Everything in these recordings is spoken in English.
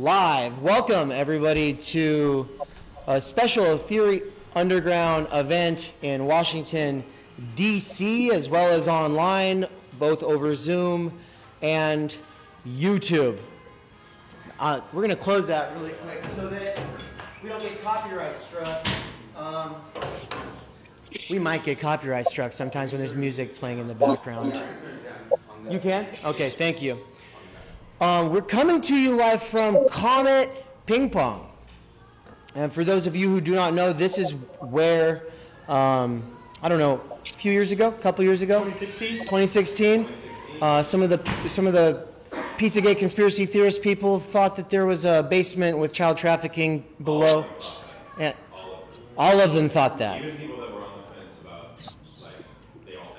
live. Welcome everybody to a special Theory Underground event in Washington, D.C., as well as online, both over Zoom and YouTube. We're going to close that really quick so that we don't get copyright struck. We might get copyright struck sometimes when there's music playing in the background. You can? Okay, thank you. We're coming to you live from Comet Ping Pong. And for those of you who do not know, this is where, I don't know, a few years ago, a couple years ago? 2016. Some of the Pizzagate conspiracy theorist people thought that there was a basement with child trafficking below. And all of them thought that. Even people that were on the fence about,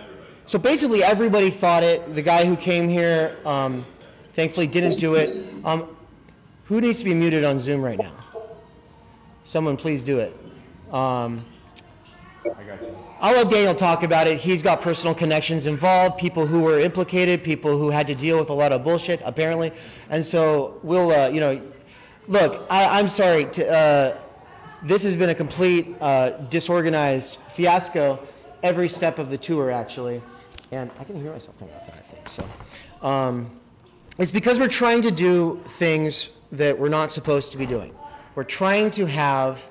everybody. So basically everybody thought it. The guy who came here, thankfully didn't do it. Who needs to be muted on Zoom right now? Someone please do it. I got you. I'll let Daniel talk about it. He's got personal connections involved, people who were implicated, people who had to deal with a lot of bullshit, apparently. And so we'll, look, I'm sorry. This has been a complete disorganized fiasco every step of the tour, actually. And I can hear myself coming off that, I think. So it's because we're trying to do things that we're not supposed to be doing. We're trying to have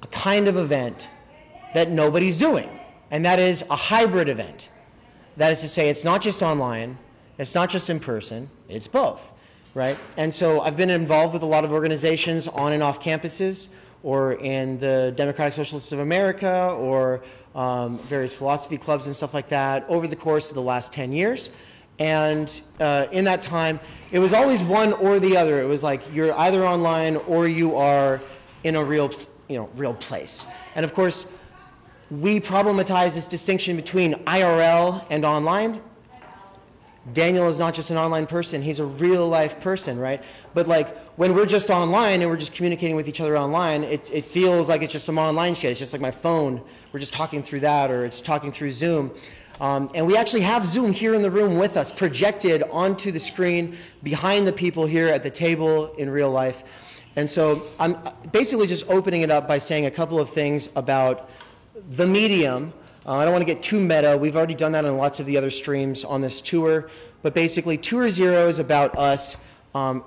a kind of event that nobody's doing, and that is a hybrid event. That is to say, it's not just online, it's not just in person, it's both, right? And so I've been involved with a lot of organizations on and off campuses, or in the Democratic Socialists of America, or various philosophy clubs and stuff like that over the course of the last 10 years. And in that time, it was always one or the other. It was like you're either online or you are in a real place. And of course, we problematize this distinction between IRL and online. Daniel is not just an online person, he's a real life person, right? But like when we're just online and we're just communicating with each other online, it feels like it's just some online shit. It's just like my phone, we're just talking through that, or it's talking through Zoom. And we actually have Zoom here in the room with us, projected onto the screen behind the people here at the table in real life. And so I'm basically just opening it up by saying a couple of things about the medium. I don't want to get too meta. We've already done that on lots of the other streams on this tour. But basically, Tour Zero is about us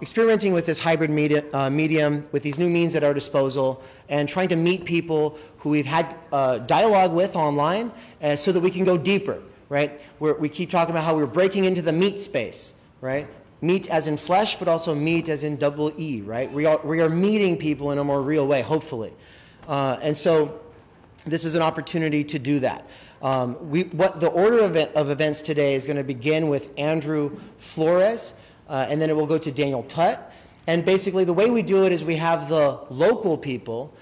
experimenting with this hybrid medium, with these new means at our disposal, and trying to meet people who we've had dialogue with online so that we can go deeper, right? We keep talking about how we're breaking into the meat space, right? Meat as in flesh, but also meat as in double E, right? We are meeting people in a more real way, hopefully. And so this is an opportunity to do that. What the order of events today is going to begin with Andrew Flores, and then it will go to Daniel Tutt. And basically the way we do it is we have the local people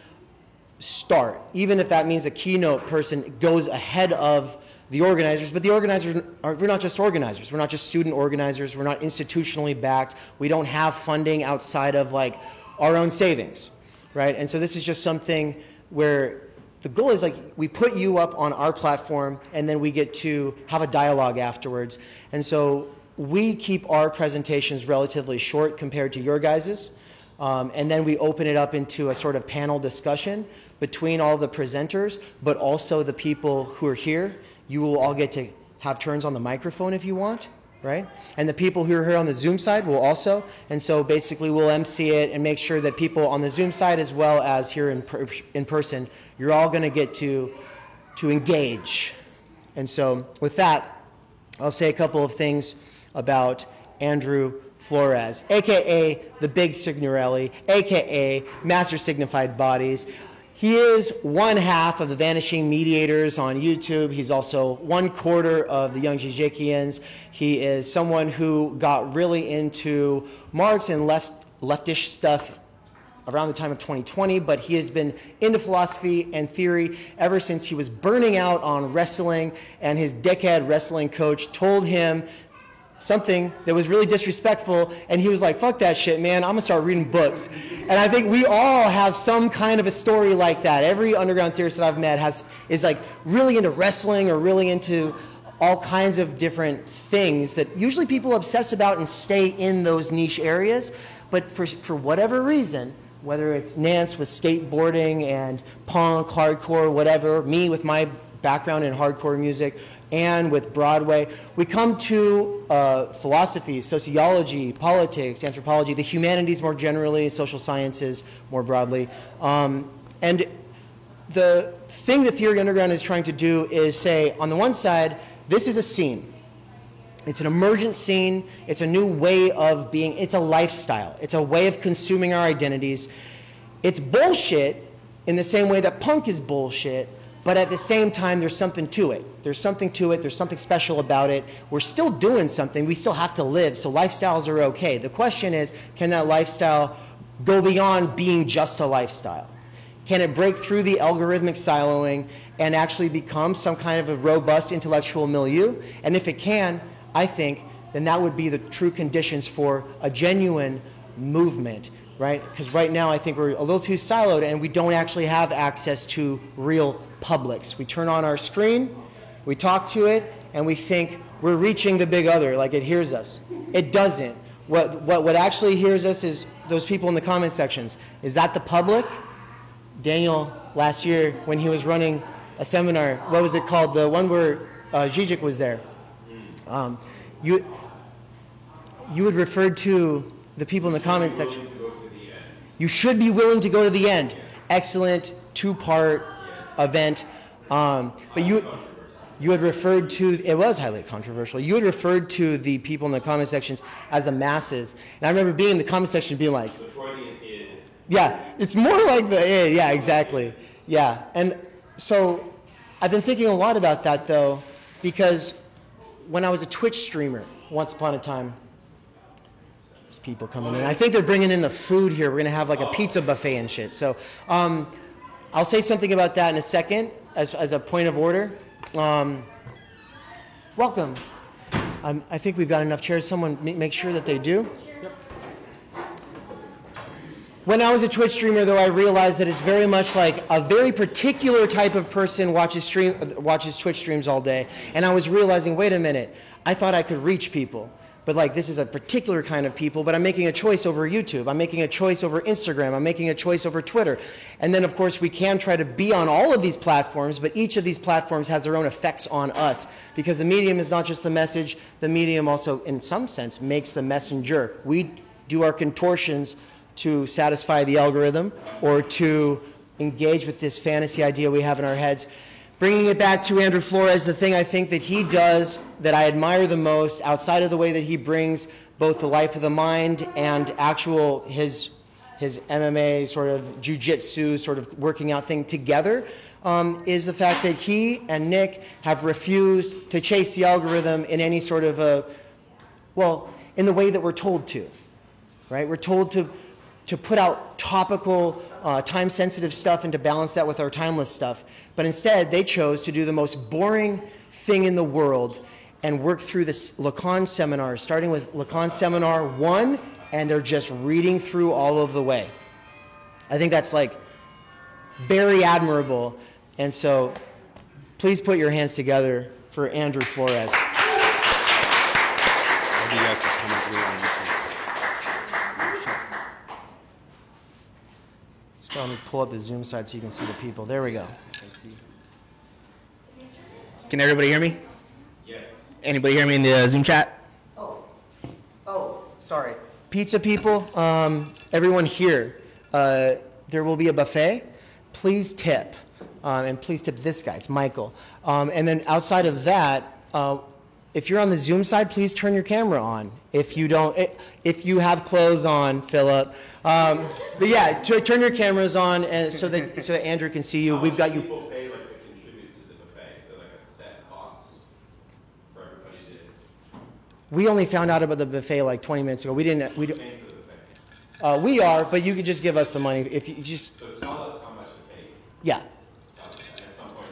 start, even if that means a keynote person goes ahead of the organizers. But the organizers, we're not just organizers. We're not just student organizers. We're not institutionally backed. We don't have funding outside of like our own savings, right? And so this is just something where the goal is like we put you up on our platform and then we get to have a dialogue afterwards. And so we keep our presentations relatively short compared to your guys's. And then we open it up into a sort of panel discussion between all the presenters, but also the people who are here. You will all get to have turns on the microphone if you want, right? And the people who are here on the Zoom side will also. And so basically we'll MC it and make sure that people on the Zoom side as well as here in person, you're all going to get to engage. And so with that, I'll say a couple of things about Andrew Flores, a.k.a. the Big Signorelli, a.k.a. Master Signified Bodies. He is one half of the Vanishing Mediators on YouTube. He's also 1/4 of the Young Zizekians. He is someone who got really into Marx and leftish stuff around the time of 2020, but he has been into philosophy and theory ever since he was burning out on wrestling, and his dickhead wrestling coach told him something that was really disrespectful, and he was like, fuck that shit, man, I'm gonna start reading books. And I think we all have some kind of a story like that. Every underground theorist that I've met is like really into wrestling or really into all kinds of different things that usually people obsess about and stay in those niche areas. But for whatever reason, whether it's Nance with skateboarding and punk, hardcore, whatever, me with my background in hardcore music, and with Broadway, we come to philosophy, sociology, politics, anthropology, the humanities more generally, social sciences more broadly. And the thing that Theory Underground is trying to do is say, on the one side, this is a scene. It's an emergent scene. It's a new way of being. It's a lifestyle. It's a way of consuming our identities. It's bullshit in the same way that punk is bullshit, but at the same time, there's something to it. There's something to it. There's something special about it. We're still doing something. We still have to live, so lifestyles are okay. The question is, can that lifestyle go beyond being just a lifestyle? Can it break through the algorithmic siloing and actually become some kind of a robust intellectual milieu? And if it can, I think, then that would be the true conditions for a genuine movement, right? Because right now I think we're a little too siloed and we don't actually have access to real publics. We turn on our screen, we talk to it, and we think we're reaching the big other, like it hears us. It doesn't. What actually hears us is those people in the comment sections. Is that the public? Daniel, last year when he was running a seminar, what was it called? The one where Zizek was there. You had referred to the people in the comment section. You should be willing to go to the end. Excellent two-part event. But you had referred to, it was highly controversial. You had referred to the people in the comment sections as the masses. And I remember being in the comment section being like, yeah, it's more like the id. Yeah, exactly. Yeah. And so I've been thinking a lot about that, though, because when I was a Twitch streamer, once upon a time, there's people coming in. I think they're bringing in the food here. We're going to have like a pizza buffet and shit. So I'll say something about that in a second as a point of order. Welcome. I think we've got enough chairs. Someone make sure that they do. When I was a Twitch streamer, though, I realized that it's very much like a very particular type of person watches Twitch streams all day. And I was realizing, wait a minute, I thought I could reach people. But like, this is a particular kind of people, but I'm making a choice over YouTube. I'm making a choice over Instagram. I'm making a choice over Twitter. And then, of course, we can try to be on all of these platforms, but each of these platforms has their own effects on us. Because the medium is not just the message. The medium also, in some sense, makes the messenger. We do our contortions to satisfy the algorithm or to engage with this fantasy idea we have in our heads. Bringing it back to Andrew Flores, the thing I think that he does that I admire the most, outside of the way that he brings both the life of the mind and actual his MMA sort of jiu-jitsu sort of working out thing together, is the fact that he and Nick have refused to chase the algorithm in any sort of in the way that we're told to, right? We're told to put out topical, time-sensitive stuff and to balance that with our timeless stuff. But instead, they chose to do the most boring thing in the world and work through this Lacan seminar, starting with Lacan Seminar 1, and they're just reading through all of the way. I think that's like very admirable. And so please put your hands together for Andrew Flores. Let me pull up the Zoom side so you can see the people. There we go. Can everybody hear me? Yes. Anybody hear me in the Zoom chat? Oh, sorry. Pizza people, everyone here, there will be a buffet. Please tip, and please tip this guy. It's Michael. And then outside of that, if you're on the Zoom side, please turn your camera on. If you don't, if you have clothes on, Philip. But yeah, turn your cameras on, and so that Andrew can see you. We've got you. People pay like to contribute to the buffet. Is there like a set cost for everybody to? We only found out about the buffet like 20 minutes ago. We didn't. We don't. Paying for the buffet. We are, but you could just give us the money if you just. So tell us how much to pay. Yeah. At some point,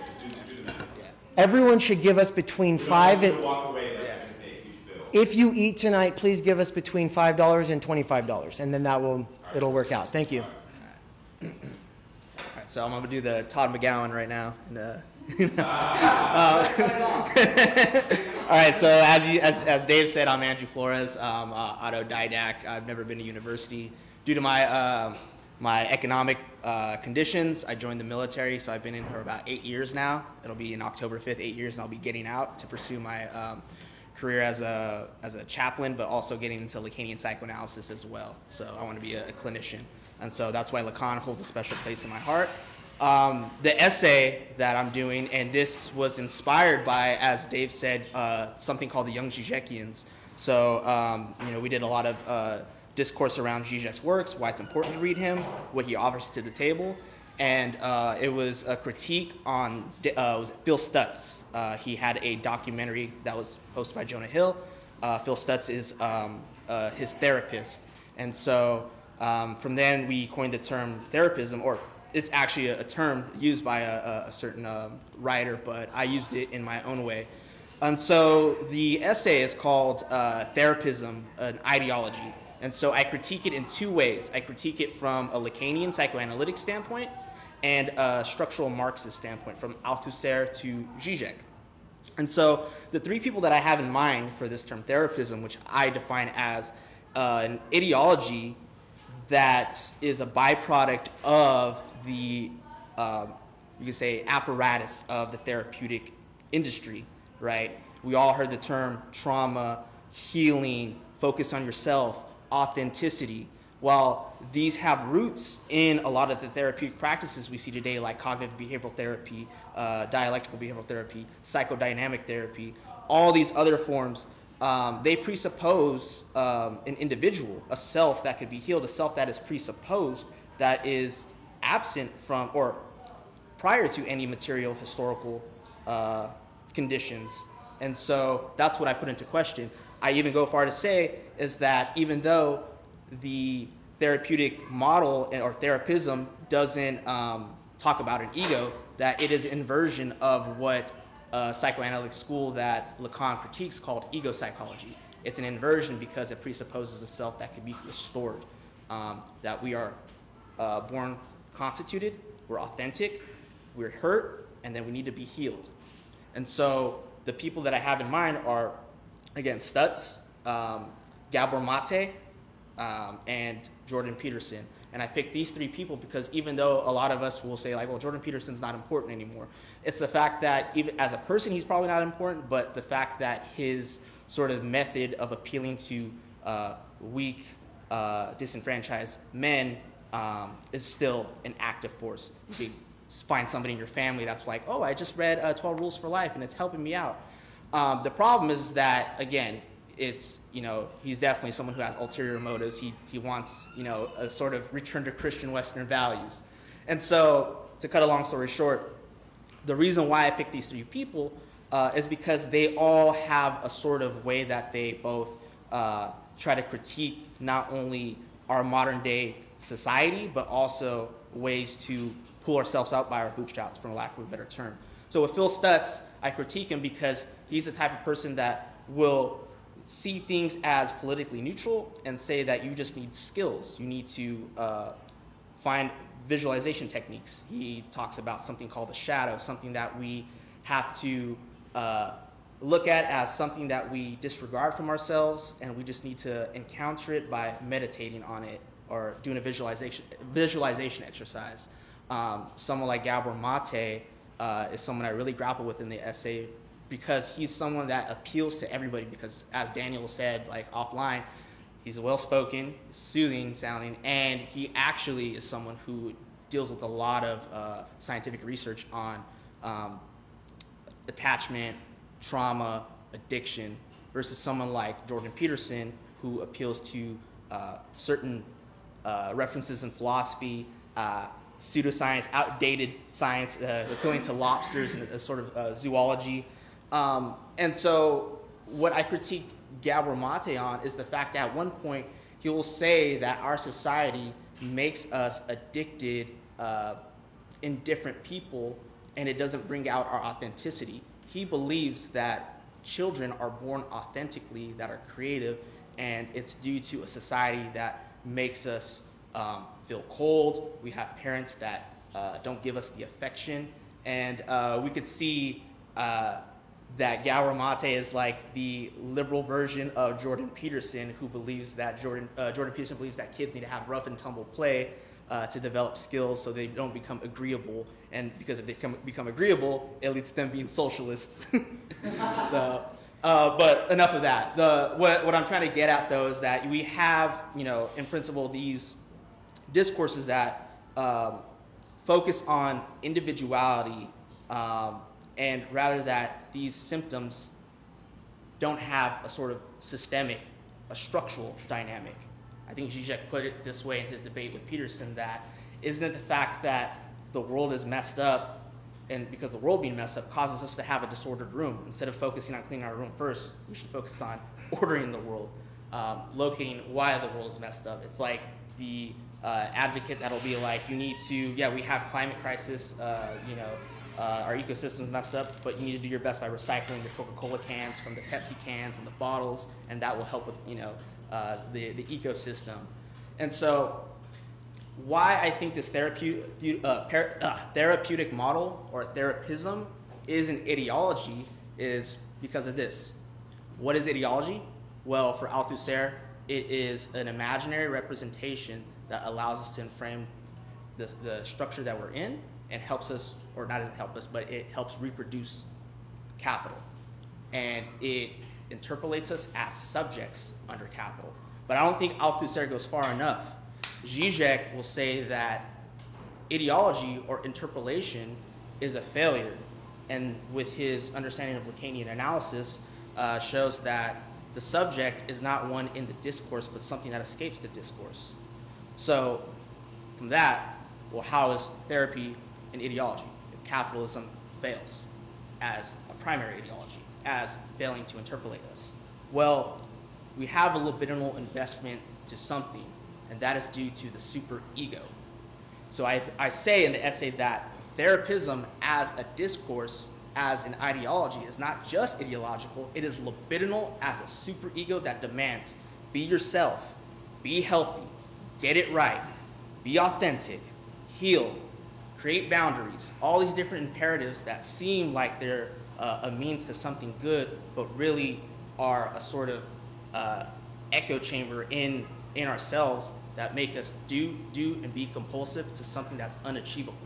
do the math. Yeah. Everyone should give us between $5 and. Walk away like and pay a huge bill. If you eat tonight, please give us between $5 and $25, and then it'll work out. Thank you. All right, so I'm going to do the Todd McGowan right now. And, All right, so as Dave said, I'm Andrew Flores. I'm autodidact. I've never been to university. Due to my my economic conditions, I joined the military, so I've been in for about 8 years now. It'll be in October 5th, 8 years, and I'll be getting out to pursue my career as a chaplain, but also getting into Lacanian psychoanalysis as well. So I want to be a clinician, and so that's why Lacan holds a special place in my heart. The essay that I'm doing, and this was inspired by, as Dave said, something called the Young Zizekians. So, we did a lot of discourse around Zizek's works, why it's important to read him, what he offers to the table, and it was a critique on was Phil Stutz. He had a documentary that was hosted by Jonah Hill. Phil Stutz is his therapist, and so from then we coined the term therapism, or it's actually a term used by a certain writer, but I used it in my own way. And so the essay is called Therapism, an Ideology. And so I critique it in two ways. I critique it from a Lacanian psychoanalytic standpoint and a structural Marxist standpoint, from Althusser to Zizek. And so the three people that I have in mind for this term therapism, which I define as an ideology that is a byproduct of the, you could say, apparatus of the therapeutic industry, right? We all heard the term trauma, healing, focus on yourself, authenticity. Well, these have roots in a lot of the therapeutic practices we see today, like cognitive behavioral therapy, dialectical behavioral therapy, psychodynamic therapy, all these other forms. They presuppose an individual, a self that could be healed, a self that is presupposed, that is absent from or prior to any material historical conditions. And so that's what I put into question. I even go far to say is that even though the therapeutic model or therapism doesn't talk about an ego, that it is an inversion of what psychoanalytic school that Lacan critiques called ego psychology. It's an inversion because it presupposes a self that can be restored, that we are born constituted, we're authentic, we're hurt, and then we need to be healed. And so the people that I have in mind are, again, Stutz, Gabor Mate, and Jordan Peterson. And I picked these three people because even though a lot of us will say, like, well, Jordan Peterson's not important anymore, it's the fact that even as a person, he's probably not important, but the fact that his sort of method of appealing to weak, disenfranchised men is still an active force. You can find somebody in your family that's like, oh, I just read 12 Rules for Life and it's helping me out. The problem is that, again, it's, he's definitely someone who has ulterior motives. He wants, a sort of return to Christian Western values. And so, to cut a long story short, the reason why I picked these three people is because they all have a sort of way that they both try to critique not only our modern day society, but also ways to pull ourselves out by our bootstraps, for lack of a better term. So with Phil Stutz, I critique him because he's the type of person that will see things as politically neutral and say that you just need skills. You need to find visualization techniques. He talks about something called the shadow, something that we have to look at as something that we disregard from ourselves, and we just need to encounter it by meditating on it or doing a visualization exercise. Someone like Gabor Mate is someone I really grapple with in the essay because he's someone that appeals to everybody because, as Daniel said, like offline, he's well-spoken, soothing sounding, and he actually is someone who deals with a lot of scientific research on attachment, trauma, addiction, versus someone like Jordan Peterson, who appeals to certain references in philosophy, pseudoscience, outdated science, appealing to lobsters and a sort of zoology. And so what I critique Gabor Mate on is the fact that at one point he will say that our society makes us addicted, indifferent people, and it doesn't bring out our authenticity. He believes that children are born authentically, that are creative, and it's due to a society that makes us feel cold. We have parents that don't give us the affection, and we could see that Gabor Mate is like the liberal version of Jordan Peterson, who believes that Jordan Peterson believes that kids need to have rough and tumble play to develop skills so they don't become agreeable. And because if they become agreeable, it leads to them being socialists. So, but enough of that. What I'm trying to get at, though, is that we have, in principle, these discourses that focus on individuality, and rather that these symptoms don't have a sort of systemic, a structural dynamic. I think Zizek put it this way in his debate with Peterson, that isn't it the fact that the world is messed up, and because the world being messed up causes us to have a disordered room. Instead of focusing on cleaning our room first, we should focus on ordering the world, locating why the world is messed up. It's like the advocate that'll be like, you need to, we have climate crisis, our ecosystem's messed up, but you need to do your best by recycling your Coca-Cola cans from the Pepsi cans and the bottles, and that will help with, the ecosystem. And so why I think this therapeutic model or therapism is an ideology is because of this. What is ideology? Well, for Althusser, it is an imaginary representation that allows us to frame the structure that we're in and helps us, or not doesn't help us, but it helps reproduce capital. And it interpolates us as subjects under capital. But I don't think Althusser goes far enough. Zizek will say that ideology or interpolation is a failure. And with his understanding of Lacanian analysis, shows that the subject is not one in the discourse, but something that escapes the discourse. So from that, well, how is therapy an ideology if capitalism fails as a primary ideology, as failing to interpolate us? Well, we have a libidinal investment to something, and that is due to the superego. So I say in the essay that therapism as a discourse, as an ideology, is not just ideological, it is libidinal as a superego that demands be yourself, be healthy, get it right, be authentic, heal, create boundaries, all these different imperatives that seem like they're a means to something good, but really are a sort of echo chamber in ourselves that make us do and be compulsive to something that's unachievable,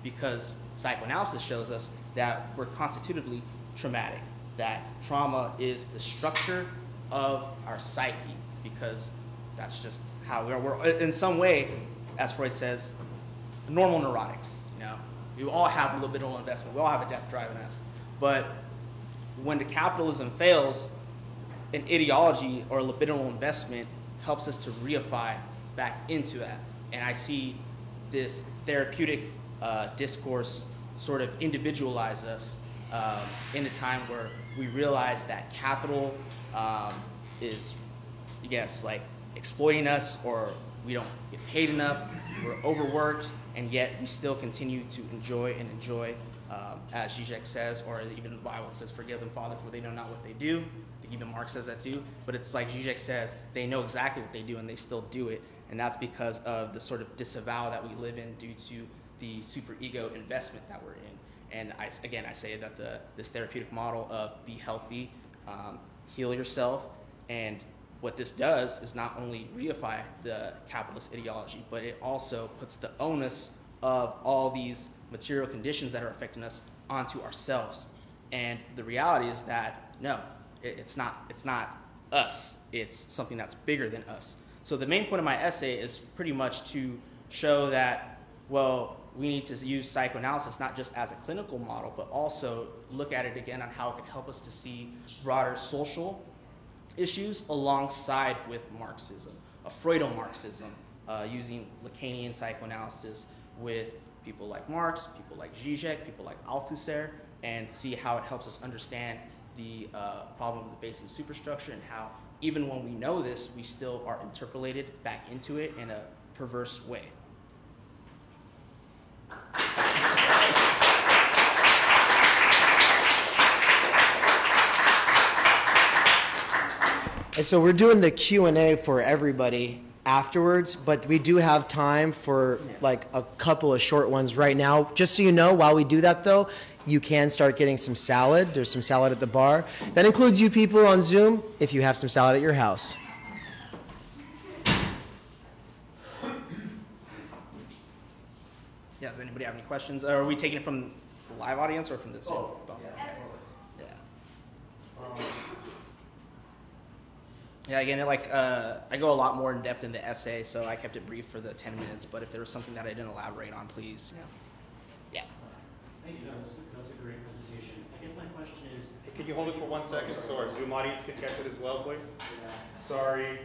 because psychoanalysis shows us that we're constitutively traumatic, that trauma is the structure of our psyche, because that's just how we are. We're in some way, as Freud says, normal neurotics. We all have a libidinal investment. We all have a death drive in us. But when the capitalism fails, an ideology or a libidinal investment helps us to reify back into that. And I see this therapeutic discourse sort of individualize us in a time where we realize that capital is, like exploiting us, or we don't get paid enough, we're overworked, and yet we still continue to enjoy, as Zizek says, or even the Bible says, forgive them, Father, for they know not what they do. I think even Marx says that too. But it's like Zizek says, they know exactly what they do, and they still do it. And that's because of the sort of disavow that we live in due to the superego investment that we're in. And I say that this therapeutic model of be healthy, heal yourself, and what this does is not only reify the capitalist ideology, but it also puts the onus of all these material conditions that are affecting us onto ourselves. And the reality is that, no, it's not us. It's something that's bigger than us. So the main point of my essay is pretty much to show that, well, we need to use psychoanalysis not just as a clinical model, but also look at it again on how it can help us to see broader social issues alongside with Marxism, a Freudo-Marxism, using Lacanian psychoanalysis with people like Marx, people like Zizek, people like Althusser, and see how it helps us understand the problem of the base and superstructure, and how even when we know this, we still are interpolated back into it in a perverse way. And so we're doing the Q&A for everybody. afterwards, but we do have time for like a couple of short ones right now. Just so you know, while we do that though, you can start getting some salad. There's some salad at the bar. That includes you people on Zoom if you have some salad at your house. Yeah, does anybody have any questions? Are we taking it from the live audience or from the Zoom? Both. Yeah. Yeah, again, I go a lot more in depth in the essay, so I kept it brief for the 10 minutes, but if there was something that I didn't elaborate on, please. Yeah. Thank you. That was a great presentation. I guess my question is, can you hold it for 1 second so our Zoom audience can catch it as well, please? Yeah. Sorry.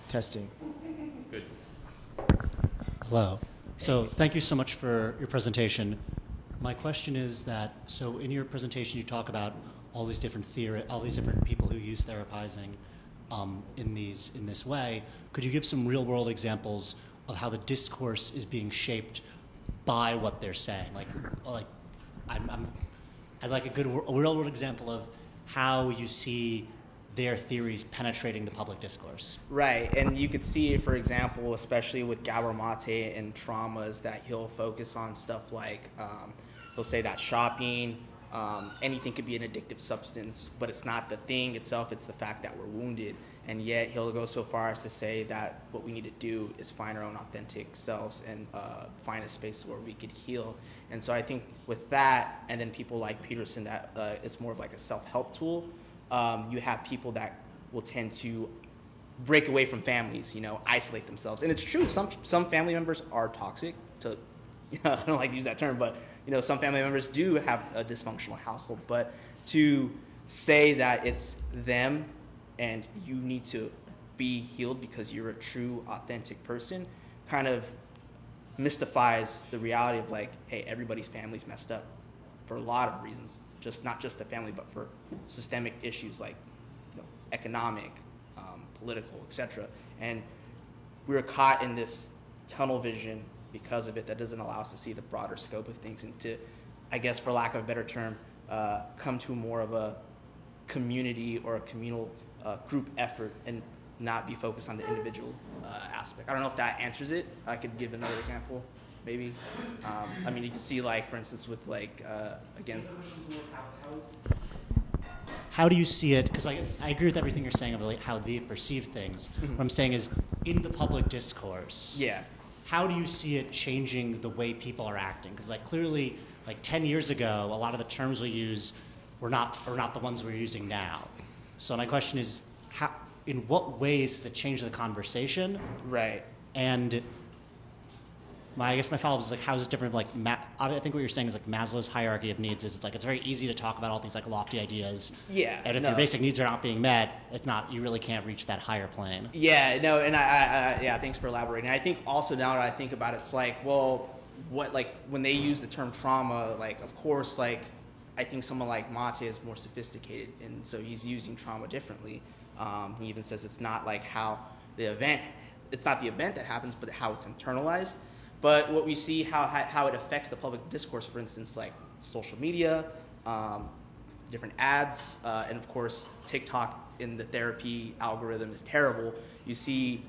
Testing. Good. Hello. So thank you so much for your presentation. My question is that, so in your presentation you talk about all these different people who use therapizing in this way. Could you give some real world examples of how the discourse is being shaped by what they're saying? I'd like a real world example of how you see their theories penetrating the public discourse. Right, and you could see, for example, especially with Gabor Mate and traumas, that he'll focus on stuff like, he'll say that shopping, anything could be an addictive substance, but it's not the thing itself, it's the fact that we're wounded. And yet he'll go so far as to say that what we need to do is find our own authentic selves and find a space where we could heal. And so I think with that, and then people like Peterson, that it's more of like a self-help tool. You have people that will tend to break away from families, isolate themselves. And it's true, some family members are toxic. I don't like to use that term, but some family members do have a dysfunctional household. But to say that it's them and you need to be healed because you're a true, authentic person kind of mystifies the reality of like, hey, everybody's family's messed up for a lot of reasons. Not just the family, but for systemic issues like economic, political, etc. And we're caught in this tunnel vision because of it that doesn't allow us to see the broader scope of things and to, I guess for lack of a better term, come to more of a community or a communal group effort and not be focused on the individual aspect. I don't know if that answers it. I could give another example. Maybe. You can see, like, for instance, with, against... How do you see it? Because I agree with everything you're saying about how they perceive things. What I'm saying is, in the public discourse, how do you see it changing the way people are acting? Because, clearly, 10 years ago, a lot of the terms we use are not the ones we're using now. So my question is, in what ways does it change the conversation? Right. And... I guess my follow-up is how is it different? I think what you're saying is Maslow's hierarchy of needs is it's very easy to talk about all these lofty ideas. Yeah. And if your basic needs are not being met, you really can't reach that higher plane. Yeah. No. And I thanks for elaborating. I think also now that I think about it, it's when they use the term trauma, of course, I think someone like Mate is more sophisticated, and so he's using trauma differently. He even says it's not it's not the event that happens, but how it's internalized. But what we see, how it affects the public discourse, for instance, like social media, different ads, and of course TikTok in the therapy algorithm is terrible. You see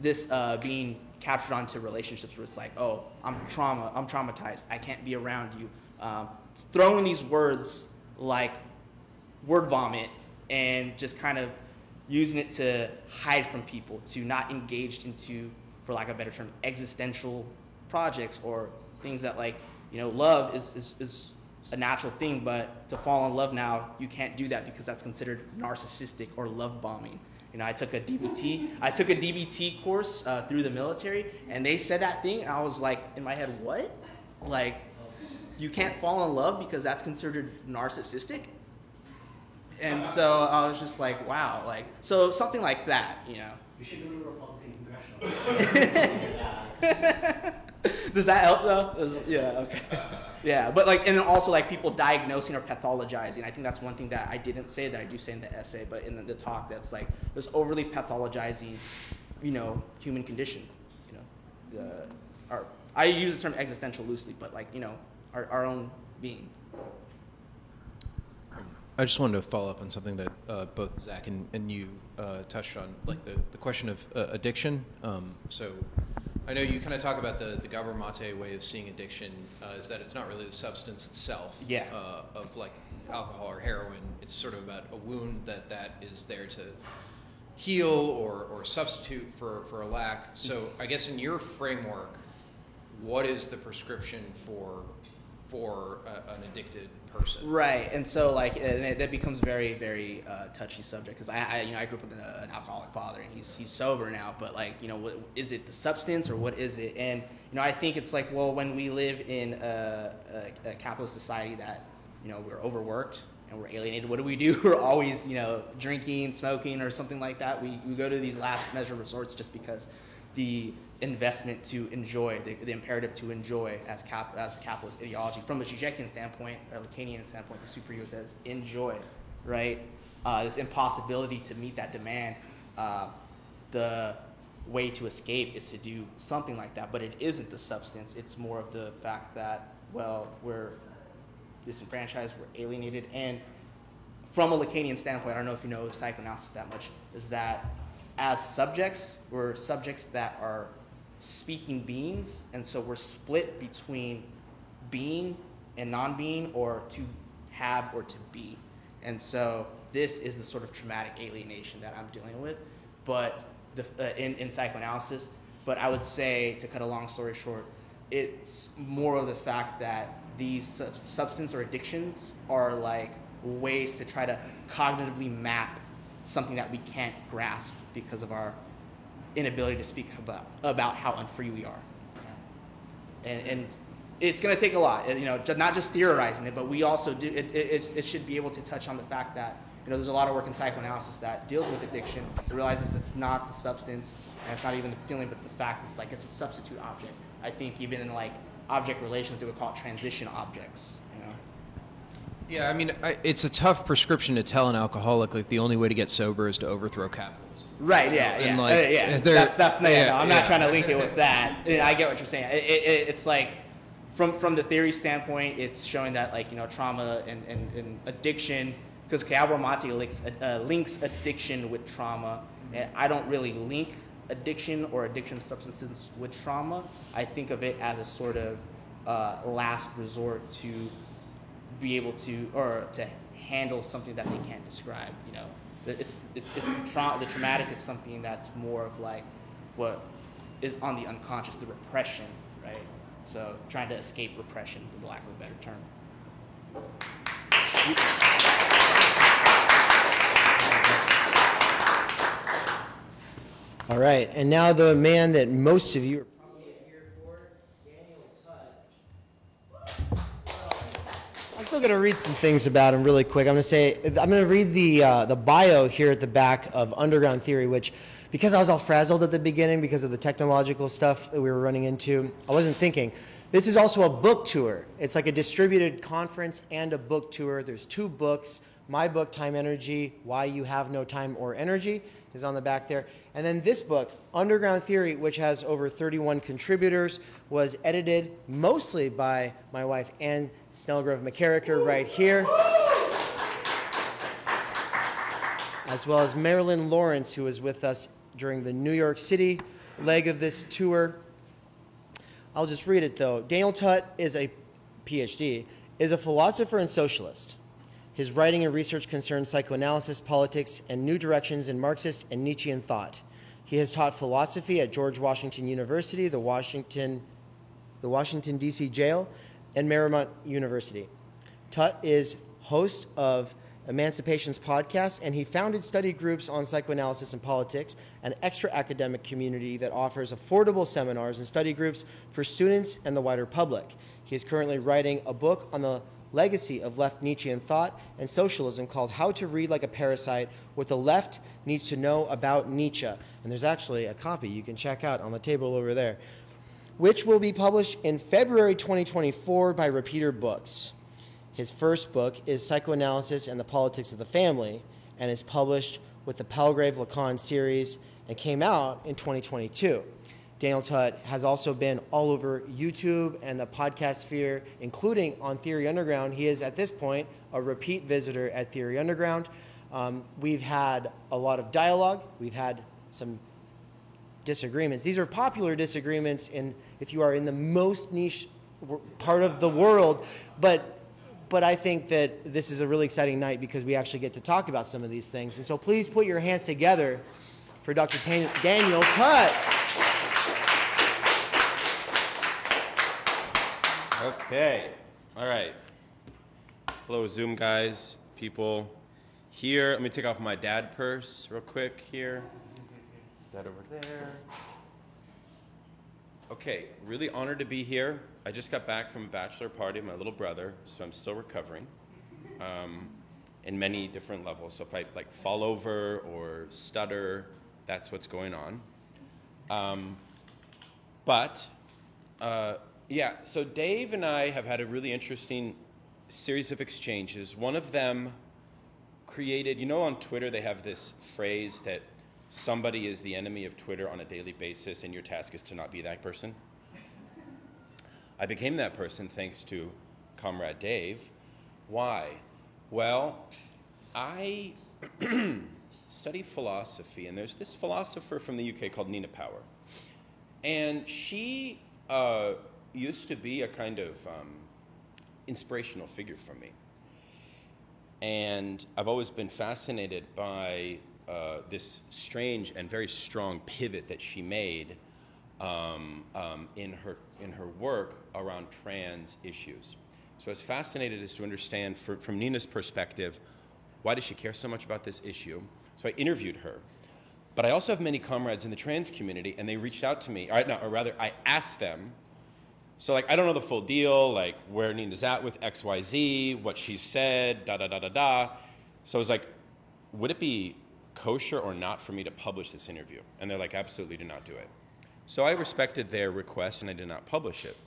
this being captured onto relationships where it's like, oh, I'm traumatized, I can't be around you. Throwing these words like word vomit and just kind of using it to hide from people, to not engage into, for lack of a better term, existential projects or things that love is a natural thing, but to fall in love now, you can't do that because that's considered narcissistic or love bombing. I took a DBT course through the military, and they said that thing, and I was in my head, what? You can't fall in love because that's considered narcissistic? And so I was just wow, so something like that, You should go to a Republican congressional. Does that help though? Yeah, okay. Yeah, but and then also people diagnosing or pathologizing. I think that's one thing that I didn't say that I do say in the essay, but in the talk, that's this overly pathologizing, human condition. I use the term existential loosely, but our own being. I just wanted to follow up on something that both Zach and you touched on, like the question of addiction. So I know you kind of talk about the Gabor Mate way of seeing addiction, is that it's not really the substance itself of like alcohol or heroin. It's sort of about a wound that is there to heal or substitute for a lack. So I guess in your framework, what is the prescription for an addicted person? Right, and so that becomes very, very touchy subject, because I grew up with an alcoholic father, and he's sober now. But what is it, the substance, or what is it? And I think it's like, well, when we live in a capitalist society that we're overworked and we're alienated, what do? We're always drinking, smoking, or something like that. We go to these last measure resorts just because the investment to enjoy, the imperative to enjoy as capitalist ideology. From a Zizekian standpoint, or Lacanian standpoint, the superego says enjoy, right? This impossibility to meet that demand. The way to escape is to do something like that, but it isn't the substance. It's more of the fact that, well, we're disenfranchised, we're alienated. And from a Lacanian standpoint, I don't know if you know psychoanalysis that much, is that as subjects, we're subjects that are speaking beings, and so we're split between being and non-being, or to have or to be. And so this is the sort of traumatic alienation that I'm dealing with, but in psychoanalysis. But I would say, to cut a long story short, it's more of the fact that these substance or addictions are like ways to try to cognitively map something that we can't grasp because of our inability to speak about how unfree we are. And it's going to take a lot, not just theorizing it, but we also do. It should be able to touch on the fact that there's a lot of work in psychoanalysis that deals with addiction. It realizes it's not the substance, and it's not even the feeling, but the fact it's a substitute object. I think even in object relations, they would call it transition objects. Yeah, I mean, it's a tough prescription to tell an alcoholic, like, the only way to get sober is to overthrow capitalism. Right, yeah. I'm not trying to link it with that. I get what you're saying. It's like, from the theory standpoint, it's showing that, trauma and addiction, because Gabor Mate links addiction with trauma, and I don't really link addiction or addiction substances with trauma. I think of it as a sort of last resort to be able to, or to handle something that they can't describe. It's the traumatic is something that's more of what is on the unconscious, the repression, right? So trying to escape repression, for lack of a better term. All right, and now the man that most of you are probably here for, Daniel Tutt. I'm still going to read some things about him really quick. I'm going to read the bio here at the back of Underground Theory, which, because I was all frazzled at the beginning because of the technological stuff that we were running into, I wasn't thinking. This is also a book tour. It's like a distributed conference and a book tour. There's 2 books. My book, Time Energy, Why You Have No Time or Energy, is on the back there. And then this book, Underground Theory, which has over 31 contributors, was edited mostly by my wife, Ann Snellgrove McCarricker, right here, as well as Marilyn Lawrence, who was with us during the New York City leg of this tour. I'll just read it, though. Daniel Tutt is a PhD, is a philosopher and socialist. His writing and research concerns psychoanalysis, politics, and new directions in Marxist and Nietzschean thought. He has taught philosophy at George Washington University, the Washington D.C. Jail, and Marymount University. Tutt is host of Emancipation's podcast, and he founded study groups on psychoanalysis and politics, an extra academic community that offers affordable seminars and study groups for students and the wider public. He is currently writing a book on the legacy of left Nietzschean thought and socialism called How to Read Like a Parasite, What the Left Needs to Know About Nietzsche. And there's actually a copy you can check out on the table over there, which will be published in February 2024 by Repeater Books. His first book is Psychoanalysis and the Politics of the Family, and is published with the Palgrave Lacan series and came out in 2022. Daniel Tutt has also been all over YouTube and the podcast sphere, including on Theory Underground. He is, at this point, a repeat visitor at Theory Underground. We've had a lot of dialogue. We've had some disagreements. These are popular disagreements if you are in the most niche part of the world, but I think that this is a really exciting night because we actually get to talk about some of these things. And so please put your hands together for Dr. Daniel Tutt. Okay. All right. Hello, Zoom guys, people here. Let me take off my dad purse real quick here. That over there. Okay, really honored to be here. I just got back from a bachelor party with my little brother, so I'm still recovering in many different levels. So if I fall over or stutter, that's what's going on. Yeah, so Dave and I have had a really interesting series of exchanges. One of them created, on Twitter they have this phrase that somebody is the enemy of Twitter on a daily basis and your task is to not be that person. I became that person thanks to Comrade Dave. Why? Well, I study philosophy, and there's this philosopher from the UK called Nina Power. And she used to be a kind of inspirational figure for me. And I've always been fascinated by this strange and very strong pivot that she made in her work around trans issues. So I was fascinated as to understand from Nina's perspective, why does she care so much about this issue? So I interviewed her. But I also have many comrades in the trans community, and they reached out to me, or rather, I asked them. So I don't know the full deal, where Nina's at with XYZ, what she said, da-da-da-da-da. So I was like, would it be kosher or not for me to publish this interview? And they're like, absolutely do not do it. So I respected their request, and I did not publish it.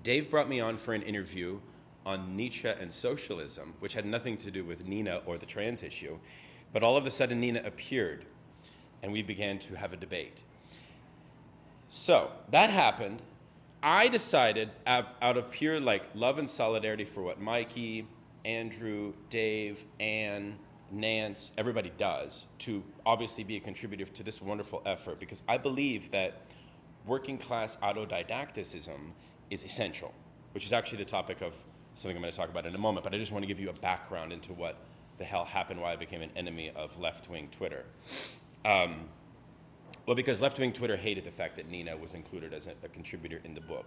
Dave brought me on for an interview on Nietzsche and socialism, which had nothing to do with Nina or the trans issue. But all of a sudden, Nina appeared, and we began to have a debate. So that happened. I decided, out of pure love and solidarity for what Mikey, Andrew, Dave, Ann, Nance, everybody does, to obviously be a contributor to this wonderful effort, because I believe that working class autodidacticism is essential, which is actually the topic of something I'm going to talk about in a moment, but I just want to give you a background into what the hell happened, why I became an enemy of left-wing Twitter. Well, because left-wing Twitter hated the fact that Nina was included as a contributor in the book.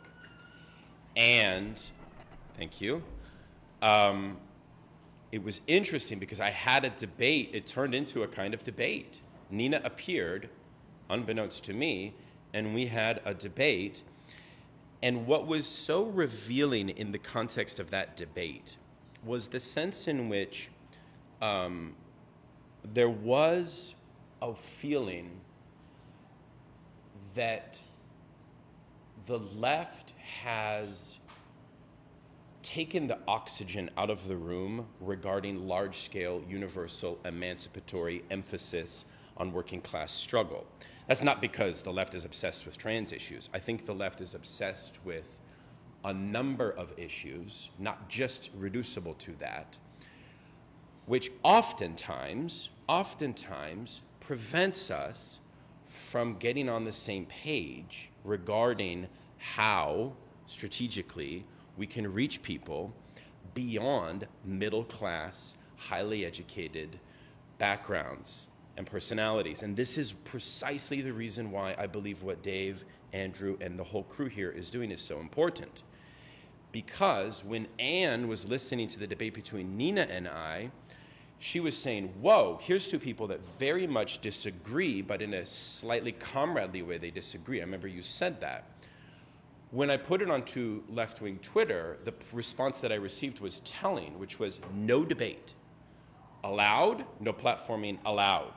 And, thank you, it was interesting because I had a debate. It turned into a kind of debate. Nina appeared, unbeknownst to me, and we had a debate. And what was so revealing in the context of that debate was the sense in which there was a feeling that the left has taken the oxygen out of the room regarding large-scale, universal, emancipatory emphasis on working-class struggle. That's not because the left is obsessed with trans issues. I think the left is obsessed with a number of issues, not just reducible to that, which oftentimes prevents us from getting on the same page regarding how, strategically, we can reach people beyond middle-class, highly educated backgrounds and personalities. And this is precisely the reason why I believe what Dave, Andrew, and the whole crew here is doing is so important. Because when Anne was listening to the debate between Nina and I, she was saying, whoa, here's two people that very much disagree, but in a slightly comradely way they disagree. I remember you said that. When I put it onto left-wing Twitter, the response that I received was telling, which was no debate allowed, no platforming allowed.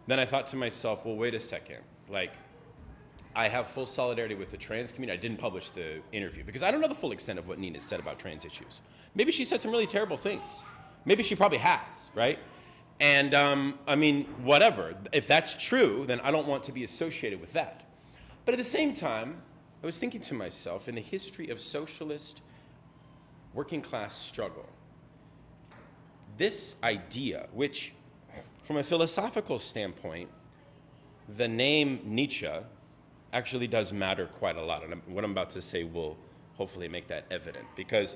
Then I thought to myself, well, wait a second. I have full solidarity with the trans community. I didn't publish the interview because I don't know the full extent of what Nina said about trans issues. Maybe she said some really terrible things. Maybe she probably has, right? And, whatever. If that's true, then I don't want to be associated with that. But at the same time, I was thinking to myself, in the history of socialist working class struggle, this idea, which from a philosophical standpoint, the name Nietzsche actually does matter quite a lot. And what I'm about to say will hopefully make that evident. Because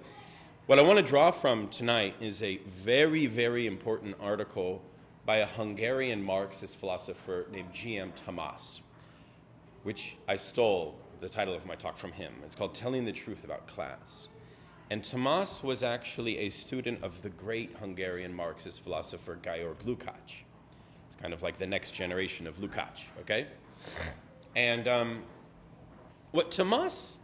what I want to draw from tonight is a very, very important article by a Hungarian Marxist philosopher named G.M. Tamás, which I stole the title of my talk from him. It's called Telling the Truth About Class. And Tamás was actually a student of the great Hungarian Marxist philosopher Georg Lukács. It's kind of like the next generation of Lukács, okay? And what Tamás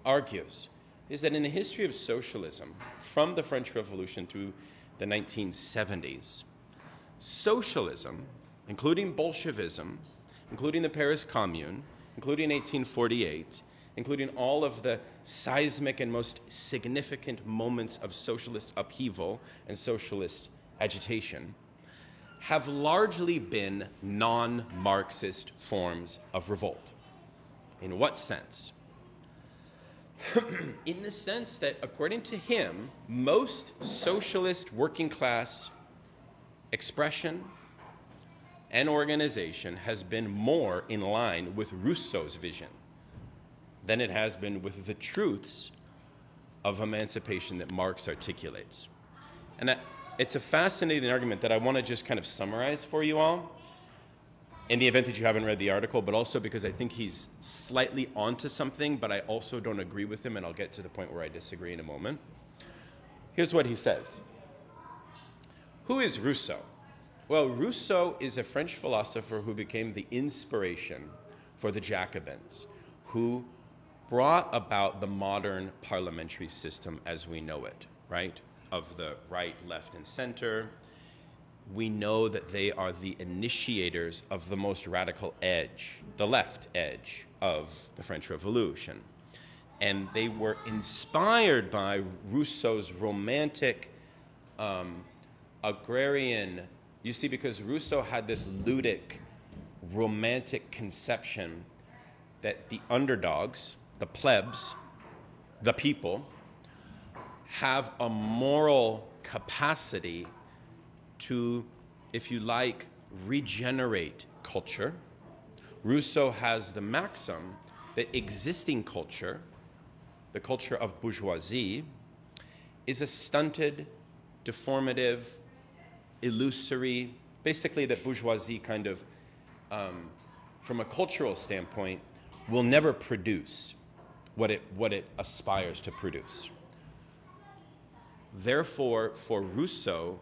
argues is that in the history of socialism, from the French Revolution to the 1970s, socialism, including Bolshevism, including the Paris Commune, including 1848, including all of the seismic and most significant moments of socialist upheaval and socialist agitation, have largely been non-Marxist forms of revolt. In what sense? In the sense that, according to him, most socialist working class expression and organization has been more in line with Rousseau's vision than it has been with the truths of emancipation that Marx articulates. And it's a fascinating argument that I want to just kind of summarize for you all, in the event that you haven't read the article, but also because I think he's slightly onto something, but I also don't agree with him, and I'll get to the point where I disagree in a moment. Here's what he says. Who is Rousseau? Well, Rousseau is a French philosopher who became the inspiration for the Jacobins, who brought about the modern parliamentary system as we know it, right? Of the right, left, and center. We know that they are the initiators of the most radical edge, the left edge of the French Revolution. And they were inspired by Rousseau's romantic, agrarian, you see, because Rousseau had this ludic, romantic conception that the underdogs, the plebs, the people, have a moral capacity to, if you like, regenerate culture. Rousseau has the maxim that existing culture, the culture of bourgeoisie, is a stunted, deformative, illusory, basically that bourgeoisie kind of, from a cultural standpoint, will never produce what it aspires to produce. Therefore, for Rousseau,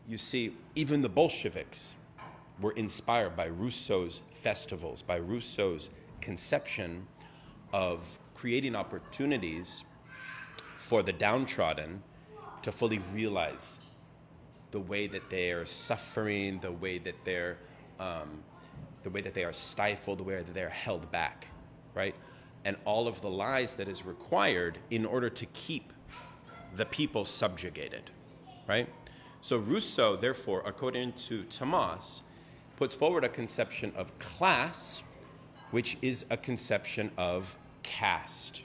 you see, even the Bolsheviks were inspired by Rousseau's festivals, by Rousseau's conception of creating opportunities for the downtrodden to fully realize the way that they are suffering, the way that they are stifled, the way that they are held back, right? And all of the lies that is required in order to keep the people subjugated, right? So Rousseau, therefore, according to Tamás, puts forward a conception of class, which is a conception of caste.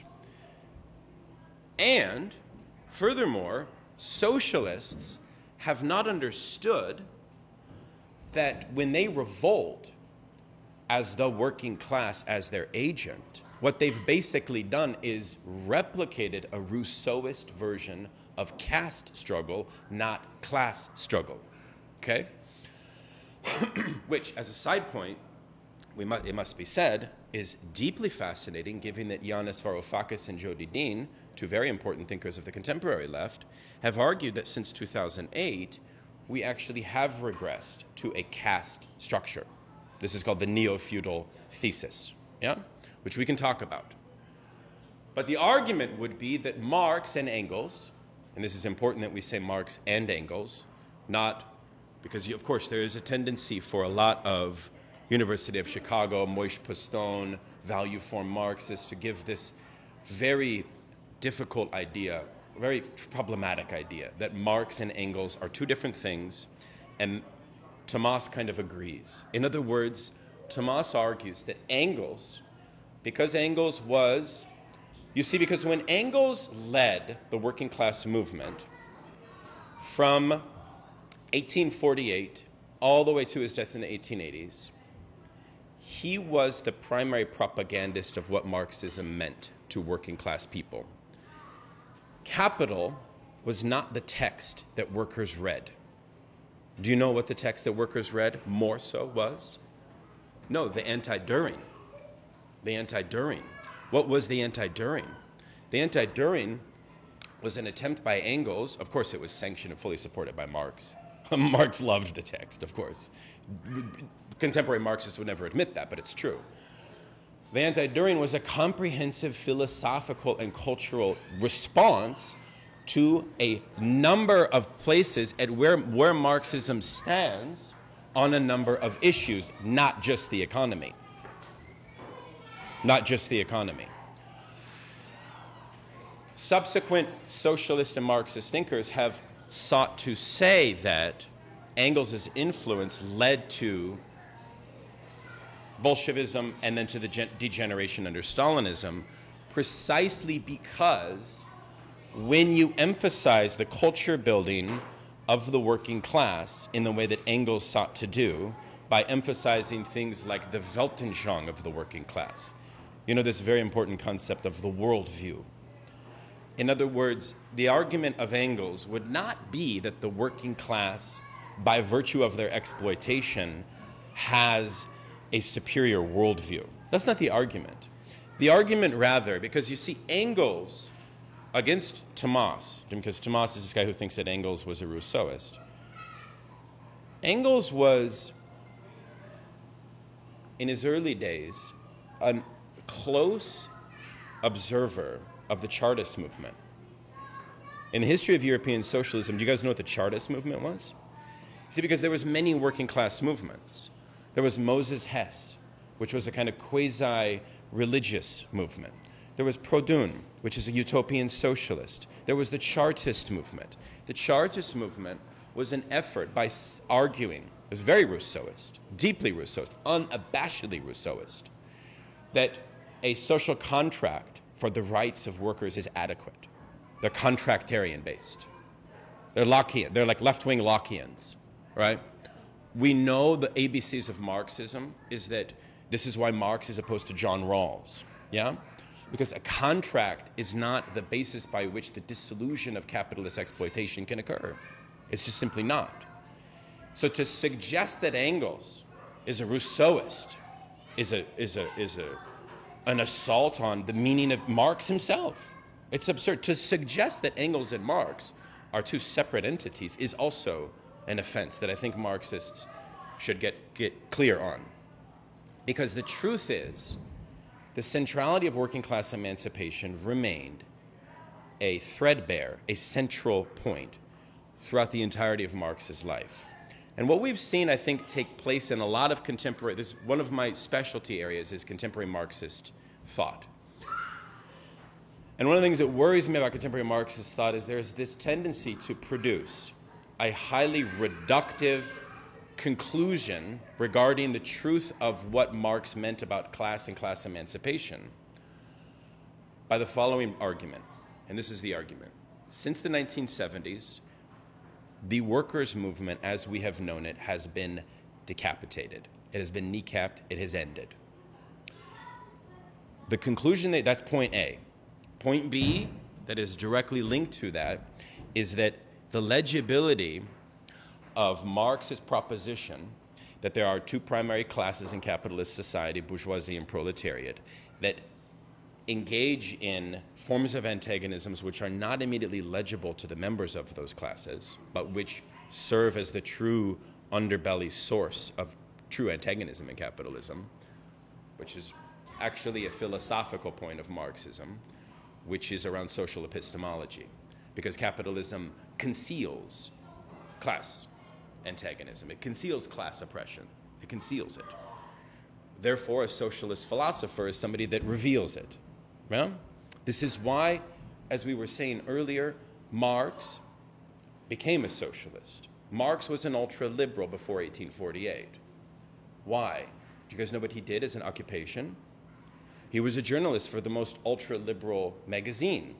And furthermore, socialists have not understood that when they revolt as the working class, as their agent, what they've basically done is replicated a Rousseauist version of caste struggle, not class struggle, okay? Which, as a side point, it must be said, is deeply fascinating, given that Yanis Varoufakis and Jody Dean, two very important thinkers of the contemporary left, have argued that since 2008, we actually have regressed to a caste structure. This is called the neo-feudal thesis, yeah? Which we can talk about. But the argument would be that Marx and Engels, and this is important that we say Marx and Engels, not because, of course, there is a tendency for a lot of University of Chicago, Moïse Postone, value form Marxists to give this very difficult idea, very problematic idea, that Marx and Engels are two different things, and Tamás kind of agrees. In other words, Tamás argues that Engels Because Engels was, you see, because when Engels led the working class movement from 1848 all the way to his death in the 1880s, he was the primary propagandist of what Marxism meant to working class people. Capital was not the text that workers read. Do you know what the text that workers read more so was? No, the anti-Düring. The anti-Düring. What was the anti-Düring? The anti-Düring was an attempt by Engels. Of course, it was sanctioned and fully supported by Marx. Marx loved the text, of course. Contemporary Marxists would never admit that, but it's true. The anti-Düring was a comprehensive philosophical and cultural response to a number of places at where Marxism stands on a number of issues, not just the economy. Not just the economy. Subsequent socialist and Marxist thinkers have sought to say that Engels' influence led to Bolshevism and then to the degeneration under Stalinism, precisely because when you emphasize the culture building of the working class in the way that Engels sought to do, by emphasizing things like the Weltanschauung of the working class, you know, this very important concept of the worldview. In other words, the argument of Engels would not be that the working class, by virtue of their exploitation, has a superior worldview. That's not the argument. The argument, rather, because you see, Engels, against Thomas, because Thomas is this guy who thinks that Engels was a Rousseauist. Engels was, in his early days, a close observer of the Chartist movement. In the history of European socialism, do you guys know what the Chartist movement was? You see, because there was many working class movements. There was Moses Hess, which was a kind of quasi-religious movement. There was Proudhon, which is a utopian socialist. There was the Chartist movement. The Chartist movement was an effort by arguing, it was very Rousseauist, deeply Rousseauist, unabashedly Rousseauist, that a social contract for the rights of workers is adequate. They're contractarian based. They're Lockean. They're like left-wing Lockeans, right? We know the ABCs of Marxism is that this is why Marx is opposed to John Rawls, yeah? Because a contract is not the basis by which the dissolution of capitalist exploitation can occur. It's just simply not. So to suggest that Engels is a Rousseauist is an assault on the meaning of Marx himself. It's absurd. To suggest that Engels and Marx are two separate entities is also an offense that I think Marxists should get clear on. Because the truth is, the centrality of working class emancipation remained a threadbare, a central point throughout the entirety of Marx's life. And what we've seen, I think, take place in a lot of contemporary, this one of my specialty areas is contemporary Marxist thought. And one of the things that worries me about contemporary Marxist thought is there's this tendency to produce a highly reductive conclusion regarding the truth of what Marx meant about class and class emancipation by the following argument, and this is the argument. Since the 1970s, the workers' movement, as we have known it, has been decapitated. It has been kneecapped. It has ended. The conclusion, that's point A. Point B, that is directly linked to that, is that the legibility of Marx's proposition that there are two primary classes in capitalist society, bourgeoisie and proletariat, that engage in forms of antagonisms which are not immediately legible to the members of those classes, but which serve as the true underbelly source of true antagonism in capitalism, which is actually a philosophical point of Marxism, which is around social epistemology, because capitalism conceals class antagonism. It conceals class oppression. It conceals it. Therefore, a socialist philosopher is somebody that reveals it. Yeah? This is why, as we were saying earlier, Marx became a socialist. Marx was an ultra-liberal before 1848. Why? Do you guys know what he did as an occupation? He was a journalist for the most ultra-liberal magazine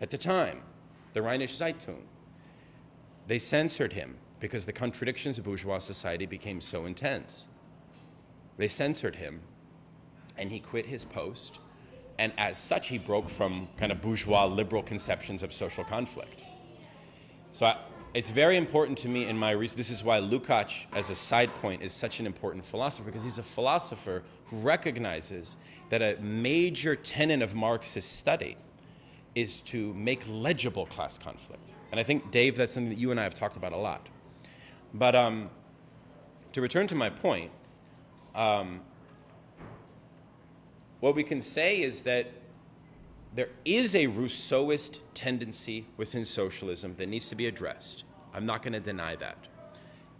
at the time, the Rheinische Zeitung. They censored him because the contradictions of bourgeois society became so intense. They censored him, and he quit his post, and as such, he broke from kind of bourgeois liberal conceptions of social conflict. So it's very important to me in my research. This is why Lukács, as a side point, is such an important philosopher, because he's a philosopher who recognizes that a major tenet of Marxist study is to make legible class conflict. And I think, Dave, that's something that you and I have talked about a lot. But to return to my point, what we can say is that there is a Rousseauist tendency within socialism that needs to be addressed. I'm not going to deny that.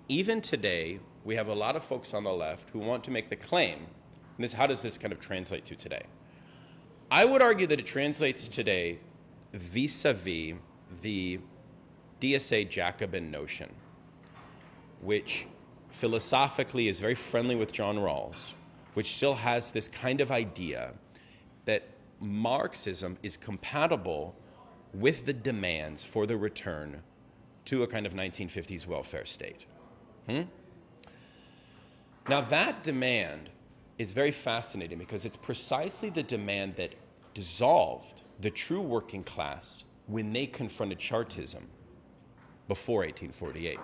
Even today, we have a lot of folks on the left who want to make the claim, and how does this kind of translate to today? I would argue that it translates today vis-a-vis the DSA Jacobin notion, which philosophically is very friendly with John Rawls, which still has this kind of idea that Marxism is compatible with the demands for the return to a kind of 1950s welfare state. Now that demand is very fascinating because it's precisely the demand that dissolved the true working class when they confronted Chartism before 1848.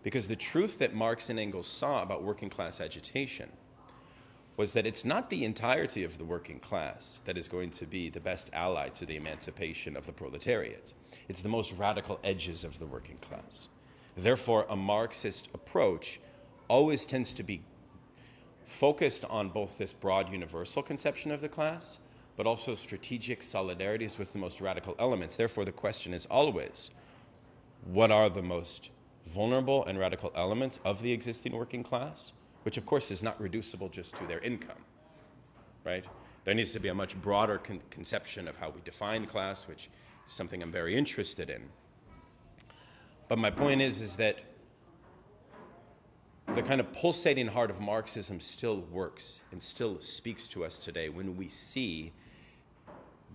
Because the truth that Marx and Engels saw about working class agitation was that it's not the entirety of the working class that is going to be the best ally to the emancipation of the proletariat. It's the most radical edges of the working class. Therefore, a Marxist approach always tends to be focused on both this broad universal conception of the class, but also strategic solidarities with the most radical elements. Therefore, the question is always, what are the most vulnerable and radical elements of the existing working class? Which, of course, is not reducible just to their income, right? There needs to be a much broader conception of how we define class, which is something I'm very interested in. But my point is that the kind of pulsating heart of Marxism still works and still speaks to us today when we see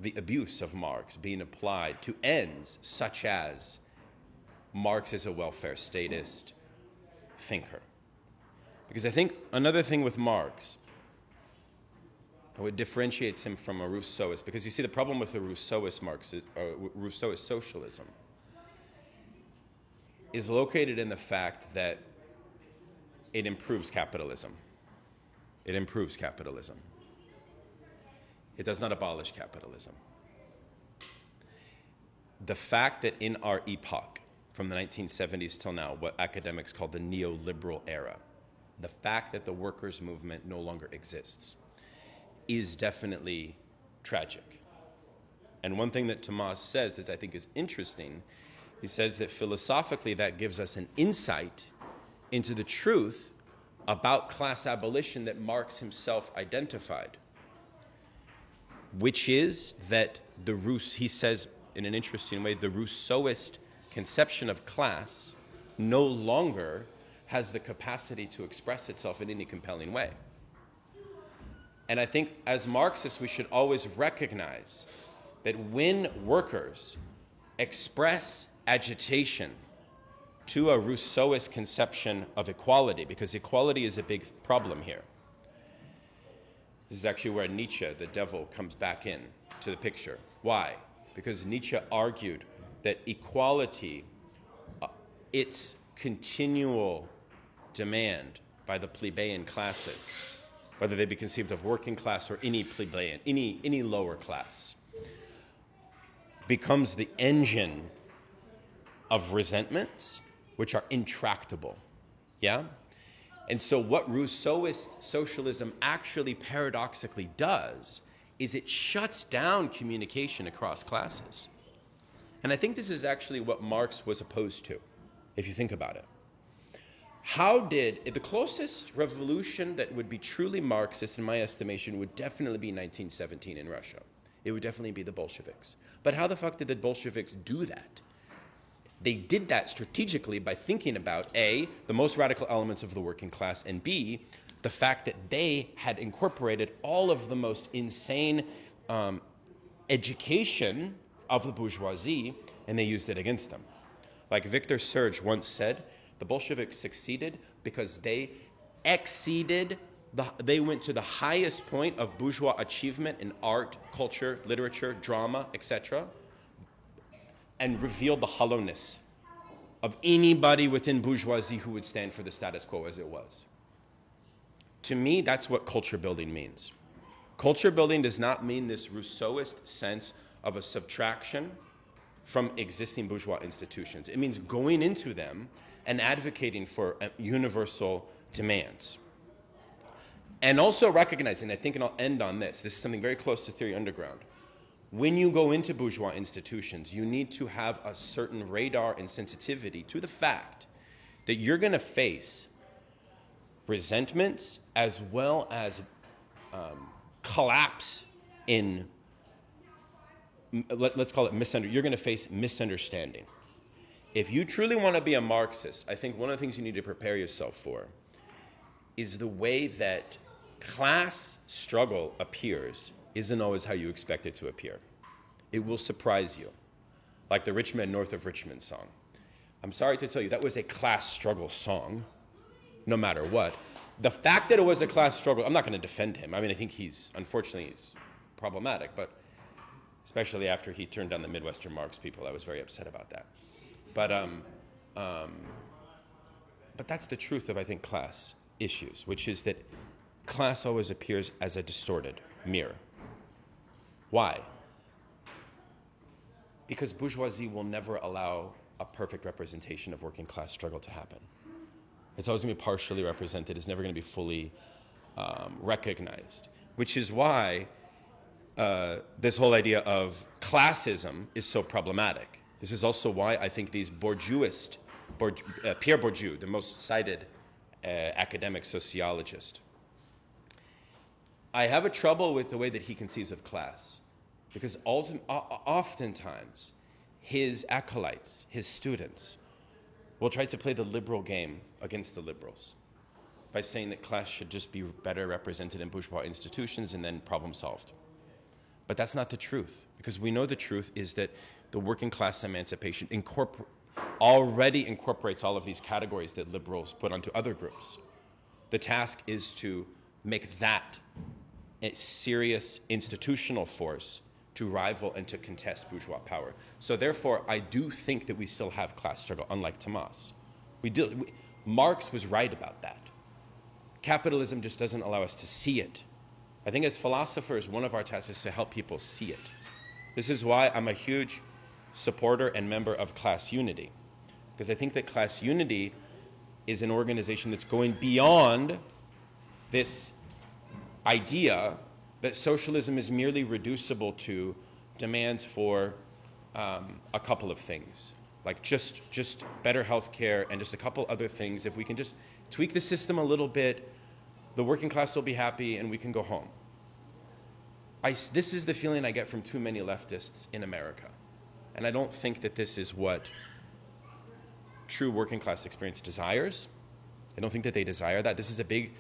the abuse of Marx being applied to ends such as Marx is a welfare statist thinker. Because I think another thing with Marx, what differentiates him from a Rousseauist, because you see the problem with the Rousseauist socialism is located in the fact that it improves capitalism. It improves capitalism. It does not abolish capitalism. The fact that in our epoch, from the 1970s till now, what academics call the neoliberal era, the fact that the workers' movement no longer exists is definitely tragic. And one thing that Tomas says that I think is interesting, he says that philosophically that gives us an insight into the truth about class abolition that Marx himself identified, which is that he says in an interesting way, the Rousseauist conception of class no longer has the capacity to express itself in any compelling way. And I think as Marxists, we should always recognize that when workers express agitation to a Rousseauist conception of equality, because equality is a big problem here. This is actually where Nietzsche, the devil, comes back in to the picture. Why? Because Nietzsche argued that equality, its continual demand by the plebeian classes, whether they be conceived of working class or any plebeian, any lower class, becomes the engine of resentments which are intractable. Yeah? And so what Rousseauist socialism actually paradoxically does is it shuts down communication across classes. And I think this is actually what Marx was opposed to, if you think about it. The closest revolution that would be truly Marxist, in my estimation, would definitely be 1917 in Russia. It would definitely be the Bolsheviks. But how the fuck did the Bolsheviks do that? They did that strategically by thinking about A, the most radical elements of the working class, and B, the fact that they had incorporated all of the most insane education of the bourgeoisie, and they used it against them. Like Victor Serge once said, the Bolsheviks succeeded because they they went to the highest point of bourgeois achievement in art, culture, literature, drama, etc., and revealed the hollowness of anybody within bourgeoisie who would stand for the status quo as it was. To me, that's what culture building means. Culture building does not mean this Rousseauist sense of a subtraction from existing bourgeois institutions. It means going into them and advocating for universal demands. And also recognizing, I think, and I'll end on this is something very close to Theory Underground. When you go into bourgeois institutions, you need to have a certain radar and sensitivity to the fact that you're going to face resentments as well as collapse in, let's call it you're going to face misunderstanding. If you truly want to be a Marxist, I think one of the things you need to prepare yourself for is the way that class struggle appears isn't always how you expect it to appear. It will surprise you, like the Rich Men North of Richmond song. I'm sorry to tell you, that was a class struggle song, no matter what. The fact that it was a class struggle, I'm not going to defend him. I mean, I think unfortunately, he's problematic, but especially after he turned down the Midwestern Marx people, I was very upset about that. But that's the truth of, I think, class issues, which is that class always appears as a distorted mirror. Why? Because bourgeoisie will never allow a perfect representation of working class struggle to happen. It's always going to be partially represented. It's never going to be fully recognized, which is why this whole idea of classism is so problematic. This is also why I think these Pierre Bourdieu, the most cited academic sociologist, I have a trouble with the way that he conceives of class, because oftentimes his acolytes, his students, will try to play the liberal game against the liberals by saying that class should just be better represented in bourgeois institutions and then problem solved. But that's not the truth, because we know the truth is that the working class emancipation already incorporates all of these categories that liberals put onto other groups. The task is to make that a serious institutional force to rival and to contest bourgeois power. So therefore, I do think that we still have class struggle, unlike Tomas. Marx was right about that. Capitalism just doesn't allow us to see it. I think as philosophers, one of our tasks is to help people see it. This is why I'm a huge supporter and member of Class Unity, because I think that Class Unity is an organization that's going beyond this idea that socialism is merely reducible to demands for a couple of things, like just better health care and just a couple other things. If we can just tweak the system a little bit, the working class will be happy and we can go home. This is the feeling I get from too many leftists in America. And I don't think that this is what true working class experience desires. I don't think that they desire that. This is a big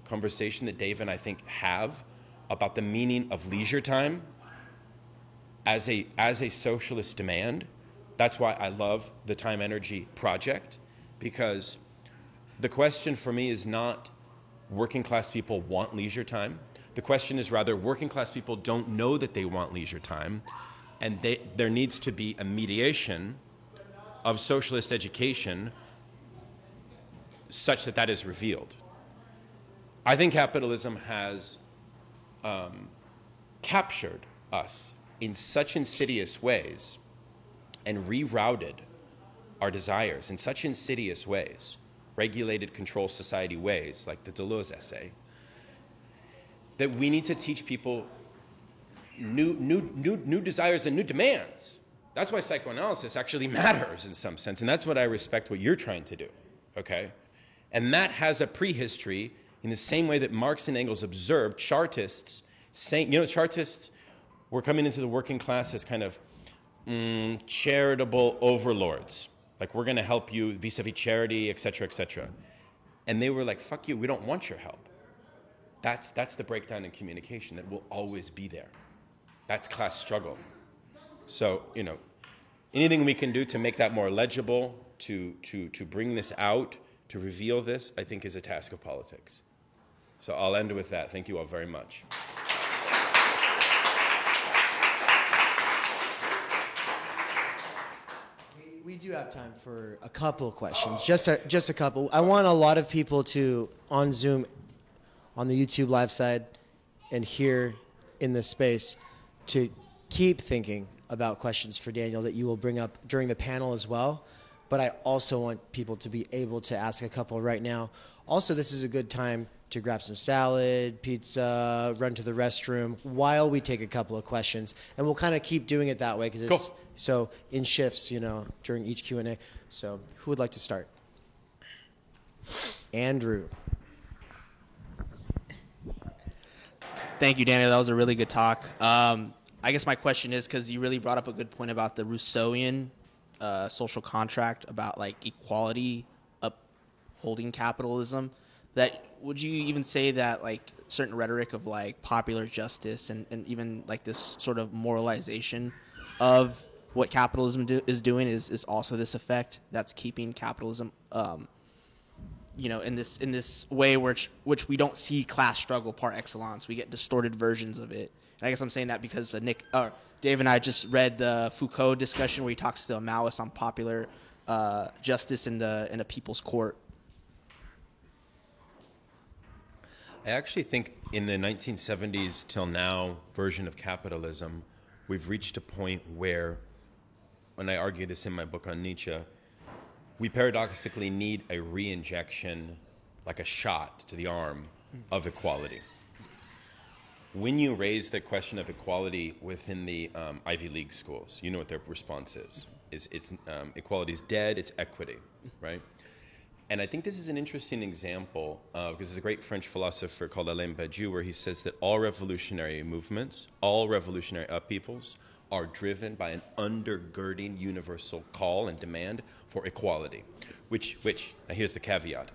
conversation that Dave and I think have about the meaning of leisure time as a socialist demand. That's why I love the Time Energy Project, because the question for me is not working class people want leisure time. The question is rather working class people don't know that they want leisure time, and there needs to be a mediation of socialist education such that that is revealed. I think capitalism has captured us in such insidious ways and rerouted our desires in such insidious ways, regulated control society ways, like the Deleuze essay, that we need to teach people new desires and new demands. That's why psychoanalysis actually matters in some sense, and that's what I respect what you're trying to do, okay? And that has a prehistory in the same way that Marx and Engels observed Chartists saying, Chartists were coming into the working class as kind of charitable overlords. Like, we're going to help you vis-a-vis charity, et cetera, et cetera. And they were like, fuck you, we don't want your help. That's the breakdown in communication that will always be there. That's class struggle. So, anything we can do to make that more legible, to bring this out, to reveal this, I think is a task of politics. So I'll end with that. Thank you all very much. We do have time for a couple questions, just a couple. I want a lot of people to, on Zoom, on the YouTube live side, and here in this space, to keep thinking about questions for Daniel that you will bring up during the panel as well. But I also want people to be able to ask a couple right now. Also, this is a good time to grab some salad, pizza, run to the restroom while we take a couple of questions. And we'll kind of keep doing it that way because it's cool. So in shifts, during each Q&A. So who would like to start? Andrew. Thank you, Daniel. That was a really good talk. I guess my question is, because you really brought up a good point about the Rousseauian social contract about like equality upholding capitalism, that would you even say that like certain rhetoric of like popular justice and even like this sort of moralization of what capitalism is doing is also this effect that's keeping capitalism in this way which we don't see class struggle par excellence. We get distorted versions of it. And I guess I'm saying that because Dave and I just read the Foucault discussion where he talks to a Maoist on popular justice in a people's court. I actually think in the 1970s till now version of capitalism, we've reached a point where, and I argue this in my book on Nietzsche, we paradoxically need a re-injection, like a shot to the arm, of equality. When you raise the question of equality within the Ivy League schools, you know what their response is. It's equality is dead, it's equity, right? And I think this is an interesting example because there's a great French philosopher called Alain Badiou where he says that all revolutionary movements, all revolutionary upheavals are driven by an undergirding universal call and demand for equality, which now here's the caveat.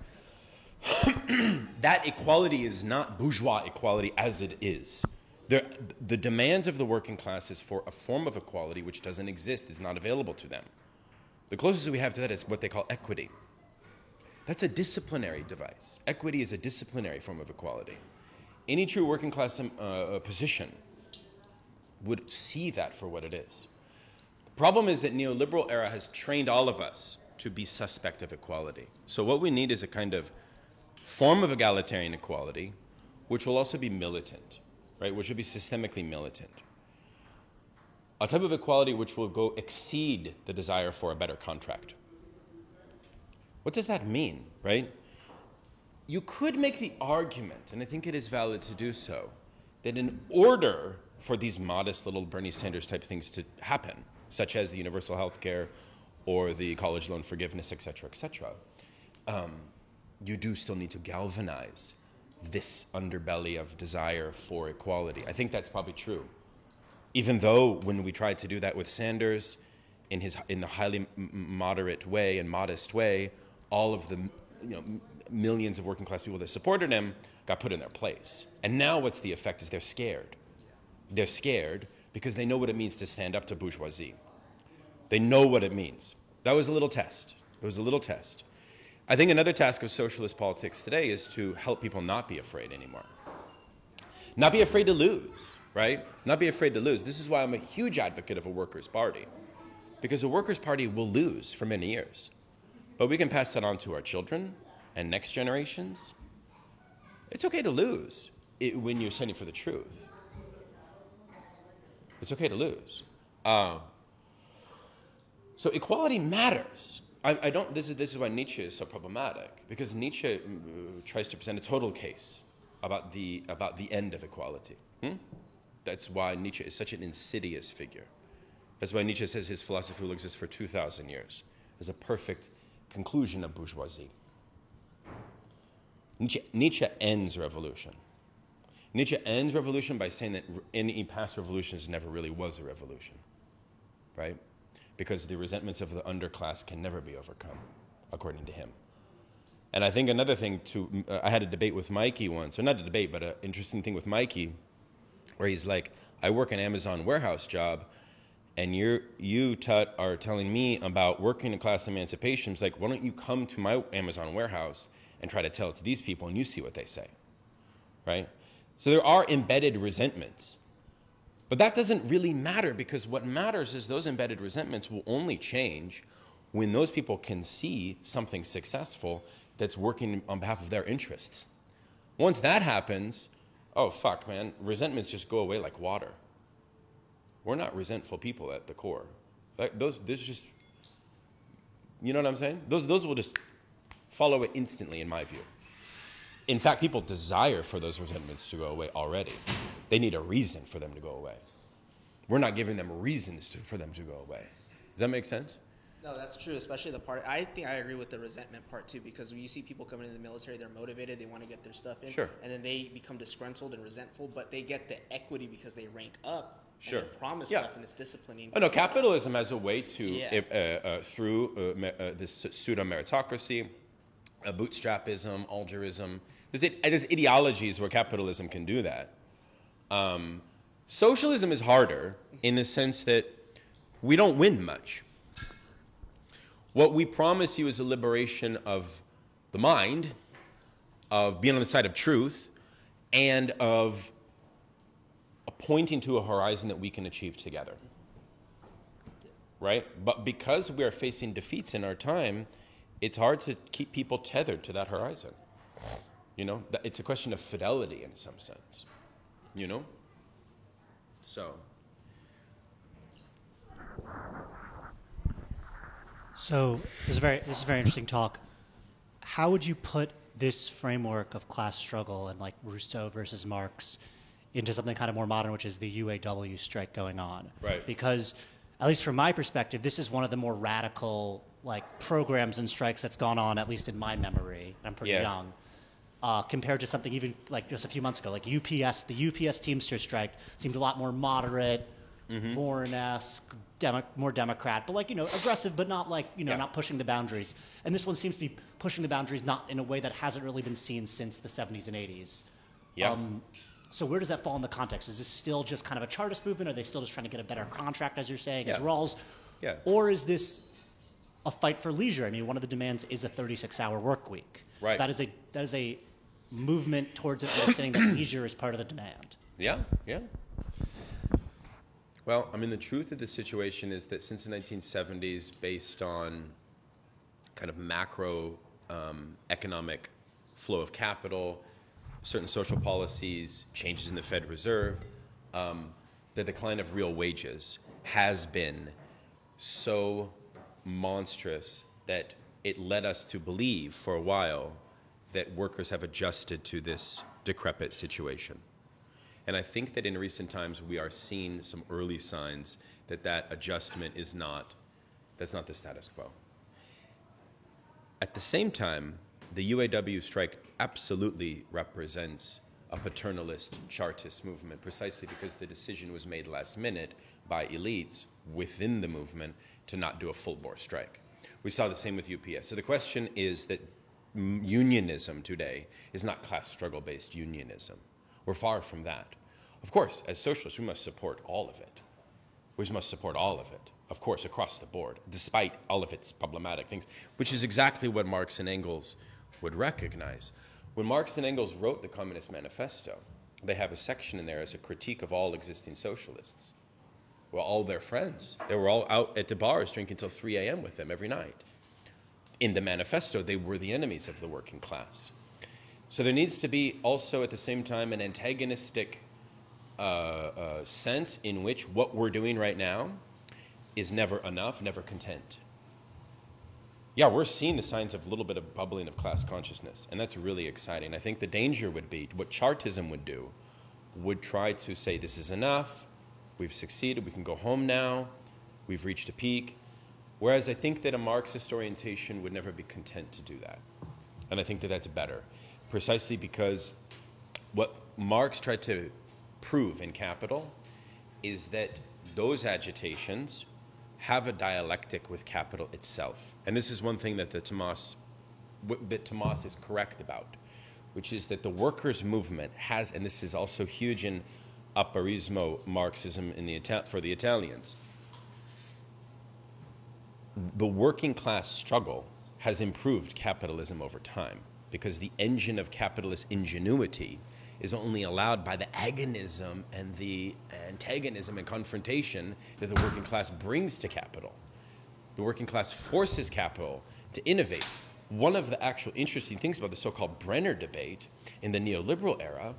That equality is not bourgeois equality as it is. The demands of the working classes for a form of equality which doesn't exist, is not available to them. The closest we have to that is what they call equity. That's a disciplinary device. Equity is a disciplinary form of equality. Any true working class position would see that for what it is. The problem is that neoliberal era has trained all of us to be suspect of equality. So what we need is a kind of form of egalitarian equality, which will also be militant, right? Which will be systemically militant. A type of equality which will go exceed the desire for a better contract. What does that mean, right? You could make the argument, and I think it is valid to do so, that in order for these modest little Bernie Sanders type things to happen, such as the universal health care or the college loan forgiveness, et cetera, you do still need to galvanize this underbelly of desire for equality. I think that's probably true. Even though when we tried to do that with Sanders in the highly moderate way and modest way, all of the millions of working class people that supported him got put in their place. And now what's the effect is they're scared. They're scared because they know what it means to stand up to bourgeoisie. They know what it means. That was a little test. It was a little test. I think another task of socialist politics today is to help people not be afraid anymore. Not be afraid to lose, right? Not be afraid to lose. This is why I'm a huge advocate of a workers' party. Because a workers' party will lose for many years. But we can pass that on to our children and next generations. It's okay to lose when you're standing for the truth. It's okay to lose. So equality matters. I don't. This is why Nietzsche is so problematic, because Nietzsche tries to present a total case about the end of equality. That's why Nietzsche is such an insidious figure. That's why Nietzsche says his philosophy will exist for 2,000 years as a perfect conclusion of bourgeoisie. Nietzsche ends revolution. Nietzsche ends revolution by saying that any past revolutions never really was a revolution, right? Because the resentments of the underclass can never be overcome, according to him. And I think another thing I had a debate with Mikey once, or not a debate, but an interesting thing with Mikey, where he's like, I work an Amazon warehouse job, and you, Tut, are telling me about working in class emancipation. It's like, why don't you come to my Amazon warehouse and try to tell it to these people, and you see what they say, right? So there are embedded resentments. But that doesn't really matter, because what matters is those embedded resentments will only change when those people can see something successful that's working on behalf of their interests. Once that happens, oh, fuck, man, resentments just go away like water. We're not resentful people at the core. Those just, you know what I'm saying? Those will just follow it instantly, in my view. In fact, people desire for those resentments to go away already. They need a reason for them to go away. We're not giving them reasons for them to go away. Does that make sense? No, that's true, especially the part. I think I agree with the resentment part too, because when you see people coming into the military, they're motivated, they want to get their stuff in, sure, and then they become disgruntled and resentful, but they get the equity because they rank up. Sure. And they promise Yeah. stuff, and it's disciplining. Oh, no, capitalism as a way to, through this pseudo-meritocracy, bootstrapism, algerism, there's ideologies where capitalism can do that. Socialism is harder in the sense that we don't win much. What we promise you is a liberation of the mind, of being on the side of truth, and of pointing to a horizon that we can achieve together. Right? But because we are facing defeats in our time, it's hard to keep people tethered to that horizon. You know, it's a question of fidelity in some sense. You know? So this is a very interesting talk. How would you put this framework of class struggle and like Rousseau versus Marx into something kind of more modern, which is the UAW strike going on? Right. Because at least from my perspective, this is one of the more radical like programs and strikes that's gone on, at least in my memory. I'm pretty young. Compared to something even like just a few months ago, like UPS, the UPS Teamster strike seemed a lot more moderate, Warren-esque, more Democrat, but like, you know, aggressive, but not like, you know, not pushing the boundaries. And this one seems to be pushing the boundaries not in a way that hasn't really been seen since the 70s and 80s. Yeah. So where does that fall in the context? Is this still just kind of a Chartist movement? Are they still just trying to get a better contract, as you're saying, as Rawls? Yeah. Or is this a fight for leisure? I mean, one of the demands is a 36-hour work week. Right. So that is a movement towards it. They're saying that leisure is part of the demand. Yeah, yeah. Well, I mean, the truth of the situation is that since the 1970s, based on kind of macro economic flow of capital, certain social policies, changes in the Fed Reserve, the decline of real wages has been so monstrous that it led us to believe for a while that workers have adjusted to this decrepit situation. And I think that in recent times we are seeing some early signs that that adjustment is that's not the status quo. At the same time, the UAW strike absolutely represents a paternalist, Chartist movement, precisely because the decision was made last minute by elites within the movement to not do a full-bore strike. We saw the same with UPS. So the question is that unionism today is not class struggle-based unionism. We're far from that. Of course, as socialists, we must support all of it. We must support all of it, of course, across the board, despite all of its problematic things, which is exactly what Marx and Engels would recognize. When Marx and Engels wrote the Communist Manifesto, they have a section in there as a critique of all existing socialists. Well, all their friends. They were all out at the bars drinking until 3 a.m. with them every night. In the manifesto, they were the enemies of the working class. So there needs to be also at the same time an antagonistic sense in which what we're doing right now is never enough, never content. Yeah, we're seeing the signs of a little bit of bubbling of class consciousness, and that's really exciting. I think the danger would be, what Chartism would do, would try to say this is enough, we've succeeded, we can go home now, we've reached a peak. Whereas I think that a Marxist orientation would never be content to do that. And I think that that's better, precisely because what Marx tried to prove in Capital is that those agitations have a dialectic with capital itself. And this is one thing that the Tomas that Tomas is correct about, which is that the workers' movement has, and this is also huge in apparismo Marxism for the Italians, the working class struggle has improved capitalism over time because the engine of capitalist ingenuity is only allowed by the agonism and the antagonism and confrontation that the working class brings to capital. The working class forces capital to innovate. One of the actual interesting things about the so-called Brenner debate in the neoliberal era,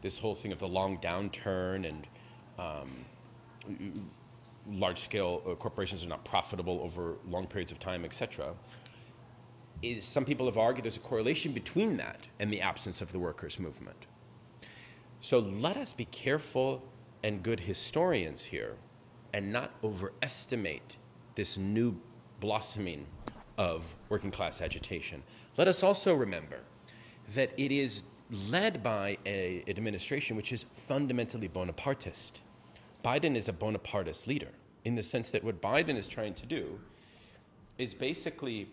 this whole thing of the long downturn and large-scale corporations are not profitable over long periods of time, etc., is some people have argued there's a correlation between that and the absence of the workers' movement. So let us be careful and good historians here and not overestimate this new blossoming of working class agitation. Let us also remember that it is led by an administration which is fundamentally Bonapartist. Biden is a Bonapartist leader in the sense that what Biden is trying to do is basically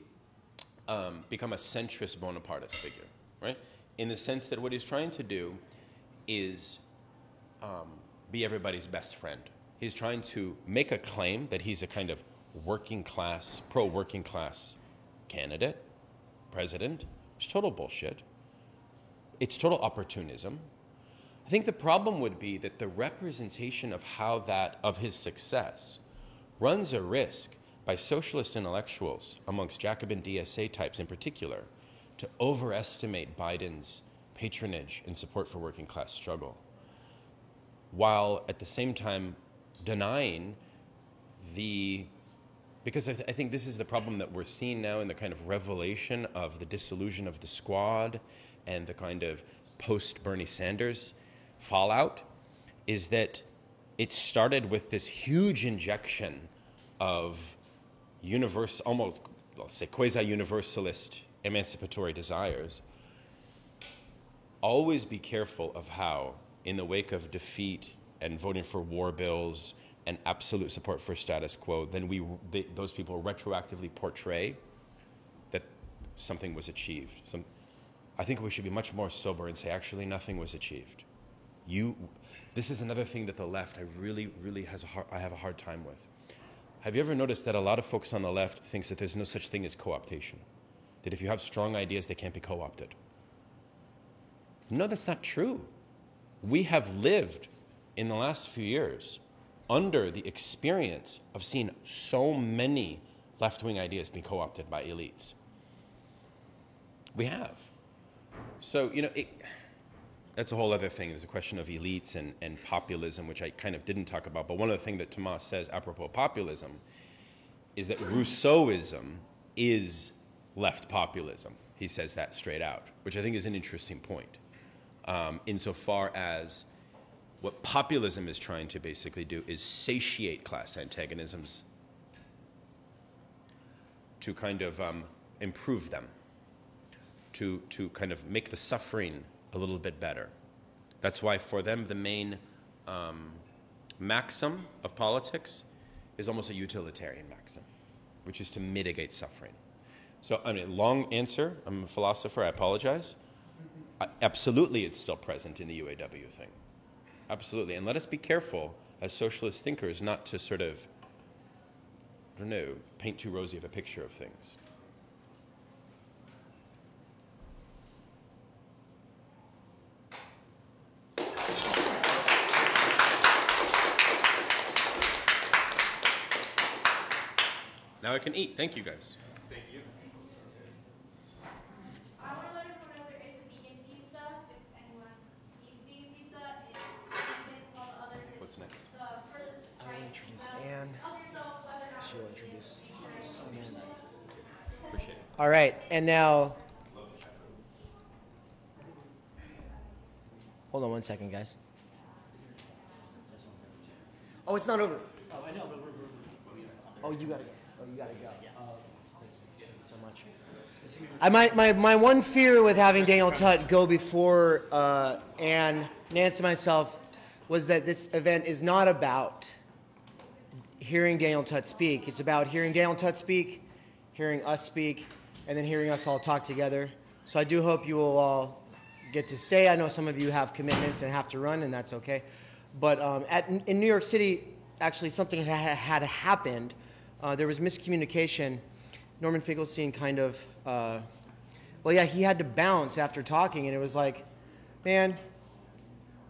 become a centrist Bonapartist figure, right? In the sense that what he's trying to do is be everybody's best friend. He's trying to make a claim that he's a kind of working class, pro-working class candidate, president. It's total bullshit. It's total opportunism. I think the problem would be that the representation of of his success runs a risk by socialist intellectuals, amongst Jacobin DSA types in particular, to overestimate Biden's patronage and support for working class struggle, while at the same time denying because I think this is the problem that we're seeing now in the kind of revelation of the disillusion of the squad and the kind of post-Bernie Sanders fallout, is that it started with this huge injection of almost, let's say, quasi-universalist emancipatory desires. Always be careful of how, in the wake of defeat and voting for war bills and absolute support for status quo, then those people retroactively portray that something was achieved. I think we should be much more sober and say, actually, nothing was achieved. This is another thing that the left really I have a hard time with. Have you ever noticed that a lot of folks on the left thinks that there's no such thing as co-optation? That if you have strong ideas, they can't be co-opted? No, that's not true. We have lived in the last few years under the experience of seeing so many left-wing ideas being co-opted by elites. We have. So, that's a whole other thing. There's a question of elites and populism, which I kind of didn't talk about. But one of the things that Tomas says apropos populism is that Rousseauism is left populism. He says that straight out, which I think is an interesting point. Insofar as what populism is trying to basically do is satiate class antagonisms to kind of improve them, to kind of make the suffering a little bit better. That's why for them the main maxim of politics is almost a utilitarian maxim, which is to mitigate suffering. So, long answer. I'm a philosopher. I apologize. Absolutely, it's still present in the UAW thing. Absolutely. And let us be careful as socialist thinkers not to sort of, paint too rosy of a picture of things. Now I can eat. Thank you, guys. Thank you. I want to let everyone know there is a vegan pizza. If anyone needs vegan pizza, it's vegan, while the others it's What's next? the furthest I will right. introduce Help Anne. yourself, whether or not She'll you're introduce vegan. Nancy. Appreciate it. All right, and now, hold on one second, guys. Oh, it's not over. Oh, I know, but Oh, you gotta go. Oh, you gotta go. Yes. Thank you so much. My one fear with having Daniel Tutt go before Anne, Nance, and myself was that this event is not about hearing Daniel Tutt speak. It's about hearing Daniel Tutt speak, hearing us speak, and then hearing us all talk together. So I do hope you will all get to stay. I know some of you have commitments and have to run, and that's okay. But in New York City, actually something had happened. There was miscommunication. Norman Finkelstein kind of, he had to bounce after talking, and it was like, man,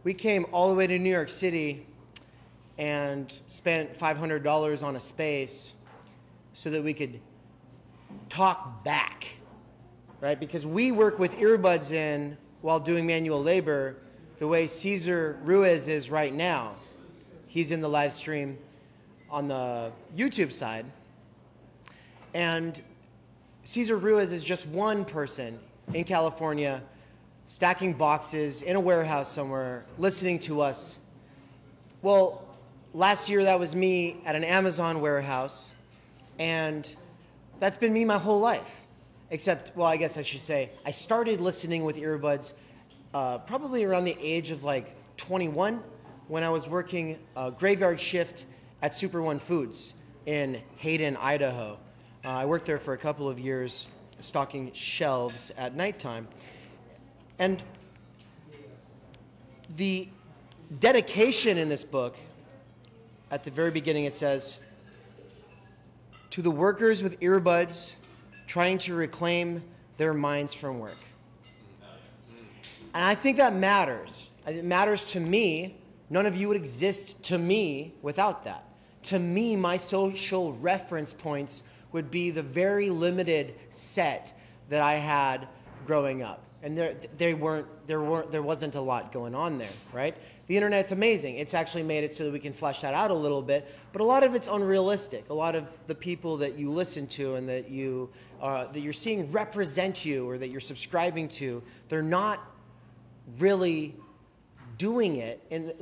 we came all the way to New York City and spent $500 on a space so that we could talk back, right? Because we work with earbuds in while doing manual labor the way Cesar Ruiz is right now. He's in the live stream on the YouTube side. And Cesar Ruiz is just one person in California stacking boxes in a warehouse somewhere, listening to us. Well, last year that was me at an Amazon warehouse, and that's been me my whole life. Except, well, I guess I should say, I started listening with earbuds probably around the age of like 21 when I was working a graveyard shift at Super One Foods in Hayden, Idaho. I worked there for a couple of years stocking shelves at nighttime. And the dedication in this book, at the very beginning it says, to the workers with earbuds trying to reclaim their minds from work. And I think that matters. It matters to me. None of you would exist to me without that. To me, my social reference points would be the very limited set that I had growing up. And there wasn't a lot going on there, right? The internet's amazing. It's actually made it so that we can flesh that out a little bit, but a lot of it's unrealistic. A lot of the people that you listen to and that you're seeing represent you or that you're subscribing to, they're not really doing it. And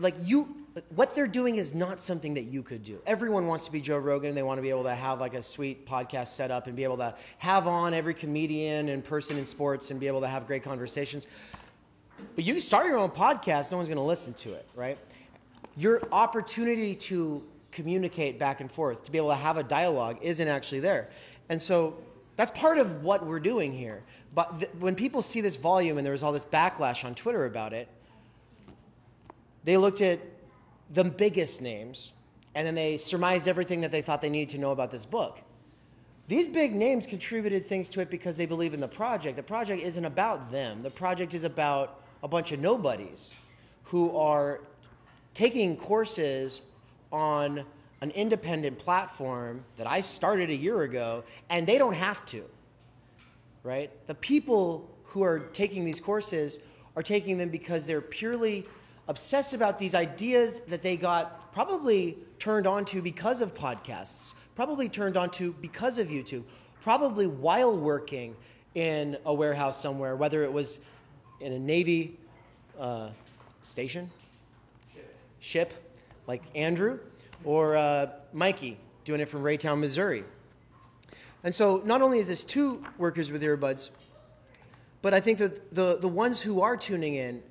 what they're doing is not something that you could do. Everyone wants to be Joe Rogan. They want to be able to have like a sweet podcast set up and be able to have on every comedian and person in sports and be able to have great conversations. But you can start your own podcast. No one's going to listen to it, right? Your opportunity to communicate back and forth, to be able to have a dialogue isn't actually there. And so that's part of what we're doing here. But when people see this volume and there was all this backlash on Twitter about it, they looked at the biggest names, and then they surmised everything that they thought they needed to know about this book. These big names contributed things to it because they believe in the project. The project isn't about them. The project is about a bunch of nobodies who are taking courses on an independent platform that I started a year ago, and they don't have to, right? The people who are taking these courses are taking them because they're purely obsessed about these ideas that they got probably turned on to because of podcasts, probably turned on to because of YouTube, probably while working in a warehouse somewhere, whether it was in a Navy ship, like Andrew, or Mikey, doing it from Raytown, Missouri. And so not only is this two workers with earbuds, but I think that the ones who are tuning in,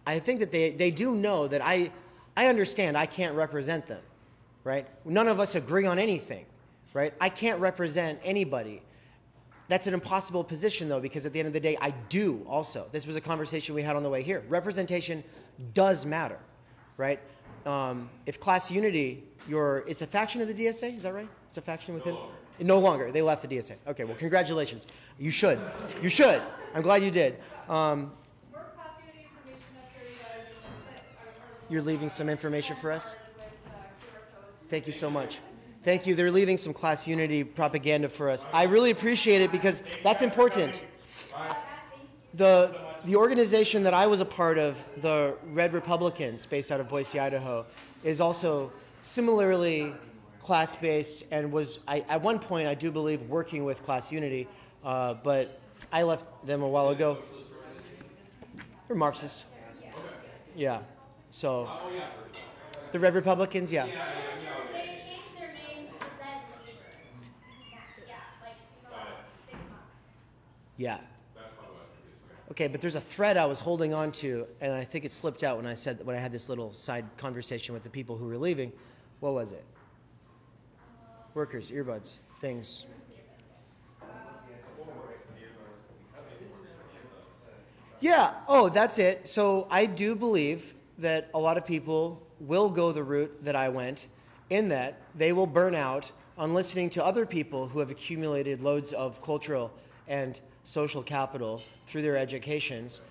I think that they do know that I understand I can't represent them, right? None of us agree on anything, right? I can't represent anybody. That's an impossible position, though, because at the end of the day, I do also. This was a conversation we had on the way here. Representation does matter, right? If Class Unity, it's a faction of the DSA, is that right? It's a faction within? No longer. They left the DSA. Okay, well, congratulations. You should. You should. I'm glad you did. You're leaving some information for us? Thank you so much. Thank you. They're leaving some Class Unity propaganda for us. I really appreciate it because that's important. The organization that I was a part of, the Red Republicans, based out of Boise, Idaho, is also similarly class-based and was, at one point, I do believe, working with Class Unity, but I left them a while ago. They're Marxist. Yeah. So, the Red Republicans, yeah. They changed their name to Red Labor. Yeah, like in the last 6 months. Yeah. Okay, but there's a thread I was holding on to, and I think it slipped out when I had this little side conversation with the people who were leaving. What was it? Workers, earbuds, things. Yeah. Oh, that's it. So I do believe that a lot of people will go the route that I went, in that they will burn out on listening to other people who have accumulated loads of cultural and social capital through their educations.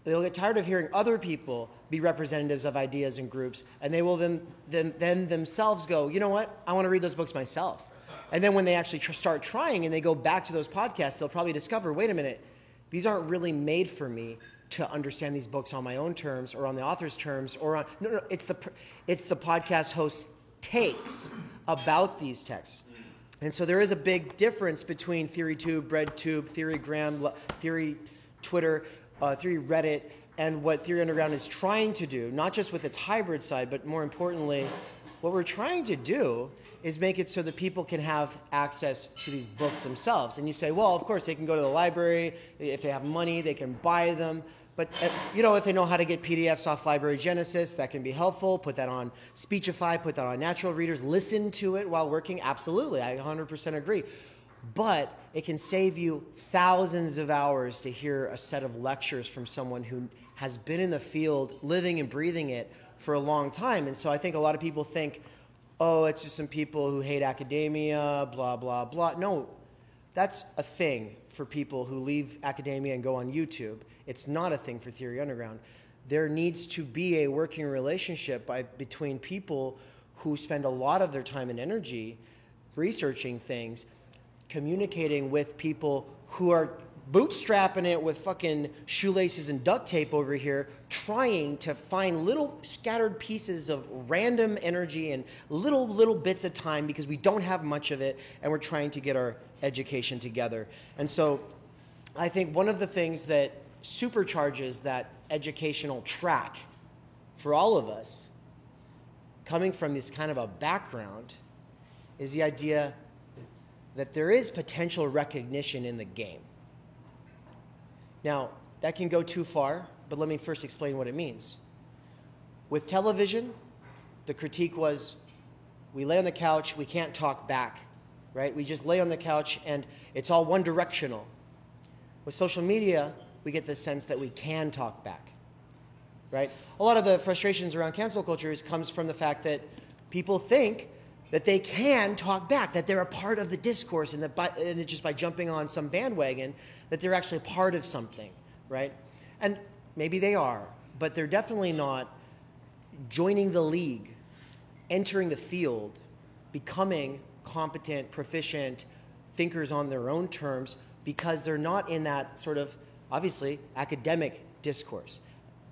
They'll get tired of hearing other people be representatives of ideas and groups, and they will then themselves go, you know what, I want to read those books myself. And then when they actually start trying and they go back to those podcasts, they'll probably discover, wait a minute, these aren't really made for me to understand these books on my own terms or on the author's terms or on, no, it's the podcast host's takes about these texts. And so there is a big difference between TheoryTube, BreadTube, TheoryGram, Theory Twitter, Theory Reddit, and what Theory Underground is trying to do, not just with its hybrid side, but more importantly, what we're trying to do is make it so that people can have access to these books themselves. And you say, well, of course, they can go to the library. If they have money, they can buy them. But, if they know how to get PDFs off Library Genesis, that can be helpful. Put that on Speechify, put that on Natural Readers. Listen to it while working. Absolutely, I 100% agree. But it can save you thousands of hours to hear a set of lectures from someone who has been in the field, living and breathing it for a long time. And so I think a lot of people think, oh, it's just some people who hate academia, blah, blah, blah. No, that's a thing for people who leave academia and go on YouTube. It's not a thing for Theory Underground. There needs to be a working relationship between people who spend a lot of their time and energy researching things, communicating with people who are bootstrapping it with fucking shoelaces and duct tape over here, trying to find little scattered pieces of random energy and little bits of time because we don't have much of it, and we're trying to get our education together. And so I think one of the things that supercharges that educational track for all of us, coming from this kind of a background, is the idea that there is potential recognition in the game. Now, that can go too far, but let me first explain what it means. With television, the critique was, we lay on the couch, we can't talk back, right? We just lay on the couch and it's all one directional. With social media, we get the sense that we can talk back, right? A lot of the frustrations around cancel culture comes from the fact that people think that they can talk back, that they're a part of the discourse, and that just by jumping on some bandwagon, that they're actually a part of something, right? And maybe they are, but they're definitely not joining the league, entering the field, becoming competent, proficient thinkers on their own terms, because they're not in that sort of, obviously, academic discourse.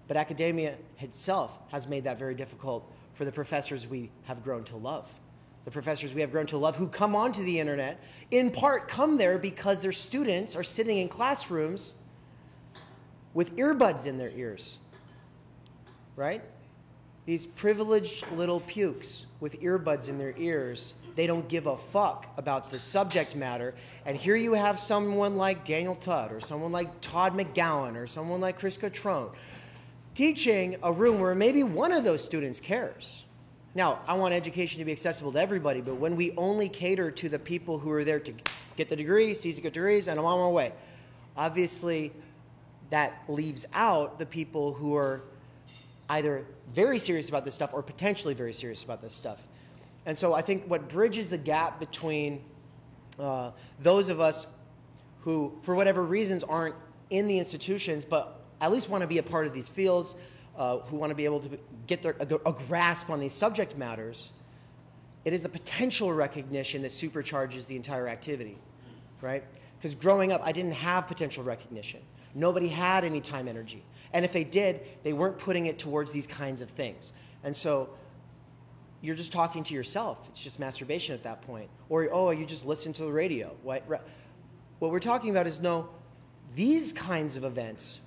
But academia itself has made that very difficult for the professors we have grown to love. The professors we have grown to love who come onto the internet, in part come there because their students are sitting in classrooms with earbuds in their ears, right? These privileged little pukes with earbuds in their ears, they don't give a fuck about the subject matter. And here you have someone like Daniel Tudd or someone like Todd McGowan or someone like Chris Catrone teaching a room where maybe one of those students cares. Now, I want education to be accessible to everybody, but when we only cater to the people who are there to get the degree, seize the good degrees, and I'm on my way, obviously that leaves out the people who are either very serious about this stuff or potentially very serious about this stuff. And so I think what bridges the gap between those of us who, for whatever reasons, aren't in the institutions, but at least want to be a part of these fields, who want to be able to get a grasp on these subject matters, it is the potential recognition that supercharges the entire activity, right? Because growing up, I didn't have potential recognition. Nobody had any time energy. And if they did, they weren't putting it towards these kinds of things. And so you're just talking to yourself. It's just masturbation at that point. Or, oh, you just listen to the radio. What we're talking about is, no, these kinds of events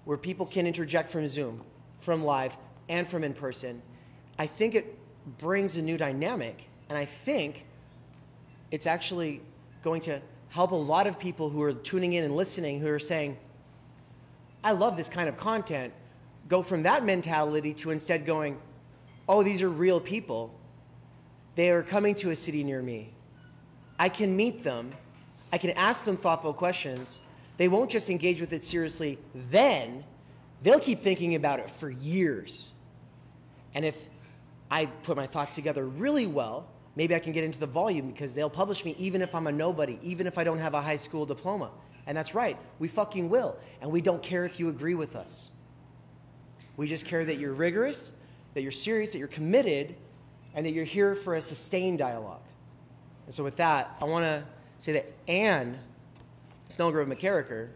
where people can interject from Zoom, from live, and from in person, I think it brings a new dynamic. And I think it's actually going to help a lot of people who are tuning in and listening, who are saying, I love this kind of content, go from that mentality to instead going, oh, these are real people. They are coming to a city near me. I can meet them. I can ask them thoughtful questions. they won't just engage with it seriously then, they'll keep thinking about it for years. And if I put my thoughts together really well, maybe I can get into the volume because they'll publish me even if I'm a nobody, even if I don't have a high school diploma. And that's right, we fucking will. And we don't care if you agree with us. We just care that you're rigorous, that you're serious, that you're committed, and that you're here for a sustained dialogue. And so with that, I want to say that Anne Snellgrove McCarricker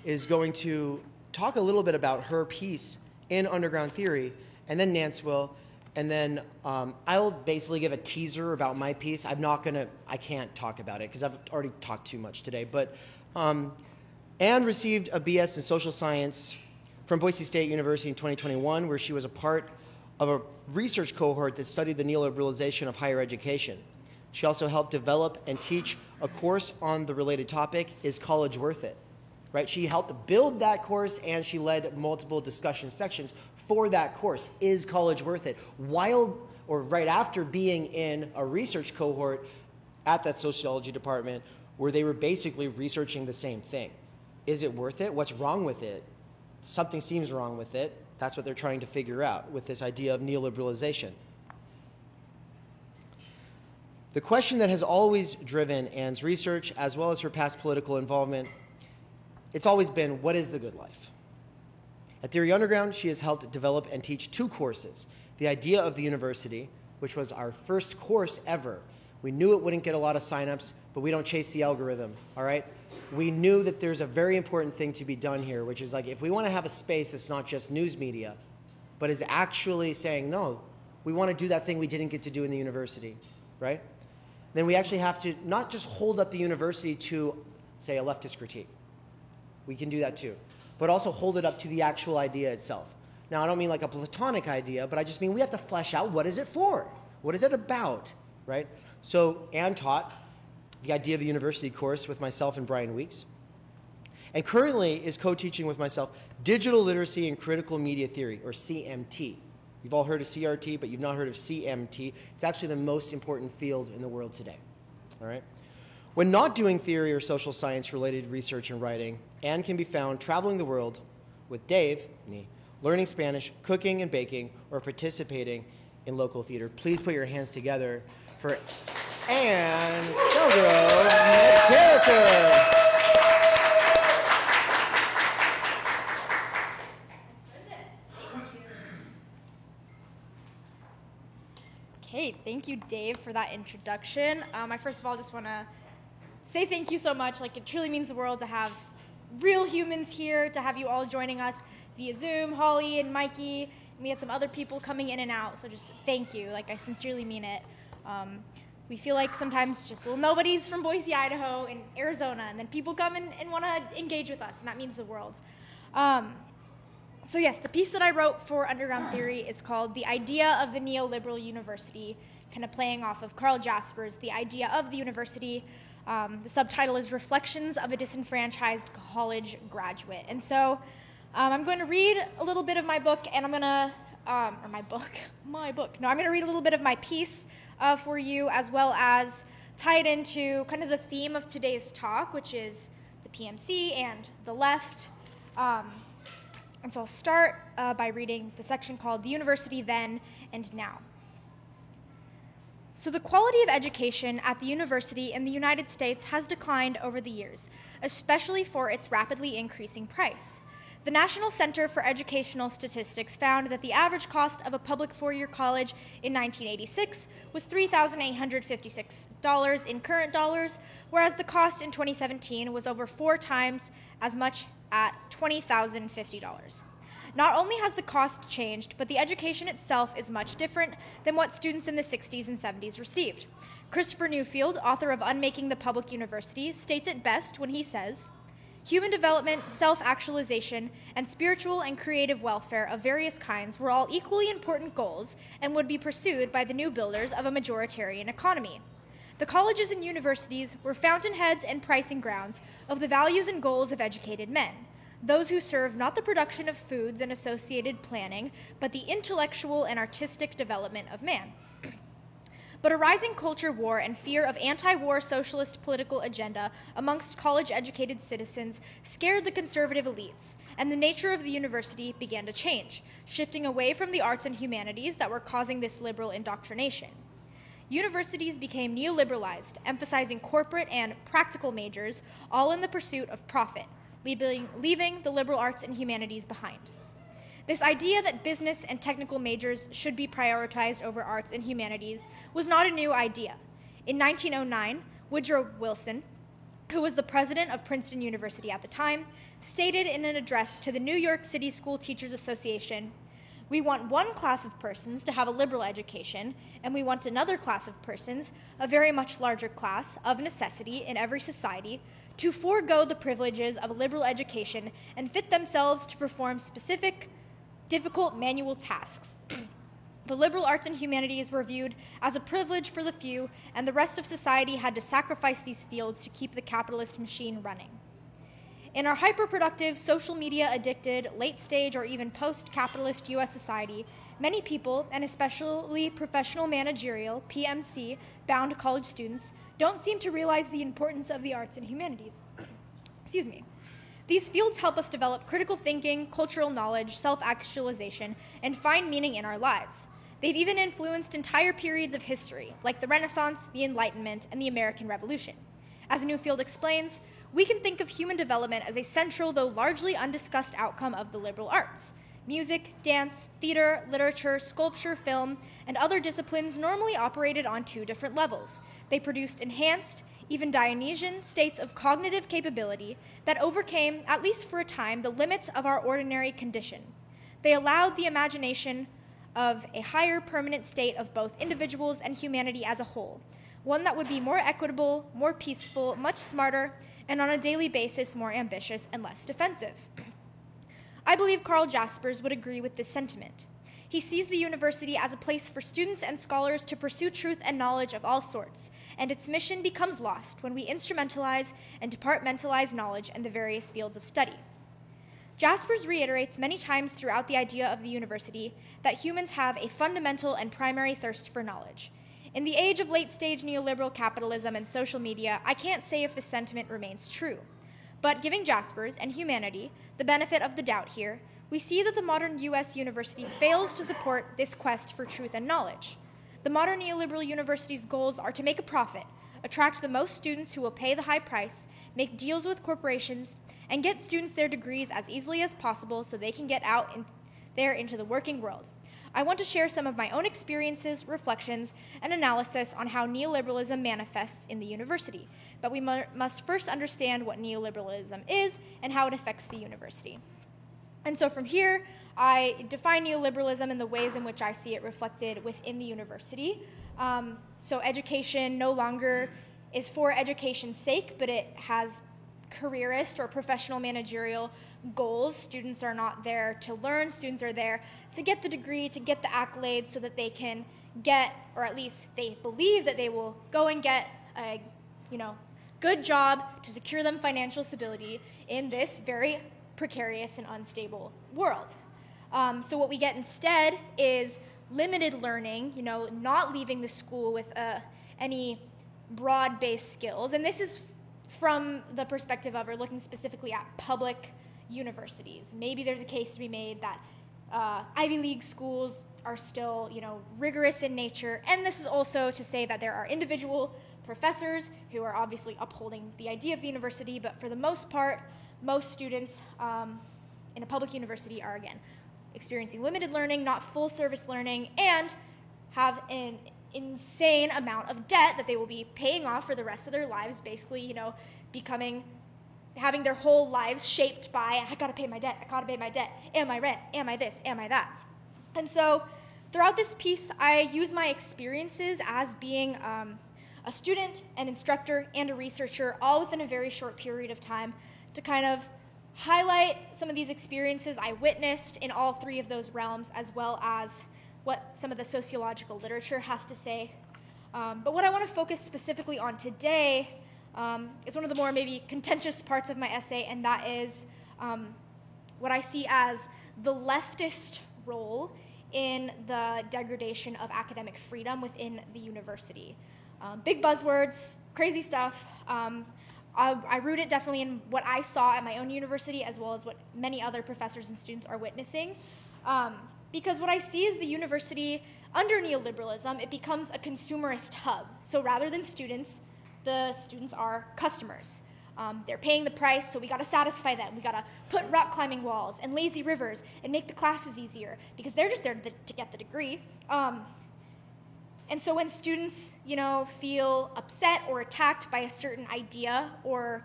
is going to talk a little bit about her piece in Underground Theory, and then Nance will, and then I'll basically give a teaser about my piece. I can't talk about it because I've already talked too much today, but Anne received a BS in social science from Boise State University in 2021, where she was a part of a research cohort that studied the neoliberalization of higher education. She also helped develop and teach a course on the related topic, Is College Worth It? Right? She helped build that course, and she led multiple discussion sections for that course, Is College Worth It? Right after being in a research cohort at that sociology department where they were basically researching the same thing. Is it worth it? What's wrong with it? Something seems wrong with it. That's what they're trying to figure out with this idea of neoliberalization. The question that has always driven Anne's research, as well as her past political involvement, it's always been, what is the good life? At Theory Underground, she has helped develop and teach 2 courses. The Idea of the University, which was our first course ever. We knew it wouldn't get a lot of signups, but we don't chase the algorithm, all right? We knew that there's a very important thing to be done here, which is like, if we want to have a space that's not just news media, but is actually saying, no, we want to do that thing we didn't get to do in the university, right? Then we actually have to not just hold up the university to, say, a leftist critique. We can do that too. But also hold it up to the actual idea itself. Now, I don't mean like a platonic idea, but I just mean we have to flesh out, what is it for? What is it about, right? So Anne taught the Idea of the University course with myself and Brian Weeks, and currently is co-teaching with myself Digital Literacy and Critical Media Theory, or CMT. You've all heard of CRT, but you've not heard of CMT. It's actually the most important field in the world today, all right? When not doing theory or social science-related research and writing, Anne can be found traveling the world with Dave, me, learning Spanish, cooking and baking, or participating in local theater. Please put your hands together for Anne Snellgrove McCarricker. Okay, thank you, Dave, for that introduction. I first of all just want to say thank you so much. Like, it truly means the world to have real humans here, to have you all joining us via Zoom, Holly and Mikey, and we had some other people coming in and out, so just thank you. Like, I sincerely mean it. We feel like sometimes just little nobodies from Boise, Idaho, and Arizona, and then people come and want to engage with us, and that means the world. So yes, the piece that I wrote for Underground Theory is called The Idea of the Neoliberal University, kind of playing off of Carl Jasper's The Idea of the University. The subtitle is Reflections of a Disenfranchised College Graduate. And so I'm going to read a little bit of my book, and I'm going to, I'm going to read a little bit of my piece for you, as well as tie it into kind of the theme of today's talk, which is the PMC and the left. And so I'll start by reading the section called The University Then and Now. So the quality of education at the university in the United States has declined over the years, especially for its rapidly increasing price. The National Center for Educational Statistics found that the average cost of a public four-year college in 1986 was $3,856 in current dollars, whereas the cost in 2017 was over 4 times as much at $20,050. Not only has the cost changed, but the education itself is much different than what students in the 60s and 70s received. Christopher Newfield, author of Unmaking the Public University, states it best when he says, "Human development, self-actualization, and spiritual and creative welfare of various kinds were all equally important goals and would be pursued by the new builders of a majoritarian economy. The colleges and universities were fountainheads and pricing grounds of the values and goals of educated men, those who serve not the production of foods and associated planning, but the intellectual and artistic development of man. But a rising culture war and fear of anti-war socialist political agenda amongst college-educated citizens scared the conservative elites, and the nature of the university began to change, shifting away from the arts and humanities that were causing this liberal indoctrination. Universities became neoliberalized, emphasizing corporate and practical majors, all in the pursuit of profit, leaving the liberal arts and humanities behind. This idea that business and technical majors should be prioritized over arts and humanities was not a new idea. In 1909, Woodrow Wilson, who was the president of Princeton University at the time, stated in an address to the New York City School Teachers Association, "We want one class of persons to have a liberal education, and we want another class of persons, a very much larger class, of necessity in every society, to forego the privileges of a liberal education and fit themselves to perform specific, difficult manual tasks." The liberal arts and humanities were viewed as a privilege for the few, and the rest of society had to sacrifice these fields to keep the capitalist machine running. In our hyperproductive, social media-addicted, late-stage or even post-capitalist U.S. society, many people, and especially professional managerial, PMC-bound college students, don't seem to realize the importance of the arts and humanities. Excuse me. These fields help us develop critical thinking, cultural knowledge, self-actualization, and find meaning in our lives. They've even influenced entire periods of history, like the Renaissance, the Enlightenment, and the American Revolution. As Newfield explains, we can think of human development as a central, though largely undiscussed outcome of the liberal arts. Music, dance, theater, literature, sculpture, film, and other disciplines normally operated on two different levels. They produced enhanced, even Dionysian, states of cognitive capability that overcame, at least for a time, the limits of our ordinary condition. They allowed the imagination of a higher permanent state of both individuals and humanity as a whole, one that would be more equitable, more peaceful, much smarter, and on a daily basis more ambitious and less defensive. I believe Karl Jaspers would agree with this sentiment. He sees the university as a place for students and scholars to pursue truth and knowledge of all sorts, and its mission becomes lost when we instrumentalize and departmentalize knowledge in the various fields of study. Jaspers reiterates many times throughout the idea of the university that humans have a fundamental and primary thirst for knowledge. In the age of late-stage neoliberal capitalism and social media, I can't say if this sentiment remains true. But giving Jaspers and humanity the benefit of the doubt here, we see that the modern U.S. university fails to support this quest for truth and knowledge. The modern neoliberal university's goals are to make a profit, attract the most students who will pay the high price, make deals with corporations, and get students their degrees as easily as possible so they can get out there into the working world. I want to share some of my own experiences, reflections, and analysis on how neoliberalism manifests in the university, but we must first understand what neoliberalism is and how it affects the university. And so from here, I define neoliberalism in the ways in which I see it reflected within the university. So education no longer is for education's sake, but it has careerist or professional managerial goals. Students are not there to learn. Students are there to get the degree, to get the accolades so that they can get, or at least they believe that they will go and get a good job to secure them financial stability in this very precarious and unstable world. So what we get instead is limited learning, not leaving the school with any broad-based skills. And this is from the perspective of, or looking specifically at public universities. Maybe there's a case to be made that Ivy League schools are still, rigorous in nature. And this is also to say that there are individual professors who are obviously upholding the idea of the university, but for the most part, most students in a public university are, again, experiencing limited learning, not full service learning, and have an insane amount of debt that they will be paying off for the rest of their lives, basically, having their whole lives shaped by, I gotta pay my debt, am I rent, am I this, am I that? And so throughout this piece, I use my experiences as being a student, an instructor, and a researcher, all within a very short period of time, to kind of highlight some of these experiences I witnessed in all three of those realms, as well as what some of the sociological literature has to say. But what I want to focus specifically on today is one of the more maybe contentious parts of my essay, and that is what I see as the leftist role in the degradation of academic freedom within the university. Big buzzwords, crazy stuff. I root it definitely in what I saw at my own university, as well as what many other professors and students are witnessing. Because what I see is the university, under neoliberalism, it becomes a consumerist hub. So rather than students, the students are customers. They're paying the price, so we gotta satisfy them. We gotta put rock climbing walls and lazy rivers and make the classes easier, because they're just there to get the degree. And so when students, feel upset or attacked by a certain idea or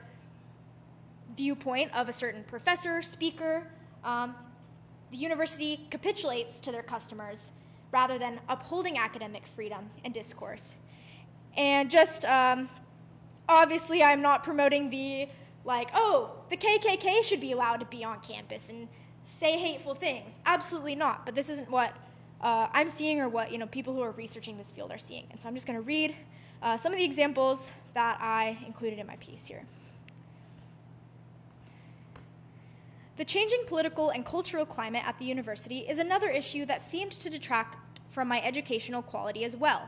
viewpoint of a certain professor, speaker, the university capitulates to their customers rather than upholding academic freedom and discourse. And just, obviously I'm not promoting the KKK should be allowed to be on campus and say hateful things. Absolutely not, but this isn't what I'm seeing or what people who are researching this field are seeing. And so I'm just going to read some of the examples that I included in my piece here. The changing political and cultural climate at the university is another issue that seemed to detract from my educational quality as well.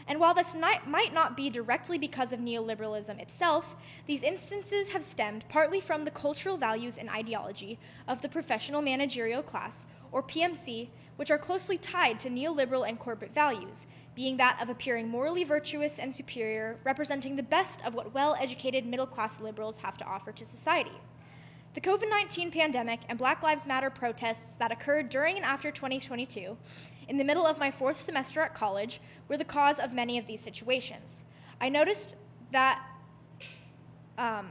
And while this might not be directly because of neoliberalism itself, these instances have stemmed partly from the cultural values and ideology of the professional managerial class, or PMC, which are closely tied to neoliberal and corporate values, being that of appearing morally virtuous and superior, representing the best of what well-educated middle-class liberals have to offer to society. The COVID-19 pandemic and Black Lives Matter protests that occurred during and after 2022, in the middle of my 4th semester at college, were the cause of many of these situations. I noticed there are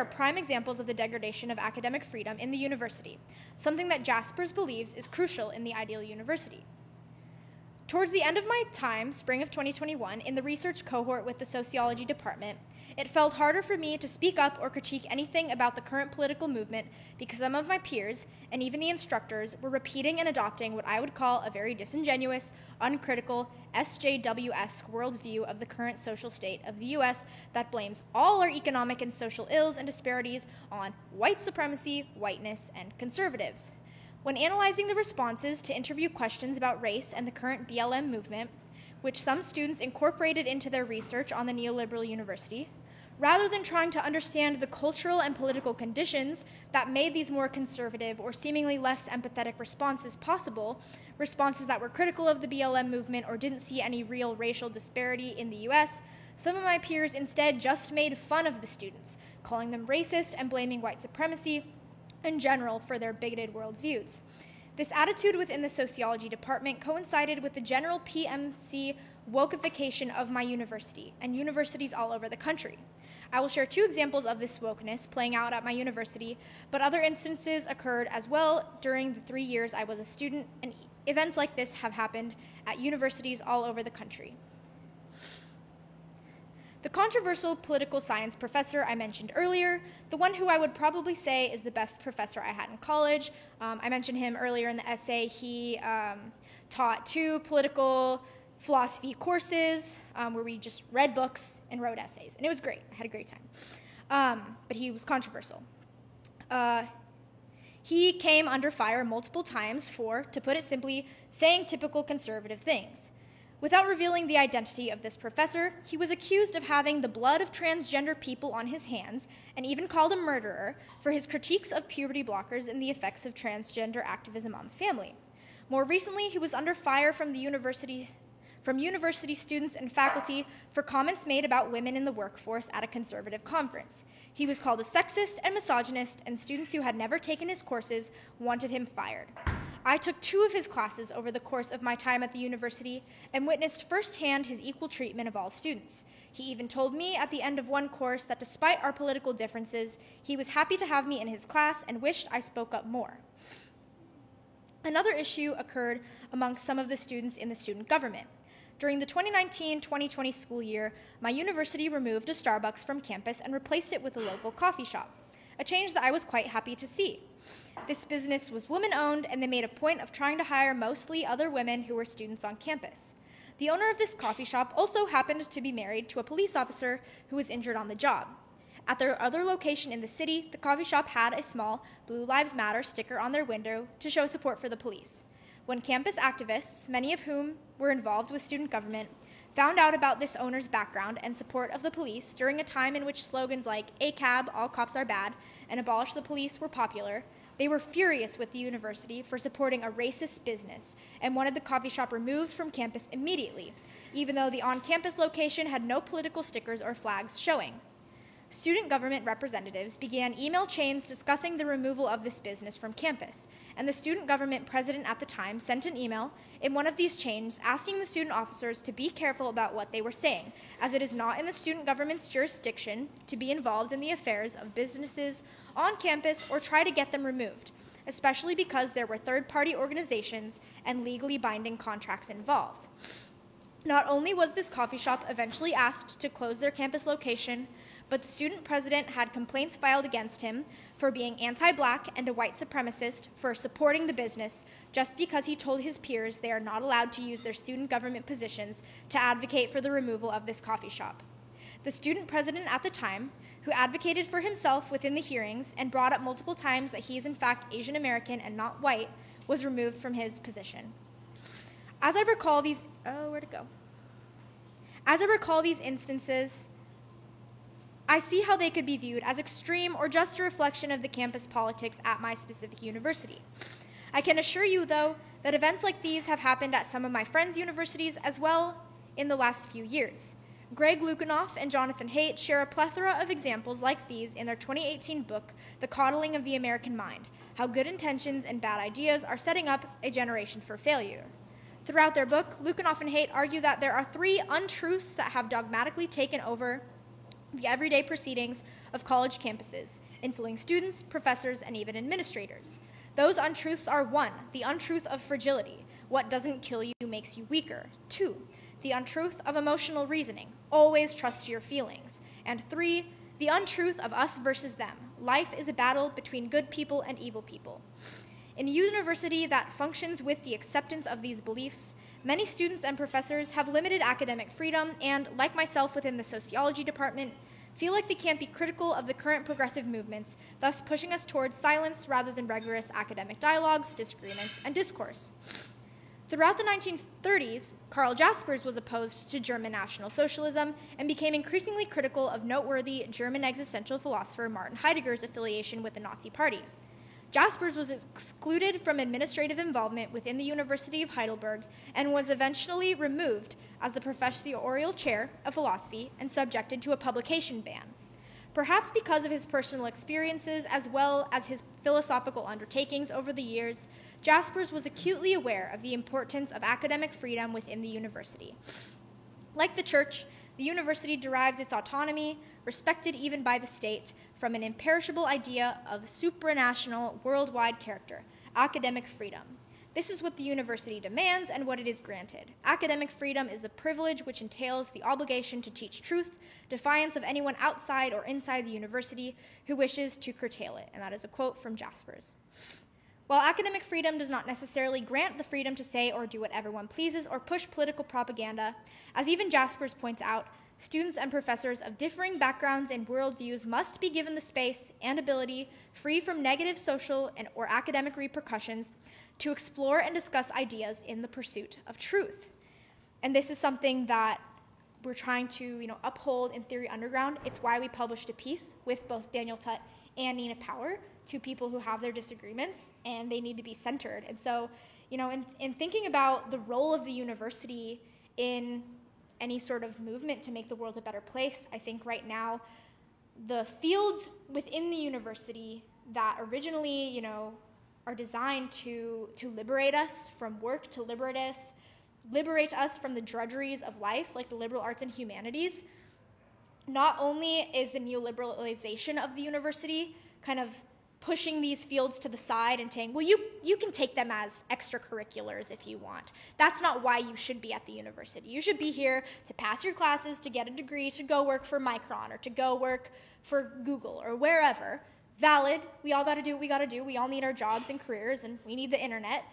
prime examples of the degradation of academic freedom in the university, something that Jaspers believes is crucial in the ideal university. Towards the end of my time, spring of 2021, in the research cohort with the sociology department, it felt harder for me to speak up or critique anything about the current political movement because some of my peers, and even the instructors, were repeating and adopting what I would call a very disingenuous, uncritical, SJW-esque worldview of the current social state of the US that blames all our economic and social ills and disparities on white supremacy, whiteness, and conservatives. When analyzing the responses to interview questions about race and the current BLM movement, which some students incorporated into their research on the neoliberal university, rather than trying to understand the cultural and political conditions that made these more conservative or seemingly less empathetic responses possible, responses that were critical of the BLM movement or didn't see any real racial disparity in the US, some of my peers instead just made fun of the students, calling them racist and blaming white supremacy in general for their bigoted worldviews. This attitude within the sociology department coincided with the general PMC wokeification of my university and universities all over the country. I will share 2 examples of this wokeness playing out at my university, but other instances occurred as well during the 3 years I was a student, and events like this have happened at universities all over the country. The controversial political science professor I mentioned earlier, the one who I would probably say is the best professor I had in college. I mentioned him earlier in the essay. He taught 2 political philosophy courses where we just read books and wrote essays. And it was great. I had a great time. But he was controversial. He came under fire multiple times for, to put it simply, saying typical conservative things. Without revealing the identity of this professor, he was accused of having the blood of transgender people on his hands and even called a murderer for his critiques of puberty blockers and the effects of transgender activism on the family. More recently, he was under fire from university students and faculty for comments made about women in the workforce at a conservative conference. He was called a sexist and misogynist, and students who had never taken his courses wanted him fired. I took 2 of his classes over the course of my time at the university and witnessed firsthand his equal treatment of all students. He even told me at the end of one course that despite our political differences, he was happy to have me in his class and wished I spoke up more. Another issue occurred among some of the students in the student government. During the 2019-2020 school year, my university removed a Starbucks from campus and replaced it with a local coffee shop, a change that I was quite happy to see. This business was woman-owned, and they made a point of trying to hire mostly other women who were students on campus. The owner of this coffee shop also happened to be married to a police officer who was injured on the job. At their other location in the city, the coffee shop had a small Blue Lives Matter sticker on their window to show support for the police. when campus activists, many of whom were involved with student government, found out about this owner's background and support of the police during a time in which slogans like ACAB, all cops are bad, and abolish the police were popular, they were furious with the university for supporting a racist business and wanted the coffee shop removed from campus immediately, even though the on-campus location had no political stickers or flags showing. Student government representatives began email chains discussing the removal of this business from campus, and the student government president at the time sent an email in one of these chains asking the student officers to be careful about what they were saying, as it is not in the student government's jurisdiction to be involved in the affairs of businesses on campus or try to get them removed, especially because there were third-party organizations and legally binding contracts involved. Not only was this coffee shop eventually asked to close their campus location, but the student president had complaints filed against him for being anti-black and a white supremacist for supporting the business just because he told his peers they are not allowed to use their student government positions to advocate for the removal of this coffee shop. The student president at the time, who advocated for himself within the hearings and brought up multiple times that he is in fact Asian American and not white, was removed from his position. As I recall these instances, I see how they could be viewed as extreme or just a reflection of the campus politics at my specific university. I can assure you, though, that events like these have happened at some of my friends' universities as well in the last few years. Greg Lukianoff and Jonathan Haidt share a plethora of examples like these in their 2018 book, The Coddling of the American Mind: How Good Intentions and Bad Ideas Are Setting Up a Generation for Failure. Throughout their book, Lukianoff and Haidt argue that there are 3 untruths that have dogmatically taken over the everyday proceedings of college campuses, influencing students, professors, and even administrators. Those untruths are 1, the untruth of fragility. What doesn't kill you makes you weaker. 2, the untruth of emotional reasoning. Always trust your feelings. And 3, the untruth of us versus them. Life is a battle between good people and evil people. In a university that functions with the acceptance of these beliefs, many students and professors have limited academic freedom and, like myself within the sociology department, feel like they can't be critical of the current progressive movements, thus pushing us towards silence rather than rigorous academic dialogues, disagreements, and discourse. Throughout the 1930s, Karl Jaspers was opposed to German National Socialism and became increasingly critical of noteworthy German existential philosopher Martin Heidegger's affiliation with the Nazi Party. Jaspers was excluded from administrative involvement within the University of Heidelberg and was eventually removed as the professorial chair of philosophy and subjected to a publication ban. Perhaps because of his personal experiences as well as his philosophical undertakings over the years, Jaspers was acutely aware of the importance of academic freedom within the university. Like the church, the university derives its autonomy, respected even by the state, from an imperishable idea of supranational, worldwide character, academic freedom. This is what the university demands and what it is granted. Academic freedom is the privilege which entails the obligation to teach truth, defiance of anyone outside or inside the university who wishes to curtail it. And that is a quote from Jaspers. While academic freedom does not necessarily grant the freedom to say or do whatever one pleases or push political propaganda, as even Jaspers points out, students and professors of differing backgrounds and worldviews must be given the space and ability, free from negative social or academic repercussions, to explore and discuss ideas in the pursuit of truth. And this is something that we're trying to, uphold in Theory Underground. It's why we published a piece with both Daniel Tutt and Nina Power, 2 people who have their disagreements, and they need to be centered. And so, in thinking about the role of the university in any sort of movement to make the world a better place, I think right now the fields within the university that originally, are designed to liberate us from work, to liberate us from the drudgeries of life, like the liberal arts and humanities. Not only is the neoliberalization of the university kind of pushing these fields to the side and saying, well, you can take them as extracurriculars if you want. That's not why you should be at the university. You should be here to pass your classes, to get a degree, to go work for Micron, or to go work for Google, or wherever. Valid, we all gotta do what we gotta do. We all need our jobs and careers, and we need the internet.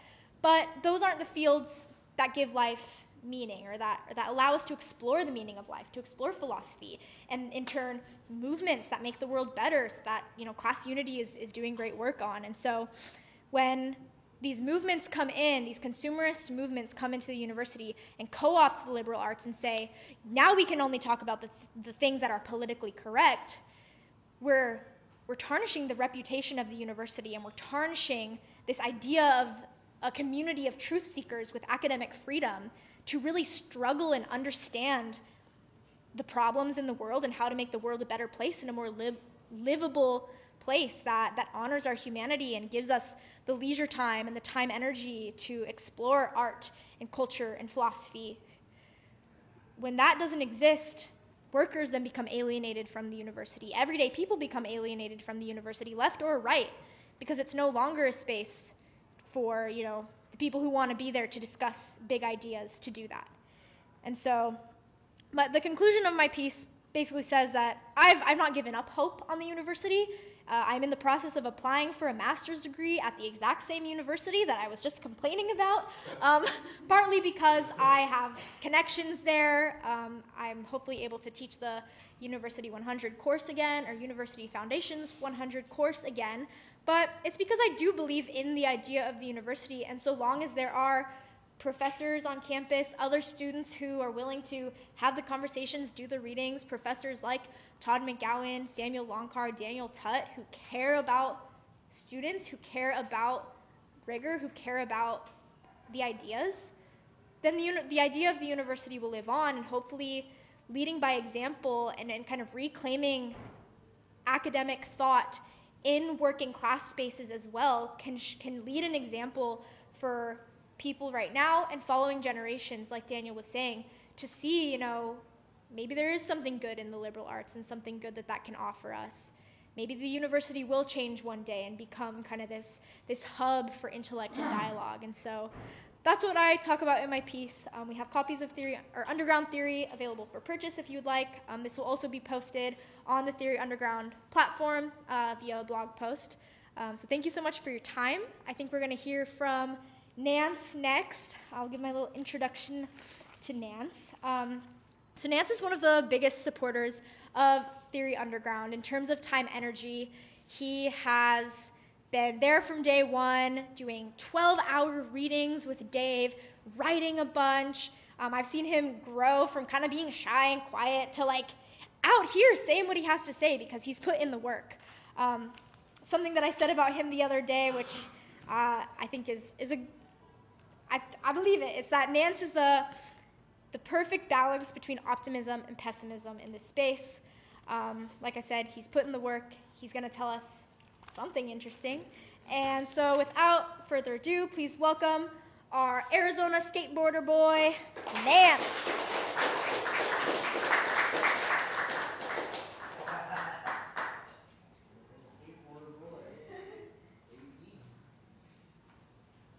But those aren't the fields that give life meaning, or that allow us to explore the meaning of life, to explore philosophy, and in turn, movements that make the world better, so that, Class Unity is doing great work on. And so when these movements come in, these consumerist movements come into the university and co-opt the liberal arts and say, now we can only talk about the things that are politically correct, we're tarnishing the reputation of the university, and we're tarnishing this idea of a community of truth seekers with academic freedom to really struggle and understand the problems in the world and how to make the world a better place and a more livable place that honors our humanity and gives us the leisure time and the time energy to explore art and culture and philosophy. When that doesn't exist, workers then become alienated from the university. Everyday people become alienated from the university, left or right, because it's no longer a space for, the people who want to be there to discuss big ideas to do that. And so, but the conclusion of my piece basically says that I've not given up hope on the university. I'm in the process of applying for a master's degree at the exact same university that I was just complaining about, partly because I have connections there. I'm hopefully able to teach the University 100 course again, or University Foundations 100 course again, but it's because I do believe in the idea of the university, and so long as there are professors on campus, other students who are willing to have the conversations, do the readings, professors like Todd McGowan, Samuel Longcar, Daniel Tutt, who care about students, who care about rigor, who care about the ideas, then the idea of the university will live on, and hopefully leading by example and kind of reclaiming academic thought in working class spaces as well can lead an example for people right now and following generations, like Daniel was saying, to see, maybe there is something good in the liberal arts and something good that can offer us. Maybe the university will change one day and become kind of this hub for intellect and dialogue. And so that's what I talk about in my piece. We have copies of Theory or Underground Theory available for purchase if you'd like. This will also be posted on the Theory Underground platform via a blog post. So thank you so much for your time. I think we're going to hear from Nance next. I'll give my little introduction to Nance. So Nance is one of the biggest supporters of Theory Underground in terms of time energy. He has been there from day one, doing 12-hour readings with Dave, writing a bunch. I've seen him grow from kind of being shy and quiet to out here saying what he has to say because he's put in the work. Something that I said about him the other day, which I think I believe it. It's that Nance is the perfect balance between optimism and pessimism in this space. Like I said, he's put in the work. He's going to tell us something interesting. And so without further ado, please welcome our Arizona skateboarder boy, Nance.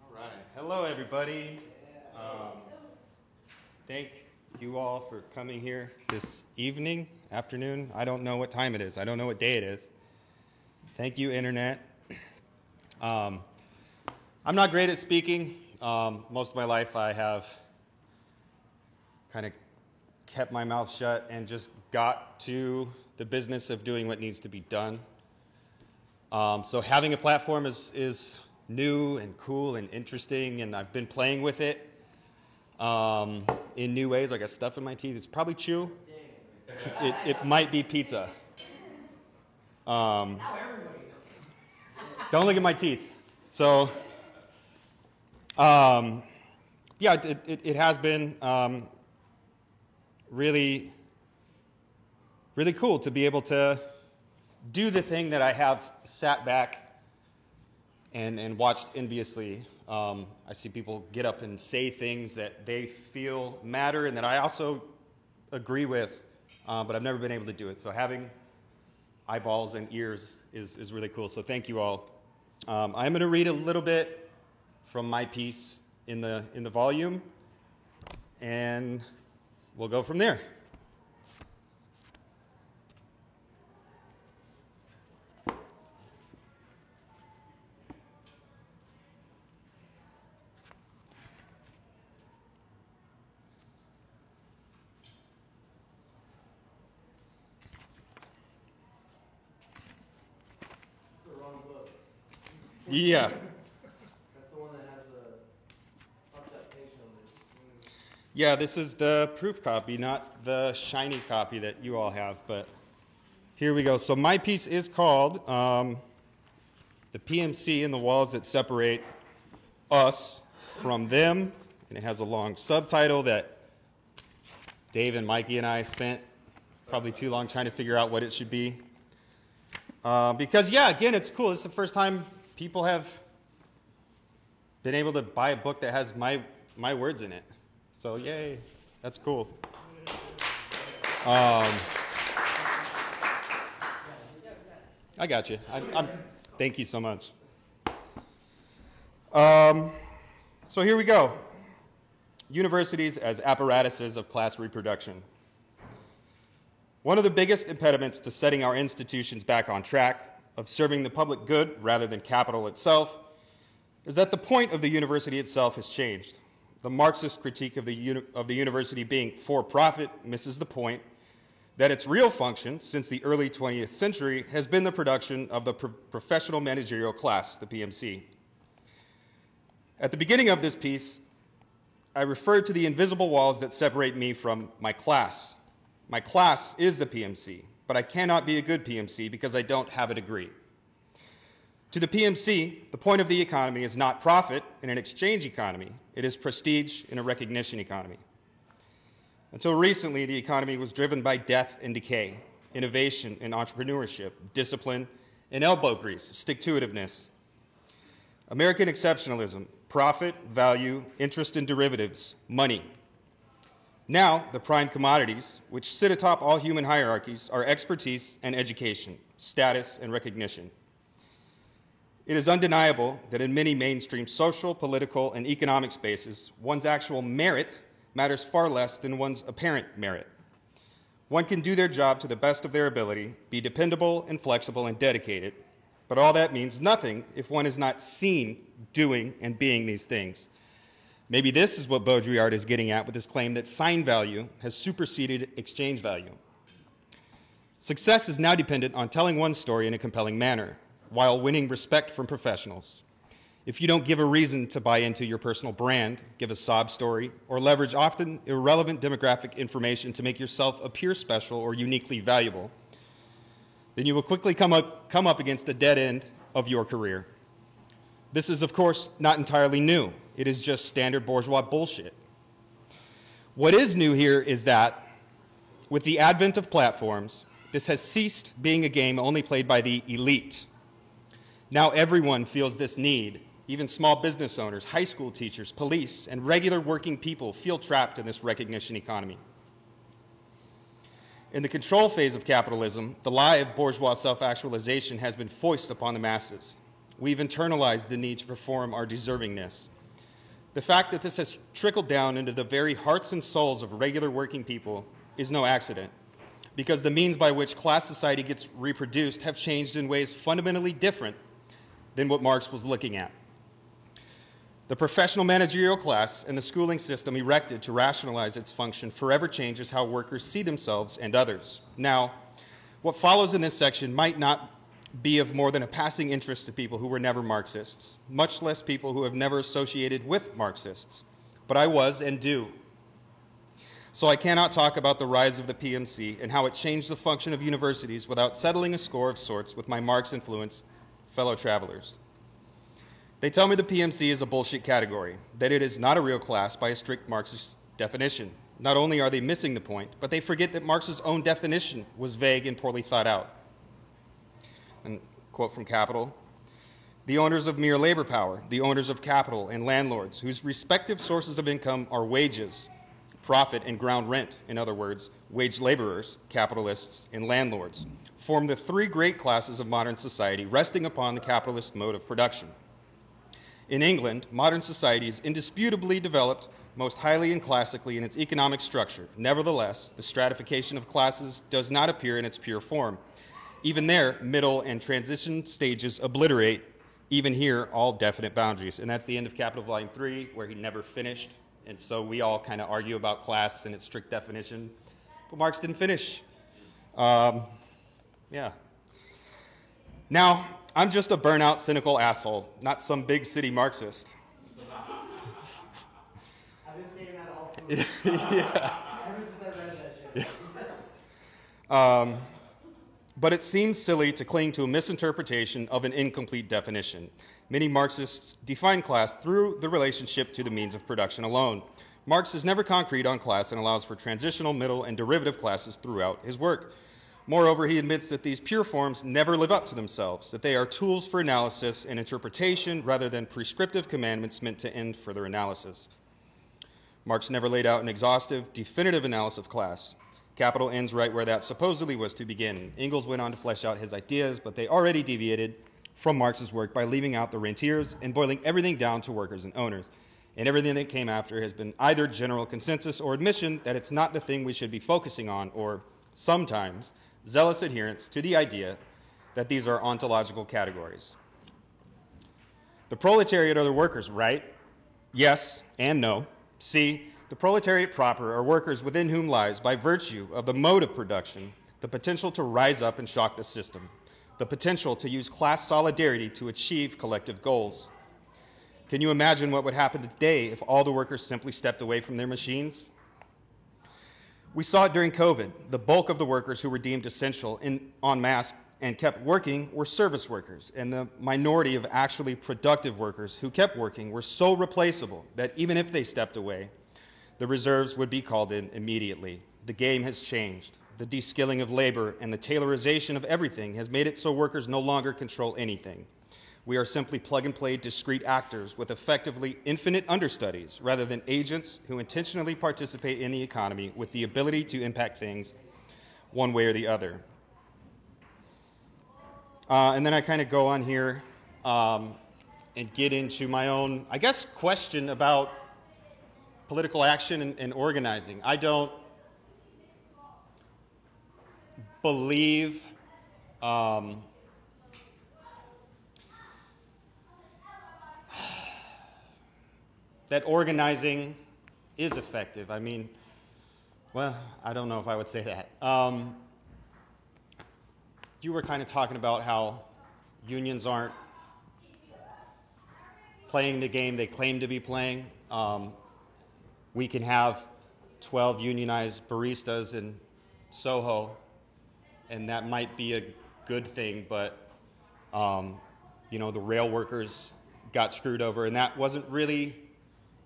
All right. Hello, everybody. Thank you all for coming here this evening, afternoon. I don't know what time it is. I don't know what day it is. Thank you, Internet. I'm not great at speaking. Most of my life I have kind of kept my mouth shut and just got to the business of doing what needs to be done. So having a platform is new and cool and interesting, and I've been playing with it in new ways. I got stuff in my teeth. It's probably chew. It might be pizza. Don't look at my teeth. So, yeah, it has been really, really cool to be able to do the thing that I have sat back and watched enviously. I see people get up and say things that they feel matter and that I also agree with, but I've never been able to do it. So having eyeballs and ears is really cool. So thank you all. I'm going to read a little bit from my piece in the volume, and we'll go from there. Yeah. That's the one that Yeah, this is the proof copy, not the shiny copy that you all have, but here we go. So my piece is called The PMC and the Walls That Separate Us from Them, and it has a long subtitle that Dave and Mikey and I spent probably too long trying to figure out what it should be. Because, yeah, again, it's cool. This is the first time people have been able to buy a book that has my words in it. So, yay, that's cool. I got you. Thank you so much. So here we go. Universities as apparatuses of class reproduction. One of the biggest impediments to setting our institutions back on track, of serving the public good rather than capital itself, is that the point of the university itself has changed. The Marxist critique of the university being for-profit misses the point that its real function since the early 20th century has been the production of the professional managerial class, the PMC. At the beginning of this piece, I referred to the invisible walls that separate me from my class. My class is the PMC, but I cannot be a good PMC because I don't have a degree. To the PMC, the point of the economy is not profit in an exchange economy. It is prestige in a recognition economy. Until recently, the economy was driven by death and decay, innovation and entrepreneurship, discipline and elbow grease, stick-to-itiveness. American exceptionalism, profit, value, interest in derivatives, money. Now, the prime commodities, which sit atop all human hierarchies, are expertise and education, status and recognition. It is undeniable that in many mainstream social, political, and economic spaces, one's actual merit matters far less than one's apparent merit. One can do their job to the best of their ability, be dependable and flexible and dedicated, but all that means nothing if one is not seen doing and being these things. Maybe this is what Baudrillard is getting at with his claim that sign value has superseded exchange value. Success is now dependent on telling one's story in a compelling manner, while winning respect from professionals. If you don't give a reason to buy into your personal brand, give a sob story, or leverage often irrelevant demographic information to make yourself appear special or uniquely valuable, then you will quickly come up against a dead end of your career. This is, of course, not entirely new. It is just standard bourgeois bullshit. What is new here is that, with the advent of platforms, this has ceased being a game only played by the elite. Now everyone feels this need. Even small business owners, high school teachers, police, and regular working people feel trapped in this recognition economy. In the control phase of capitalism, the lie of bourgeois self-actualization has been foisted upon the masses. We've internalized the need to perform our deservingness. The fact that this has trickled down into the very hearts and souls of regular working people is no accident, because the means by which class society gets reproduced have changed in ways fundamentally different than what Marx was looking at. The professional managerial class and the schooling system erected to rationalize its function forever changes how workers see themselves and others. Now, what follows in this section might not be of more than a passing interest to people who were never Marxists, much less people who have never associated with Marxists. But I was and do. So I cannot talk about the rise of the PMC and how it changed the function of universities without settling a score of sorts with my Marx-influenced fellow travelers. They tell me the PMC is a bullshit category, that it is not a real class by a strict Marxist definition. Not only are they missing the point, but they forget that Marx's own definition was vague and poorly thought out. And quote from Capital, "The owners of mere labor power, the owners of capital and landlords, whose respective sources of income are wages, profit and ground rent, in other words, wage laborers, capitalists, and landlords, form the three great classes of modern society resting upon the capitalist mode of production. In England, modern society is indisputably developed most highly and classically in its economic structure. Nevertheless, the stratification of classes does not appear in its pure form. Even there, middle and transition stages obliterate, even here, all definite boundaries." And that's the end of Capital Volume 3, where he never finished. And so we all kind of argue about class and its strict definition. But Marx didn't finish. Yeah. Now, I'm just a burnout, cynical asshole, not some big city Marxist. I've been saying that all Yeah. But it seems silly to cling to a misinterpretation of an incomplete definition. Many Marxists define class through the relationship to the means of production alone. Marx is never concrete on class and allows for transitional, middle, and derivative classes throughout his work. Moreover, he admits that these pure forms never live up to themselves, that they are tools for analysis and interpretation rather than prescriptive commandments meant to end further analysis. Marx never laid out an exhaustive, definitive analysis of class. Capital ends right where that supposedly was to begin. Engels went on to flesh out his ideas, but they already deviated from Marx's work by leaving out the rentiers and boiling everything down to workers and owners. And everything that came after has been either general consensus or admission that it's not the thing we should be focusing on, or sometimes zealous adherence to the idea that these are ontological categories. The proletariat are the workers, right? Yes and no. See, the proletariat proper are workers within whom lies, by virtue of the mode of production, the potential to rise up and shock the system, the potential to use class solidarity to achieve collective goals. Can you imagine what would happen today if all the workers simply stepped away from their machines? We saw it during COVID. The bulk of the workers who were deemed essential en masse and kept working were service workers, and the minority of actually productive workers who kept working were so replaceable that even if they stepped away, the reserves would be called in immediately. The game has changed. The de-skilling of labor and the tailorization of everything has made it so workers no longer control anything. We are simply plug-and-play discrete actors with effectively infinite understudies rather than agents who intentionally participate in the economy with the ability to impact things one way or the other. And then I kind of go on here and get into my own, I guess, question about political action and organizing. I don't believe that organizing is effective. I mean, well, I don't know if I would say that. You were kind of talking about how unions aren't playing the game they claim to be playing. We can have 12 unionized baristas in Soho, and that might be a good thing, but you know, the rail workers got screwed over, and that wasn't really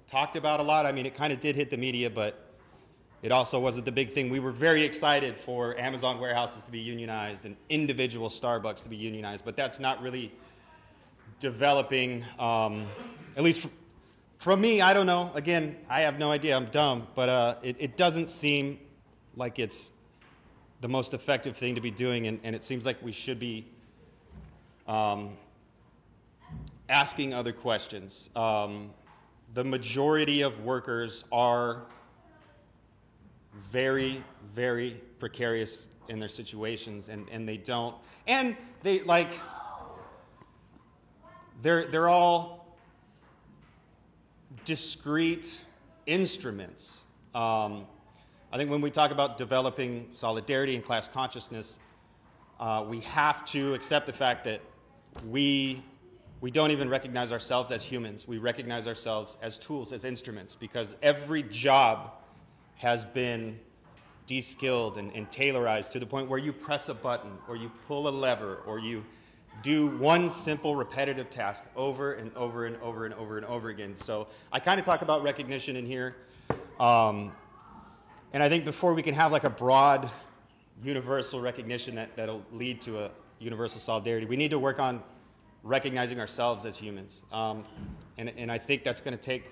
talked about a lot. I mean, it kind of did hit the media, but it also wasn't the big thing. We were very excited for Amazon warehouses to be unionized and individual Starbucks to be unionized, but that's not really developing, at least from me. I don't know. Again, I have no idea. I'm dumb, but it doesn't seem like it's the most effective thing to be doing, and it seems like we should be asking other questions. The majority of workers are very, very precarious in their situations, and they don't, and they like, they're all discrete instruments. I think when we talk about developing solidarity and class consciousness, we have to accept the fact that we don't even recognize ourselves as humans. We recognize ourselves as tools, as instruments, because every job has been de-skilled and tailorized to the point where you press a button or you pull a lever or you do one simple repetitive task over and over and over and over and over again. So I kind of talk about recognition in here. And I think before we can have like a broad universal recognition that'll lead to a universal solidarity, we need to work on recognizing ourselves as humans. And I think that's going to take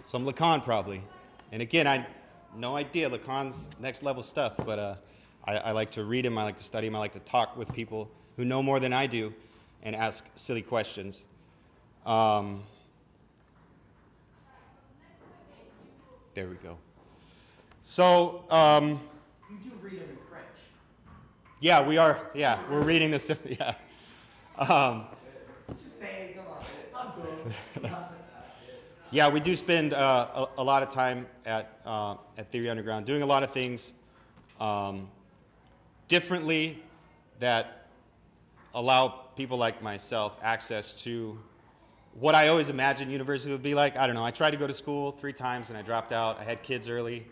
some Lacan probably. And again, I no idea Lacan's next level stuff, but I like to read him, I like to study him, I like to talk with people who know more than I do and ask silly questions. There we go. So, you do read him in French. Yeah, we are. Yeah, we're reading this. Yeah. Just saying, come on. I'm good. Yeah, we do spend a lot of time at Theory Underground doing a lot of things differently that allow people like myself access to what I always imagined university would be like. I don't know. I tried to go to school 3 times and I dropped out. I had kids early,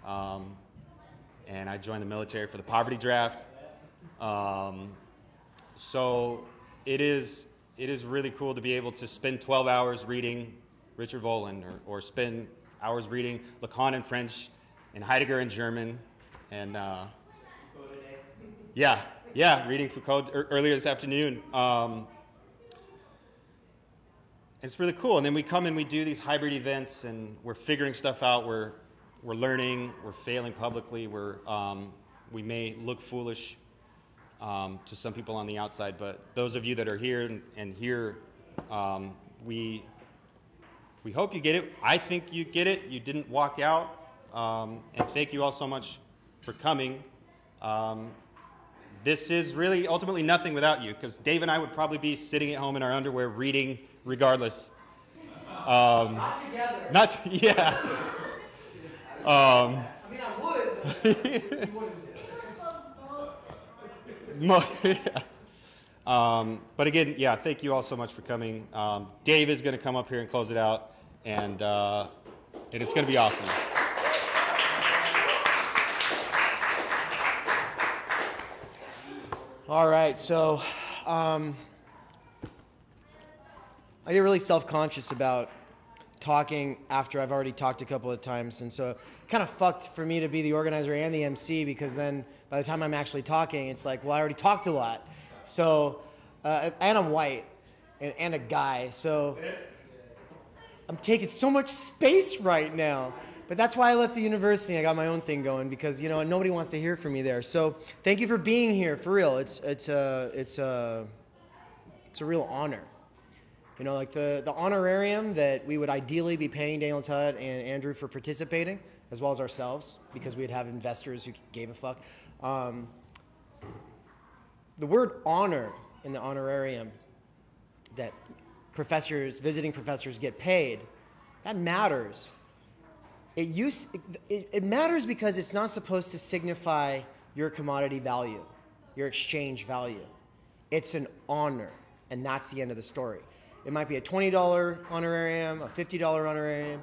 and I joined the military for the poverty draft. So it is really cool to be able to spend 12 hours reading Richard Voland, or spend hours reading Lacan in French and Heidegger in German, and reading Foucault earlier this afternoon. It's really cool. And then we come and we do these hybrid events, and we're figuring stuff out. We're learning. We're failing publicly. We may look foolish to some people on the outside, but those of you that are here and here, we hope you get it. I think you get it. You didn't walk out. And thank you all so much for coming. This is really ultimately nothing without you, because Dave and I would probably be sitting at home in our underwear reading regardless. Not together. Yeah. I mean, I would, but you wouldn't. But again, yeah, thank you all so much for coming. Dave is going to come up here and close it out, and it's going to be awesome. All right, so I get really self-conscious about talking after I've already talked a couple of times, and so kind of fucked for me to be the organizer and the MC, because then by the time I'm actually talking, it's like, well, I already talked a lot. So, and I'm white and a guy, so I'm taking so much space right now. But that's why I left the university. I got my own thing going, because nobody wants to hear from me there. So thank you for being here, for real. It's a real honor. Like the honorarium that we would ideally be paying Daniel Tutt and Andrew for participating, as well as ourselves, because we'd have investors who gave a fuck. The word honor in the honorarium that visiting professors get paid, that matters. It matters because it's not supposed to signify your commodity value, your exchange value. It's an honor, and that's the end of the story. It might be a $20 honorarium, a $50 honorarium,